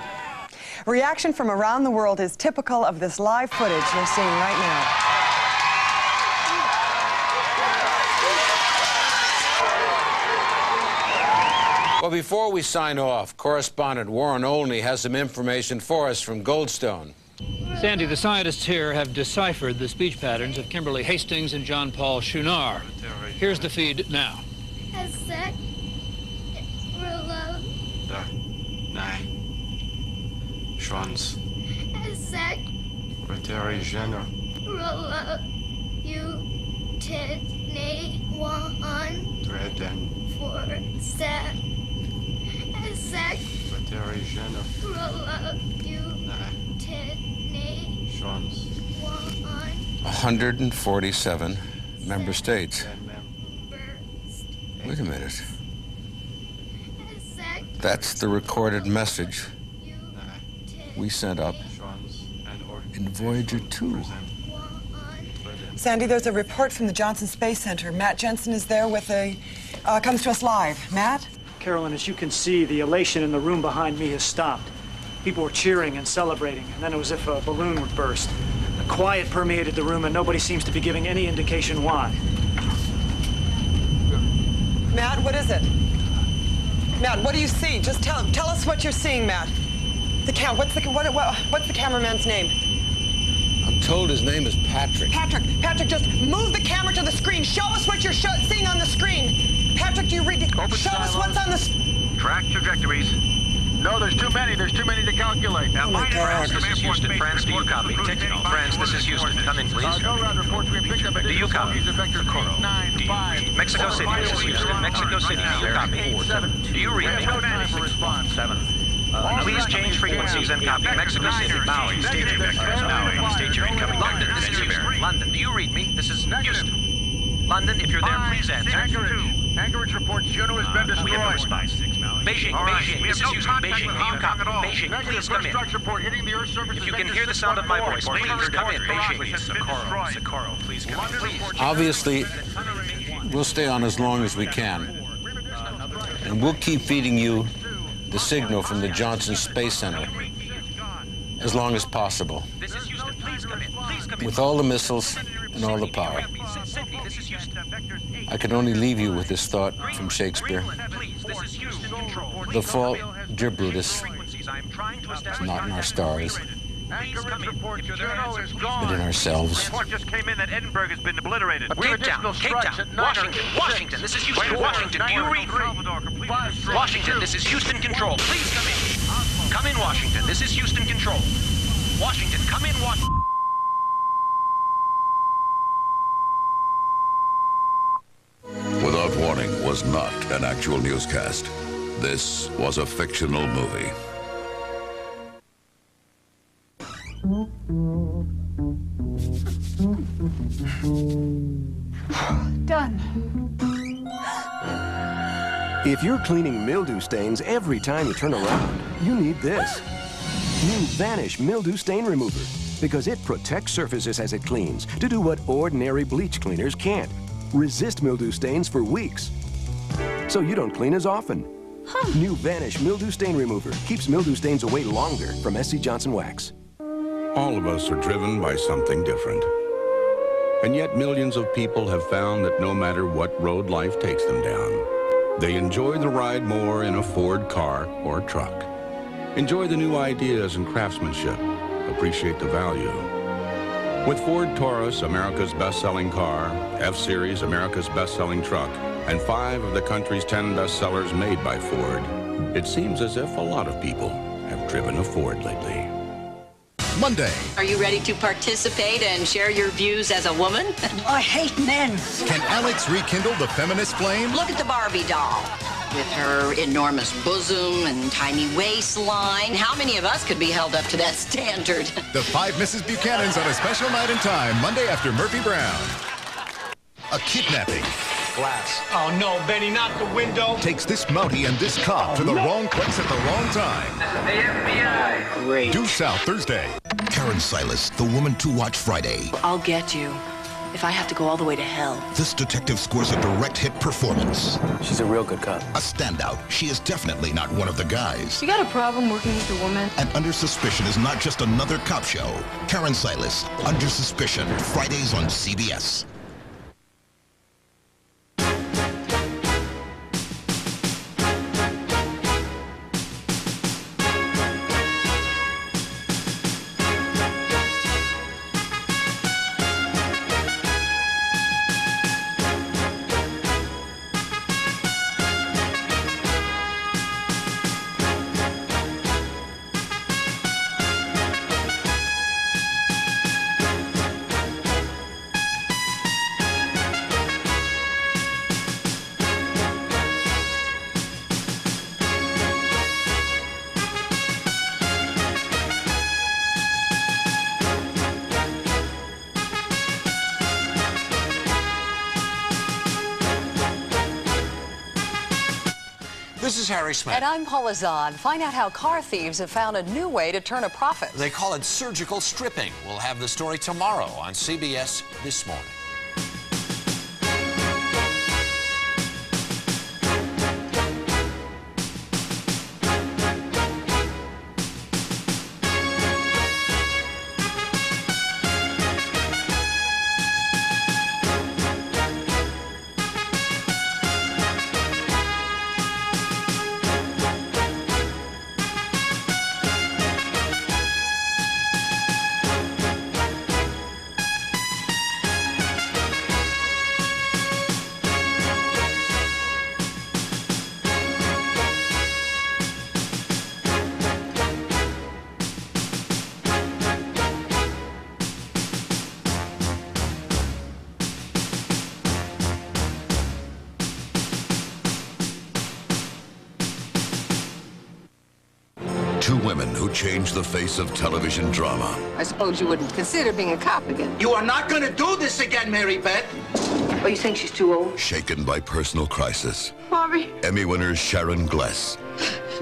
Reaction from around the world is typical of this live footage you're seeing right now. Well, before we sign off, correspondent Warren Olney has some information for us from Goldstone. Sandy, the scientists here have deciphered the speech patterns of Kimberly Hastings and John Paul Schunar. Here's the feed now. Schwanz. Rotary Jenner. Dread and Rotary Jenner. Schwanz. 147 member states. Wait a minute. That's the recorded message we sent up in Voyager 2. Sandy, there's a report from the Johnson Space Center. Matt Jensen is there with comes to us live. Matt? Carolyn, as you can see, the elation in the room behind me has stopped. People were cheering and celebrating, and then it was as if a balloon would burst. A quiet permeated the room, and nobody seems to be giving any indication why. Matt, what is it? Matt, what do you see? Just tell us what you're seeing, Matt. What's the cameraman's name? I'm told his name is Patrick. Patrick, just move the camera to the screen. Show us what you're seeing on the screen. Show us what's on the... Track trajectories. No, there's too many. There's too many to calculate. Oh my God. This is Houston. France, do you copy? France, this is Houston. Come in, please. Go around reports we picked up. Do you copy? Mexico City, this is Houston. Mexico City, do you copy? Do you read me? Please change frequencies and copy. Mexico City, Maui, state your Maui, state your incoming. London, this is Houston. London, do you read me? This is Houston. London, if you're there, please answer. Anchorage reports Juno has been destroyed. We have no response. Beijing, Beijing, this is Houston. Beijing, do you copy? Beijing, please come in. If you can hear the sound of my voice, please come in. Beijing. Socorro, please come in. Obviously, we'll stay on as long as we can. And we'll keep feeding you the signal from the Johnson Space Center as long as possible. With all the missiles and all the power. I can only leave you with this thought from Shakespeare. The fault, dear Brutus, is not in our stars, but in ourselves. Report just came in that Edinburgh has been obliterated. Cape Town, Washington, this is Houston, Washington, do you read? Washington, this is Houston Control, please come in. Come in, Washington, this is Houston Control. Washington, come in, Washington. Without Warning was not an actual newscast. This was a fictional movie. Done. If you're cleaning mildew stains every time you turn around, you need this. New Vanish Mildew Stain Remover, because it protects surfaces as it cleans to do what ordinary bleach cleaners can't. Resist mildew stains for weeks, so you don't clean as often. New Vanish Mildew Stain Remover keeps mildew stains away longer from SC Johnson Wax. All of us are driven by something different. And yet millions of people have found that no matter what road life takes them down, they enjoy the ride more in a Ford car or truck. Enjoy the new ideas and craftsmanship. Appreciate the value. With Ford Taurus, America's best-selling car, F-Series, America's best-selling truck, and 5 of the country's 10 bestsellers made by Ford, it seems as if a lot of people have driven a Ford lately. Monday. Are you ready to participate and share your views as a woman? I hate men. Can Alex rekindle the feminist flame? Look at the Barbie doll. With her enormous bosom and tiny waistline, how many of us could be held up to that standard? The 5 Mrs. Buchanans on a special night in time, Monday after Murphy Brown. A kidnapping. Glass. Oh no, Benny, not the window. Takes this Mountie and this cop to the wrong place at the wrong time. The FBI. Great. Due South Thursday. Karen Silas, the woman to watch Friday. I'll get you if I have to go all the way to hell. This detective scores a direct hit performance. She's a real good cop. A standout. She is definitely not one of the guys. You got a problem working with a woman? And Under Suspicion is not just another cop show. Karen Silas, Under Suspicion, Fridays on CBS. This is Harry Smith. And I'm Paula Zahn. Find out how car thieves have found a new way to turn a profit. They call it surgical stripping. We'll have the story tomorrow on CBS This Morning. Two women who changed the face of television drama. I suppose you wouldn't consider being a cop again. You are not going to do this again, Mary Beth. Oh, you think she's too old? Shaken by personal crisis. Bobby. Emmy winners Sharon Gless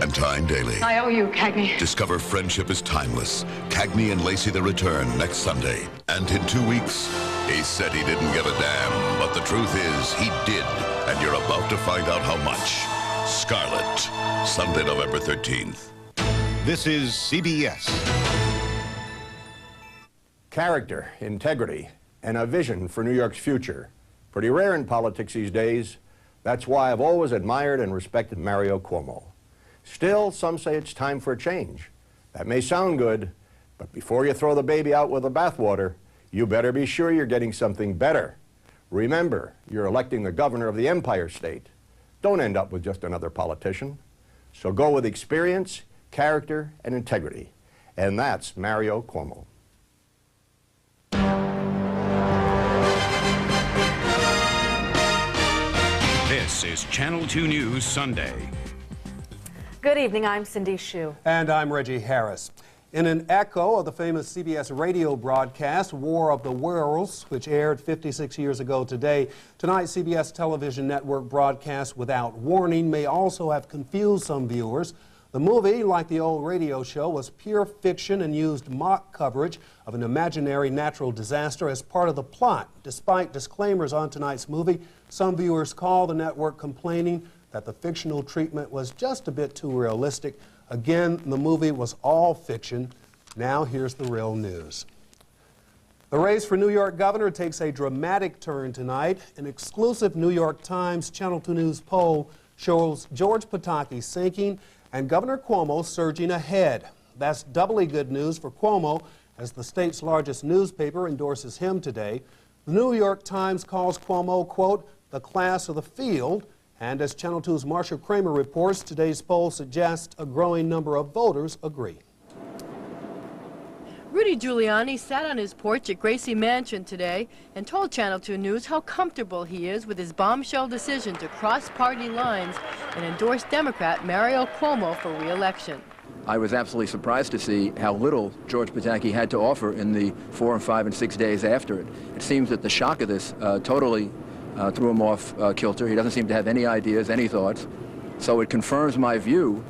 and Tyne Daly. I owe you, Cagney. Discover friendship is timeless. Cagney and Lacey the Return next Sunday. And in 2 weeks, he said he didn't give a damn. But the truth is, he did. And you're about to find out how much. Scarlet, Sunday, November 13th. This is CBS. Character, integrity, and a vision for New York's future. Pretty rare in politics these days. That's why I've always admired and respected Mario Cuomo. Still, some say it's time for a change. That may sound good, but before you throw the baby out with the bathwater, you better be sure you're getting something better. Remember, you're electing the governor of the Empire State. Don't end up with just another politician. So go with experience, character, and integrity. And that's Mario Cuomo. This is Channel 2 News Sunday. Good evening, I'm Cindy Hsu. And I'm Reggie Harris. In an echo of the famous CBS radio broadcast, War of the Worlds, which aired 56 years ago today, tonight's CBS television network broadcast Without Warning may also have confused some viewers. The movie, like the old radio show, was pure fiction and used mock coverage of an imaginary natural disaster as part of the plot. Despite disclaimers on tonight's movie, some viewers called the network complaining that the fictional treatment was just a bit too realistic. Again, the movie was all fiction. Now here's the real news. The race for New York governor takes a dramatic turn tonight. An exclusive New York Times Channel 2 News poll shows George Pataki sinking and Governor Cuomo surging ahead. That's doubly good news for Cuomo, as the state's largest newspaper endorses him today. The New York Times calls Cuomo, quote, the class of the field. And as Channel 2's Marcia Kramer reports, today's poll suggests a growing number of voters agree. Rudy Giuliani sat on his porch at Gracie Mansion today and told Channel 2 News how comfortable he is with his bombshell decision to cross party lines and endorse Democrat Mario Cuomo for re-election. I was absolutely surprised to see how little George Pataki had to offer in the 4 and 5 and 6 days after it. It seems that the shock of this totally threw him off kilter. He doesn't seem to have any ideas, any thoughts. So it confirms my view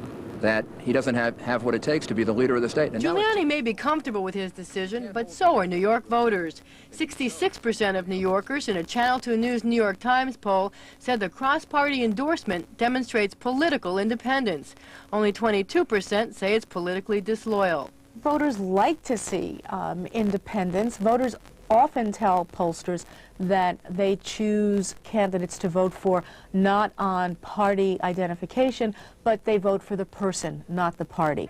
that he doesn't have what it takes to be the leader of the state. And Giuliani may be comfortable with his decision, but so are New York voters. 66% of New Yorkers in a Channel 2 News New York Times poll said the cross-party endorsement demonstrates political independence. Only 22% say it's politically disloyal. Voters like to see independence. Voters often tell pollsters that they choose candidates to vote for not on party identification, but they vote for the person, not the party.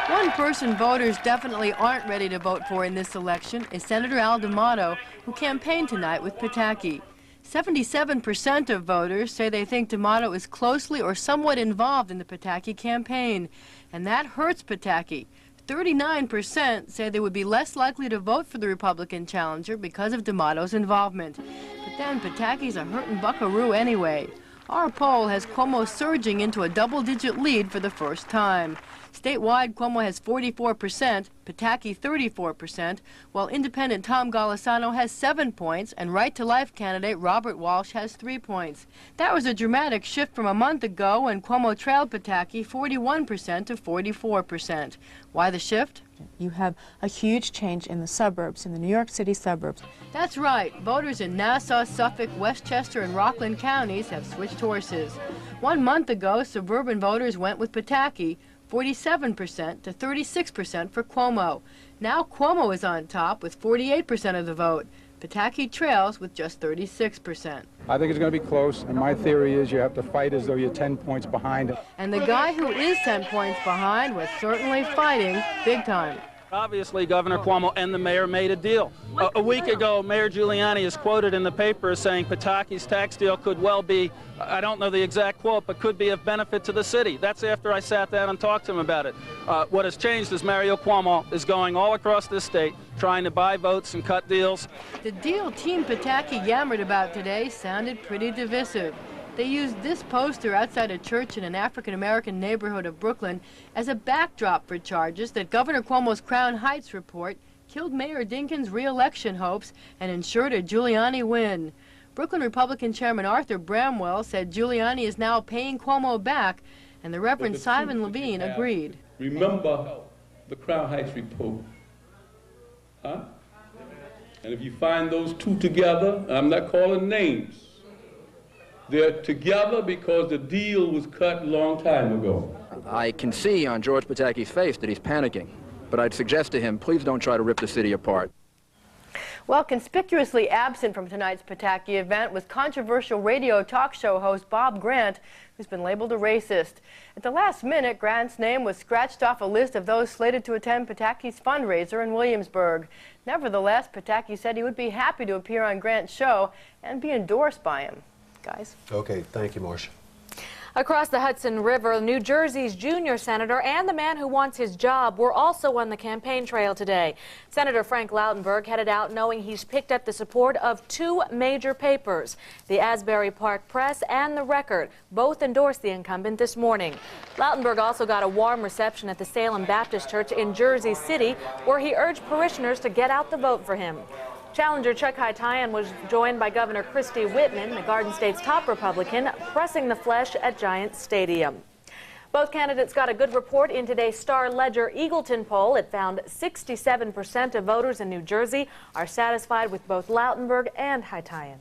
One person voters definitely aren't ready to vote for in this election is Senator Al D'Amato, who campaigned tonight with Pataki. 77% of voters say they think D'Amato is closely or somewhat involved in the Pataki campaign, and that hurts Pataki. 39% say they would be less likely to vote for the Republican challenger because of D'Amato's involvement. But then Pataki's a hurtin' buckaroo anyway. Our poll has Cuomo surging into a double-digit lead for the first time. Statewide, Cuomo has 44%, Pataki 34%, while independent Tom Golisano has 7 points, and right-to-life candidate Robert Walsh has 3 points. That was a dramatic shift from a month ago when Cuomo trailed Pataki 41% to 44%. Why the shift? You have a huge change in the suburbs, in the New York City suburbs. That's right. Voters in Nassau, Suffolk, Westchester, and Rockland counties have switched horses. 1 month ago, suburban voters went with Pataki, 47% to 36% for Cuomo. Now Cuomo is on top with 48% of the vote. Pataki trails with just 36%. I think it's going to be close, and my theory is you have to fight as though you're 10 points behind. And the guy who is 10 points behind was certainly fighting big time. Obviously, Governor Cuomo and the mayor made a deal. A week ago, Mayor Giuliani is quoted in the paper as saying Pataki's tax deal could well be, I don't know the exact quote, but could be of benefit to the city. That's after I sat down and talked to him about it. What has changed is Mario Cuomo is going all across this state, trying to buy votes and cut deals. The deal Team Pataki yammered about today sounded pretty divisive. They used this poster outside a church in an African-American neighborhood of Brooklyn as a backdrop for charges that Governor Cuomo's Crown Heights report killed Mayor Dinkins' re-election hopes and ensured a Giuliani win. Brooklyn Republican Chairman Arthur Bramwell said Giuliani is now paying Cuomo back, and the Reverend Simon Levine agreed. Remember the Crown Heights report, huh? And if you find those two together, I'm not calling names, they're together because the deal was cut a long time ago. I can see on George Pataki's face that he's panicking, but I'd suggest to him, please don't try to rip the city apart. Well, conspicuously absent from tonight's Pataki event was controversial radio talk show host Bob Grant, who's been labeled a racist. At the last minute, Grant's name was scratched off a list of those slated to attend Pataki's fundraiser in Williamsburg. Nevertheless, Pataki said he would be happy to appear on Grant's show and be endorsed by him. Guys? Okay, thank you, Marcia. Across the Hudson River, New Jersey's junior senator and the man who wants his job were also on the campaign trail today. Senator Frank Lautenberg headed out knowing he's picked up the support of two major papers. The Asbury Park Press and The Record both endorsed the incumbent this morning. Lautenberg also got a warm reception at the Salem Baptist Church in Jersey City, where he urged parishioners to get out the vote for him. Challenger Chuck Hytian was joined by Governor Christie Whitman, the Garden State's top Republican, pressing the flesh at Giants Stadium. Both candidates got a good report in today's Star-Ledger Eagleton poll. It found 67% of voters in New Jersey are satisfied with both Lautenberg and Hytian.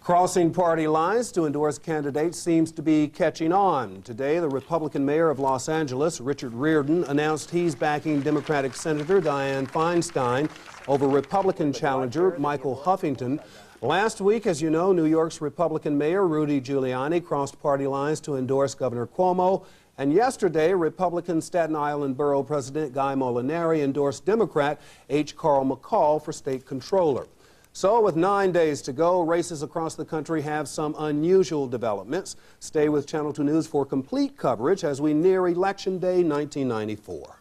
Crossing party lines to endorse candidates seems to be catching on. Today, the Republican mayor of Los Angeles, Richard Riordan, announced he's backing Democratic Senator Dianne Feinstein over Republican challenger Michael Huffington. Last week, as you know, New York's Republican Mayor Rudy Giuliani crossed party lines to endorse Governor Cuomo. And yesterday, Republican Staten Island Borough President Guy Molinari endorsed Democrat H. Carl McCall for state controller. So with 9 days to go, races across the country have some unusual developments. Stay with Channel 2 News for complete coverage as we near Election Day 1994.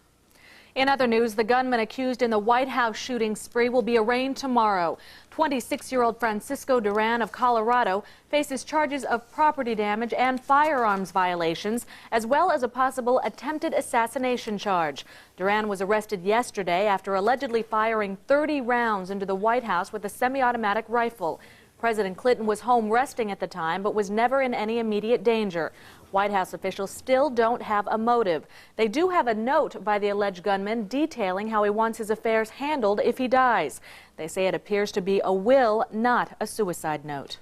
In other news, the gunman accused in the White House shooting spree will be arraigned tomorrow. 26-year-old Francisco Duran of Colorado faces charges of property damage and firearms violations, as well as a possible attempted assassination charge. Duran was arrested yesterday after allegedly firing 30 rounds into the White House with a semi-automatic rifle. President Clinton was home resting at the time, but was never in any immediate danger. White House officials still don't have a motive. They do have a note by the alleged gunman detailing how he wants his affairs handled if he dies. They say it appears to be a will, not a suicide note.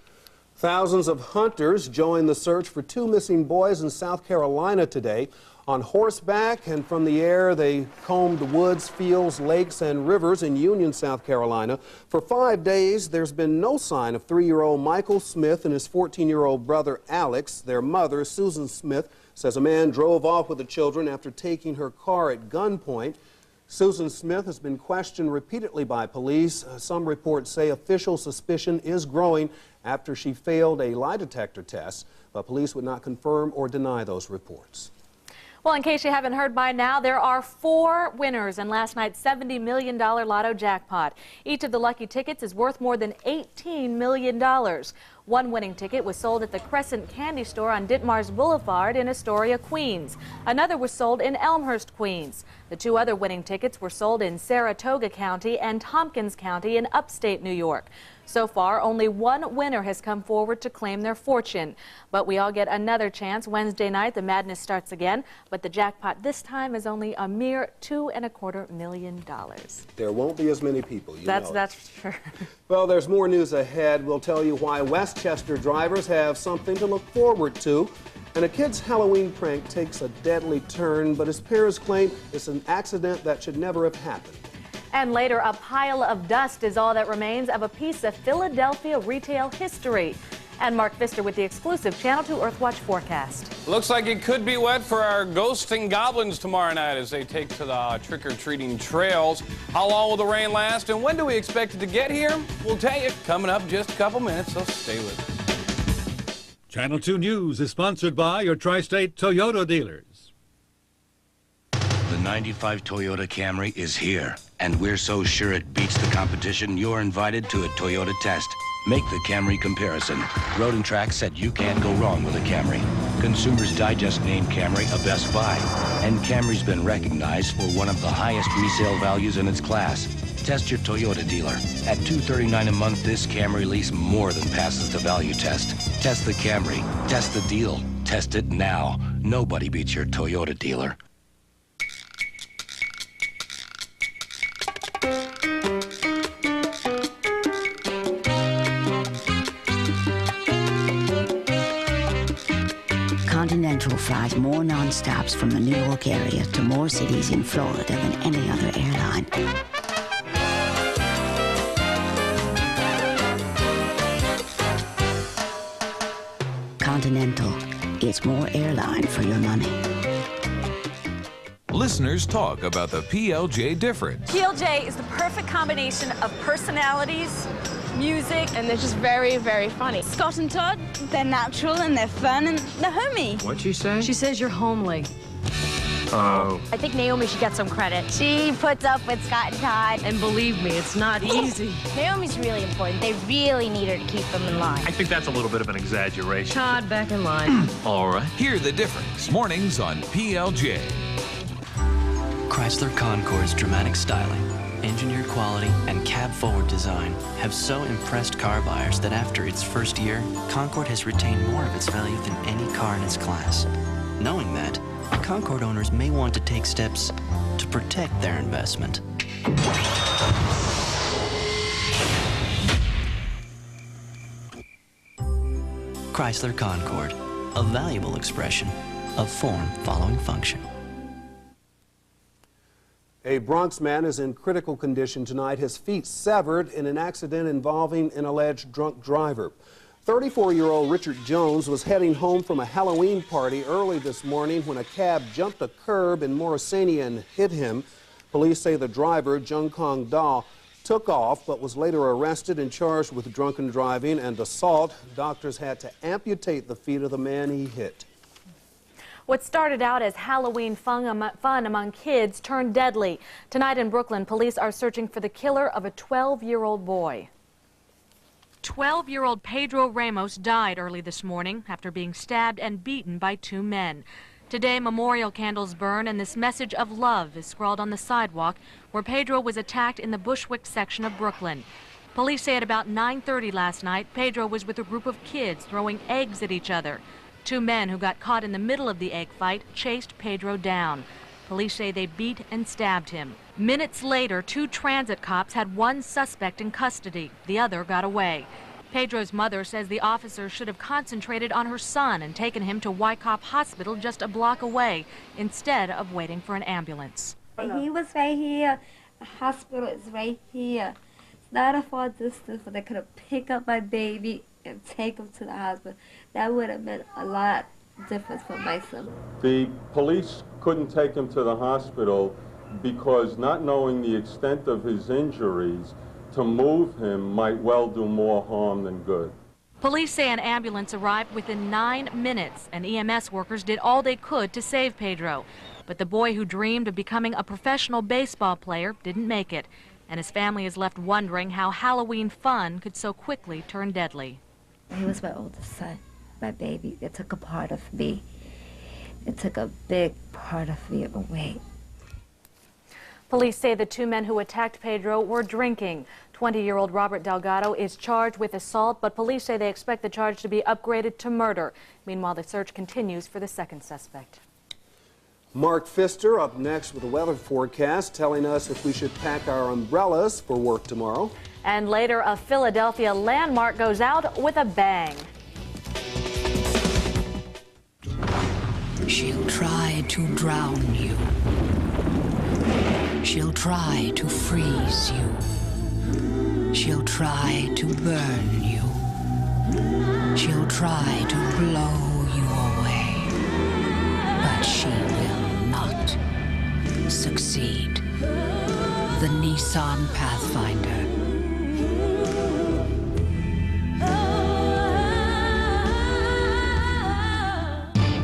Thousands of hunters joined the search for two missing boys in South Carolina today. On horseback and from the air, they combed the woods, fields, lakes, and rivers in Union, South Carolina. For 5 days, there's been no sign of 3-year-old Michael Smith and his 14-year-old brother Alex. Their mother, Susan Smith, says a man drove off with the children after taking her car at gunpoint. Susan Smith has been questioned repeatedly by police. Some reports say official suspicion is growing after she failed a lie detector test, but police would not confirm or deny those reports. Well, in case you haven't heard by now, there are 4 winners in last night's $70 million lotto jackpot. Each of the lucky tickets is worth more than $18 million. One winning ticket was sold at the Crescent Candy Store on Ditmars Boulevard in Astoria, Queens. Another was sold in Elmhurst, Queens. The 2 other winning tickets were sold in Saratoga County and Tompkins County in upstate New York. So far, only one winner has come forward to claim their fortune. But we all get another chance. Wednesday night, the madness starts again. But the jackpot this time is only a mere $2.25 million. There won't be as many people, That's for sure. Well, there's more news ahead. We'll tell you why Westchester drivers have something to look forward to. And a kid's Halloween prank takes a deadly turn, but his parents claim it's an accident that should never have happened. And later, a pile of dust is all that remains of a piece of Philadelphia retail history. And Mark Pfister with the exclusive Channel 2 Earthwatch forecast. Looks like it could be wet for our ghosts and goblins tomorrow night as they take to the trick-or-treating trails. How long will the rain last, and when do we expect it to get here? We'll tell you coming up in just a couple minutes, so stay with us. Channel 2 News is sponsored by your Tri-State Toyota dealers. The 95 Toyota Camry is here, and we're so sure it beats the competition, you're invited to a Toyota test. Make the Camry comparison. Road and Track said you can't go wrong with a Camry. Consumers Digest named Camry a best buy. And Camry's been recognized for one of the highest resale values in its class. Test your Toyota dealer. At $239 a month, this Camry lease more than passes the value test. Test the Camry. Test the deal. Test it now. Nobody beats your Toyota dealer. Continental flies more non-stops from the New York area to more cities in Florida than any other airline. Continental, it's more airline for your money. Listeners talk about the PLJ difference. PLJ is the perfect combination of personalities, music, and they're just very, very funny. Scott and Todd, they're natural and they're fun and they're homey. What'd she say? She says you're homely. Oh. I think Naomi should get some credit. She puts up with Scott and Todd. And believe me, it's not easy. Naomi's really important. They really need her to keep them in line. I think that's a little bit of an exaggeration. Todd, back in line. All right. Hear the difference. Mornings on PLJ. Chrysler Concorde's dramatic styling, engineered quality, and cab-forward design have so impressed car buyers that after its first year, Concorde has retained more of its value than any car in its class. Knowing that, Concorde owners may want to take steps to protect their investment. Chrysler Concorde, a valuable expression of form following function. A Bronx man is in critical condition tonight, his feet severed in an accident involving an alleged drunk driver. 34-year-old Richard Jones was heading home from a Halloween party early this morning when a cab jumped a curb in Morrisania and hit him. Police say the driver, Jung Kong Da, took off but was later arrested and charged with drunken driving and assault. Doctors had to amputate the feet of the man he hit. What started out as Halloween fun among kids turned deadly. Tonight in Brooklyn, police are searching for the killer of a 12-year-old boy. 12-year-old Pedro Ramos died early this morning after being stabbed and beaten by two men. Today, memorial candles burn and this message of love is scrawled on the sidewalk where Pedro was attacked in the Bushwick section of Brooklyn. Police say at about 9:30 last night, Pedro was with a group of kids throwing eggs at each other. Two men who got caught in the middle of the egg fight chased Pedro down. Police say they beat and stabbed him. Minutes later, two transit cops had one suspect in custody. The other got away. Pedro's mother says the officers should have concentrated on her son and taken him to Wyckoff Hospital just a block away instead of waiting for an ambulance. He was right here. The hospital is right here. It's not a far distance, but they could have picked up my baby and take him to the hospital. That would have been a lot difference for my son. The police couldn't take him to the hospital because, not knowing the extent of his injuries, to move him might well do more harm than good. Police say an ambulance arrived within 9 minutes, and EMS workers did all they could to save Pedro. But the boy who dreamed of becoming a professional baseball player didn't make it, and his family is left wondering how Halloween fun could so quickly turn deadly. He was my oldest son, my baby. It took a part of me. It took a big part of me away. Police say the two men who attacked Pedro were drinking. 20-year-old Robert Delgado is charged with assault, but police say they expect the charge to be upgraded to murder. Meanwhile, the search continues for the second suspect. Mark Pfister up next with a weather forecast, telling us if we should pack our umbrellas for work tomorrow. And later, a Philadelphia landmark goes out with a bang. She'll try to drown you. She'll try to freeze you. She'll try to burn you. She'll try to blow you away. But she will not succeed. The Nissan Pathfinder.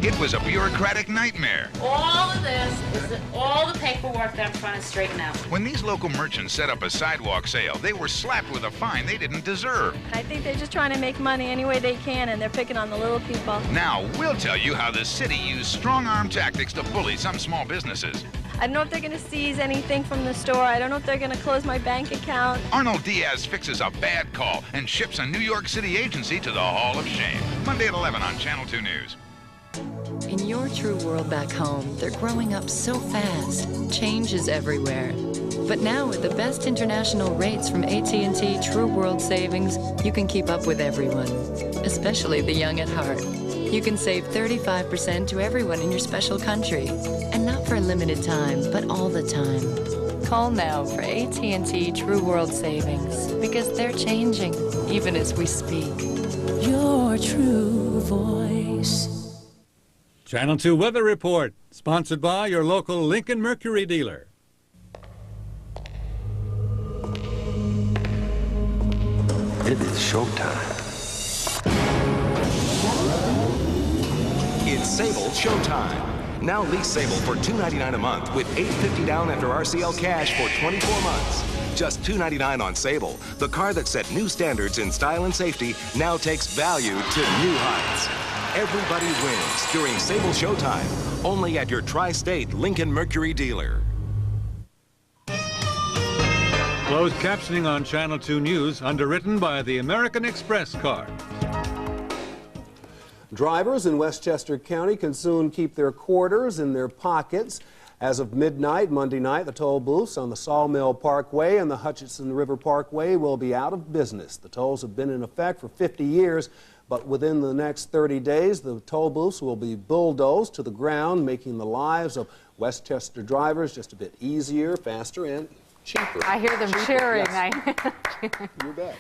It's was a bureaucratic nightmare. All of this is all the paperwork that I'm trying to straighten out. When these local merchants set up a sidewalk sale, they were slapped with a fine they didn't deserve. I think they're just trying to make money any way they can, and they're picking on the little people. Now, we'll tell you how the city used strong-arm tactics to bully some small businesses. I don't know if they're going to seize anything from the store. I don't know if they're going to close my bank account. Arnold Diaz fixes a bad call and ships a New York City agency to the Hall of Shame. Monday at 11 on Channel 2 News. In your true world back home, they're growing up so fast. Change is everywhere. But now with the best international rates from AT&T True World Savings, you can keep up with everyone, especially the young at heart. You can save 35% to everyone in your special country. And not for a limited time, but all the time. Call now for AT&T True World Savings, because they're changing, even as we speak. Your true voice. Channel 2 Weather Report, sponsored by your local Lincoln Mercury dealer. It is showtime. It's Sable Showtime. Now lease Sable for $299 a month with $850 down after RCL cash for 24 months. Just $299 on Sable. The car that set new standards in style and safety now takes value to new heights. Everybody wins during Sable Showtime. Only at your tri-state Lincoln Mercury dealer. Closed captioning on Channel 2 News, underwritten by the American Express card. Drivers in Westchester County can soon keep their quarters in their pockets. As of midnight Monday night, the toll booths on the Sawmill Parkway and the Hutchinson River Parkway will be out of business. The tolls have been in effect for 50 years, but within the next 30 days, the toll booths will be bulldozed to the ground, making the lives of Westchester drivers just a bit easier, faster, and cheaper. I hear them cheering. Yes. You bet.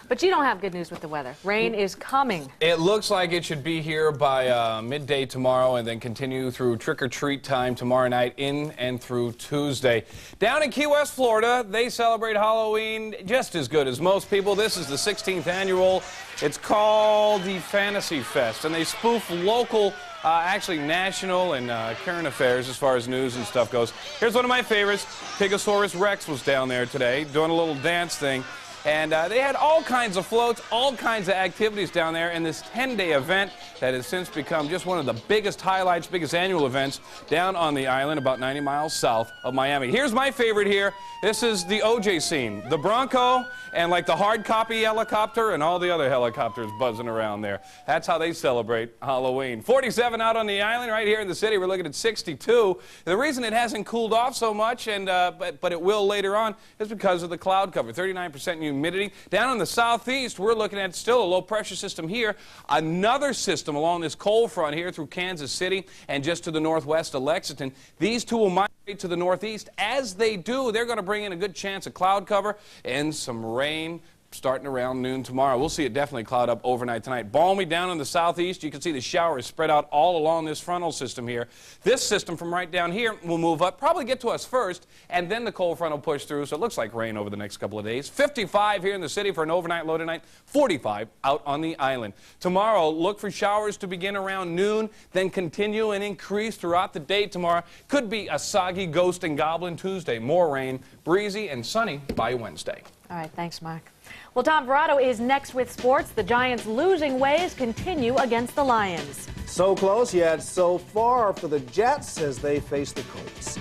But you don't have good news with the weather. Rain is coming. It looks like it should be here by midday tomorrow and then continue through trick-or-treat time tomorrow night in and through Tuesday. Down in Key West, Florida, they celebrate Halloween just as good as most people. This is the 16th annual. It's called the Fantasy Fest, and they spoof local, actually national and current affairs as far as news and stuff goes. Here's one of my favorites. Pigosaurus Rex was down there today doing a little dance thing. And they had all kinds of floats, all kinds of activities down there in this 10-day event that has since become just one of the biggest highlights, biggest annual events down on the island about 90 miles south of Miami. Here's my favorite here. This is the OJ scene. The Bronco and like the hard copy helicopter and all the other helicopters buzzing around there. That's how they celebrate Halloween. 47 out on the island. Right here in the city, we're looking at 62. The reason it hasn't cooled off so much, and but it will later on, is because of the cloud cover. 39% humidity. Down in the southeast, we're looking at still a low pressure system here. Another system along this cold front here through Kansas City and just to the northwest of Lexington. These two will migrate to the northeast. As they do, they're going to bring in a good chance of cloud cover and some rain starting around noon tomorrow. We'll see it definitely cloud up overnight tonight. Balmy down in the southeast. You can see the showers spread out all along this frontal system here. This system from right down here will move up, probably get to us first, and then the cold front will push through, so it looks like rain over the next couple of days. 55 here in the city for an overnight low tonight, 45 out on the island. Tomorrow, look for showers to begin around noon, then continue and increase throughout the day tomorrow. Could be a soggy ghost and goblin Tuesday. More rain, breezy and sunny by Wednesday. All right, thanks, Mike. Well, Tom Verrado is next with sports. The Giants' losing ways continue against the Lions. So close, yet so far for the Jets as they face the Colts.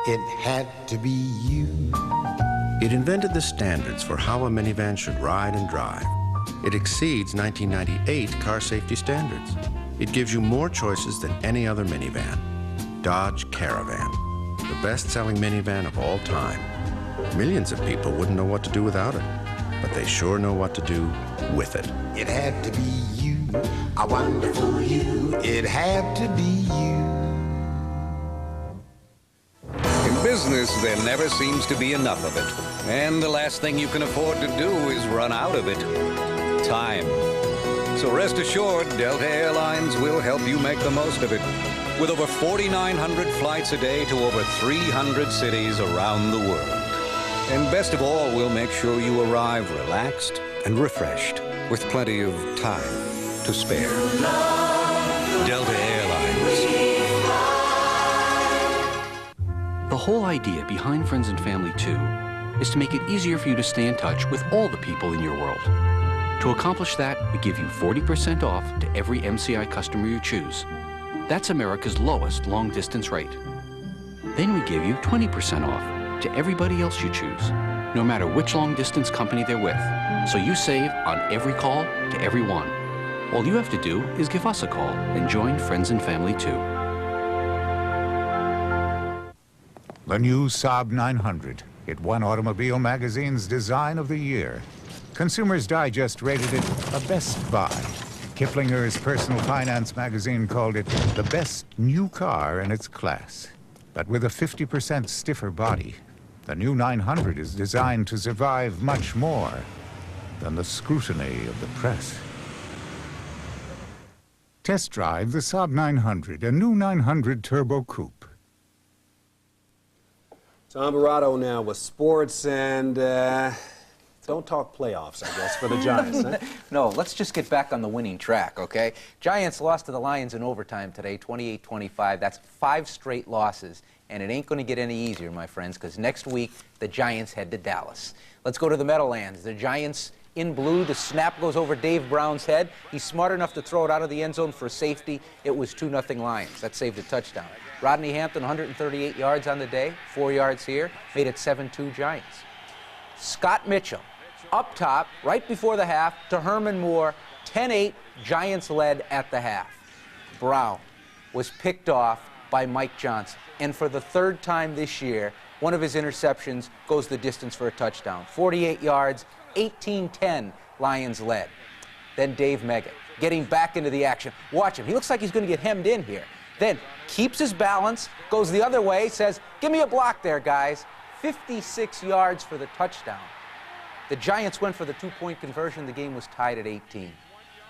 It had to be you. It invented the standards for how a minivan should ride and drive. It exceeds 1998 car safety standards. It gives you more choices than any other minivan. Dodge Caravan, the best-selling minivan of all time. Millions of people wouldn't know what to do without it, but they sure know what to do with it. It had to be you, a wonderful you. It had to be you. In business, there never seems to be enough of it. And the last thing you can afford to do is run out of it. Time. So rest assured, Delta Airlines will help you make the most of it. With over 4,900 flights a day to over 300 cities around the world. And best of all, we'll make sure you arrive relaxed and refreshed with plenty of time to spare. Delta Airlines. The whole idea behind Friends and Family 2 is to make it easier for you to stay in touch with all the people in your world. To accomplish that, we give you 40% off to every MCI customer you choose. That's America's lowest long-distance rate. Then we give you 20% off to everybody else you choose, no matter which long-distance company they're with. So you save on every call to everyone. All you have to do is give us a call and join Friends and Family 2. The new Saab 900. It won Automobile Magazine's Design of the Year. Consumers Digest rated it a best buy. Kiplinger's Personal Finance magazine called it the best new car in its class. But with a 50% stiffer body, the new 900 is designed to survive much more than the scrutiny of the press. Test drive the Saab 900, a new 900 Turbo Coupe. Tom Barato now with sports, and don't talk playoffs, I guess, for the Giants. Huh? No, let's just get back on the winning track, okay? Giants lost to the Lions in overtime today, 28-25. That's 5 straight losses, and it ain't going to get any easier, my friends, because next week the Giants head to Dallas. Let's go to the Meadowlands. The Giants in blue. The snap goes over Dave Brown's head. He's smart enough to throw it out of the end zone for safety. It was 2-0 Lions. That saved a touchdown. Rodney Hampton, 138 yards on the day, 4 yards here, made it 7-2 Giants. Scott Mitchell, up top, right before the half, to Herman Moore, 10-8, Giants led at the half. Brown was picked off by Mike Johnson, and for the 3rd time this year, one of his interceptions goes the distance for a touchdown. 48 yards, 18-10, Lions led. Then Dave Meggett, getting back into the action. Watch him. He looks like he's going to get hemmed in here. Then keeps his balance, goes the other way, says, give me a block there, guys. 56 yards for the touchdown. The Giants went for the 2-point conversion. The game was tied at 18.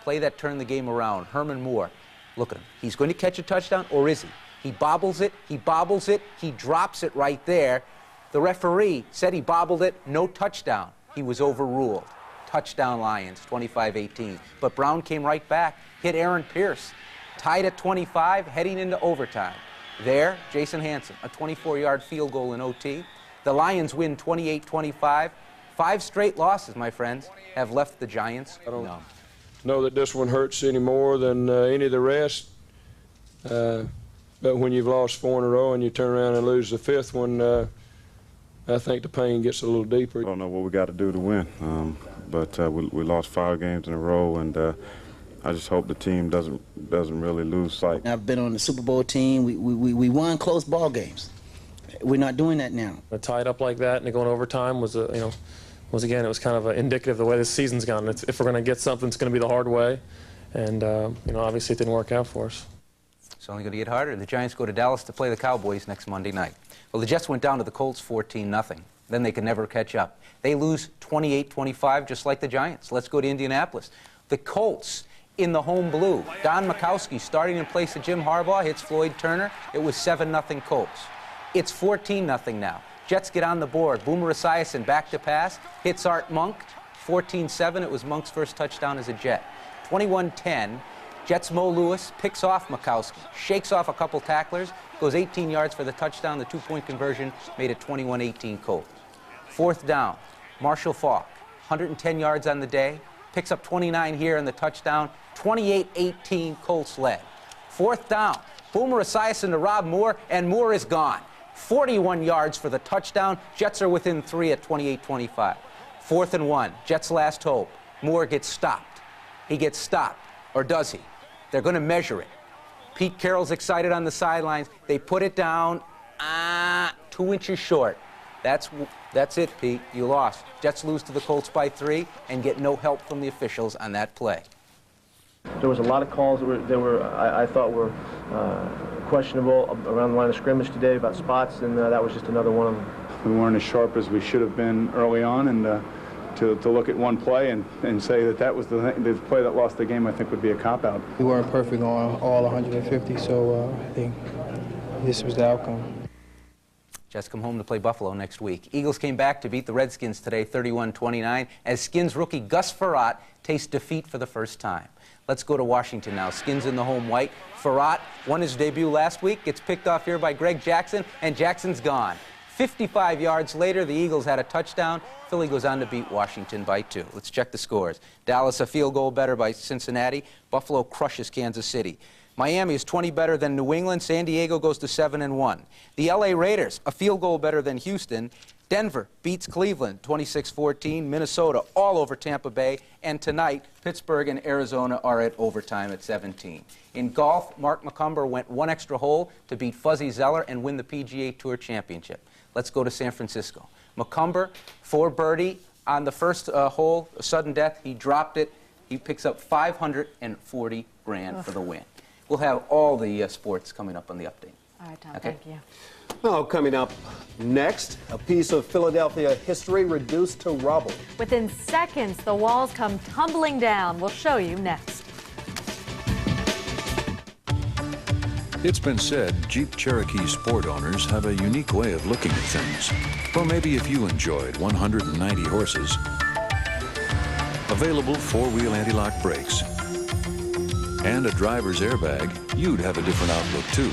Play that turned the game around. Herman Moore, look at him. He's going to catch a touchdown, or is he? He bobbles it, he bobbles it, he drops it right there. The referee said he bobbled it, no touchdown. He was overruled. Touchdown Lions, 25-18. But Brown came right back, hit Aaron Pierce. Tied at 25, heading into overtime. There, Jason Hansen, a 24-yard field goal in OT. The Lions win 28-25. 5 straight losses, my friends, have left the Giants. I don't know that this one hurts any more than any of the rest. But when you've lost 4 in a row and you turn around and lose the 5th one, I think the pain gets a little deeper. I don't know what we got to do to win, but we lost 5 games in a row, and I just hope the team doesn't really lose sight. I've been on the Super Bowl team. We won close ball games. We're not doing that now. Tied up like that and going overtime was again, it was kind of indicative of the way this season's gone. If we're going to get something, it's going to be the hard way, and obviously it didn't work out for us. It's only going to get harder. The Giants go to Dallas to play the Cowboys next Monday night. Well, the Jets went down to the Colts 14-0. Then they could never catch up. They lose 28-25, just like the Giants. Let's go to Indianapolis. The Colts in the home blue. Don Majkowski starting in place of Jim Harbaugh, hits Floyd Turner. It was 7-0 Colts. It's 14-0 now. Jets get on the board. Boomer Esiason back to pass, hits Art Monk. 14-7. It was Monk's first touchdown as a Jet. 21-10. Jets' Mo Lewis picks off Majkowski, shakes off a couple tacklers, goes 18 yards for the touchdown. The 2-point conversion made it 21-18 Colts. 4th down. Marshall Faulk, 110 yards on the day, picks up 29 here in the touchdown. 28-18 Colts led. 4th down. Boomer Esiason to Rob Moore, and Moore is gone. 41 yards for the touchdown. Jets are within 3 at 28-25. 4th and 1. Jets' last hope. Moore gets stopped. He gets stopped. Or does he? They're going to measure it. Pete Carroll's excited on the sidelines. They put it down 2 inches short. That's it, Pete. You lost. Jets lose to the Colts by 3 and get no help from the officials on that play. There was a lot of calls I thought were questionable around the line of scrimmage today about spots, and that was just another one of them. We weren't as sharp as we should have been early on, and to look at one play and say that was the play that lost the game, I think would be a cop-out. We weren't perfect on all 150, so I think this was the outcome. Jets come home to play Buffalo next week. Eagles came back to beat the Redskins today, 31-29, as Skins rookie Gus Frerotte tastes defeat for the first time. Let's go to Washington now. Skins in the home white. Frerotte won his debut last week, gets picked off here by Greg Jackson, and Jackson's gone. 55 yards later, the Eagles had a touchdown. Philly goes on to beat Washington by 2. Let's check the scores. Dallas a field goal better by Cincinnati. Buffalo crushes Kansas City. Miami is 20 better than New England. San Diego goes to 7-1. The LA Raiders a field goal better than Houston. Denver beats Cleveland 26-14. Minnesota all over Tampa Bay. And tonight, Pittsburgh and Arizona are at overtime at 17. In golf, Mark McCumber went one extra hole to beat Fuzzy Zeller and win the PGA Tour Championship. Let's go to San Francisco. McCumber, 4 birdie on the first hole, a sudden death. He dropped it. He picks up $540 grand for the win. We'll have all the sports coming up on the update. All right, Tom, okay. thank you. Well, coming up next, a piece of Philadelphia history reduced to rubble. Within seconds, the walls come tumbling down. We'll show you next. It's been said Jeep Cherokee Sport owners have a unique way of looking at things. Well, maybe if you enjoyed 190 horses, available 4-wheel anti-lock brakes, and a driver's airbag, you'd have a different outlook too.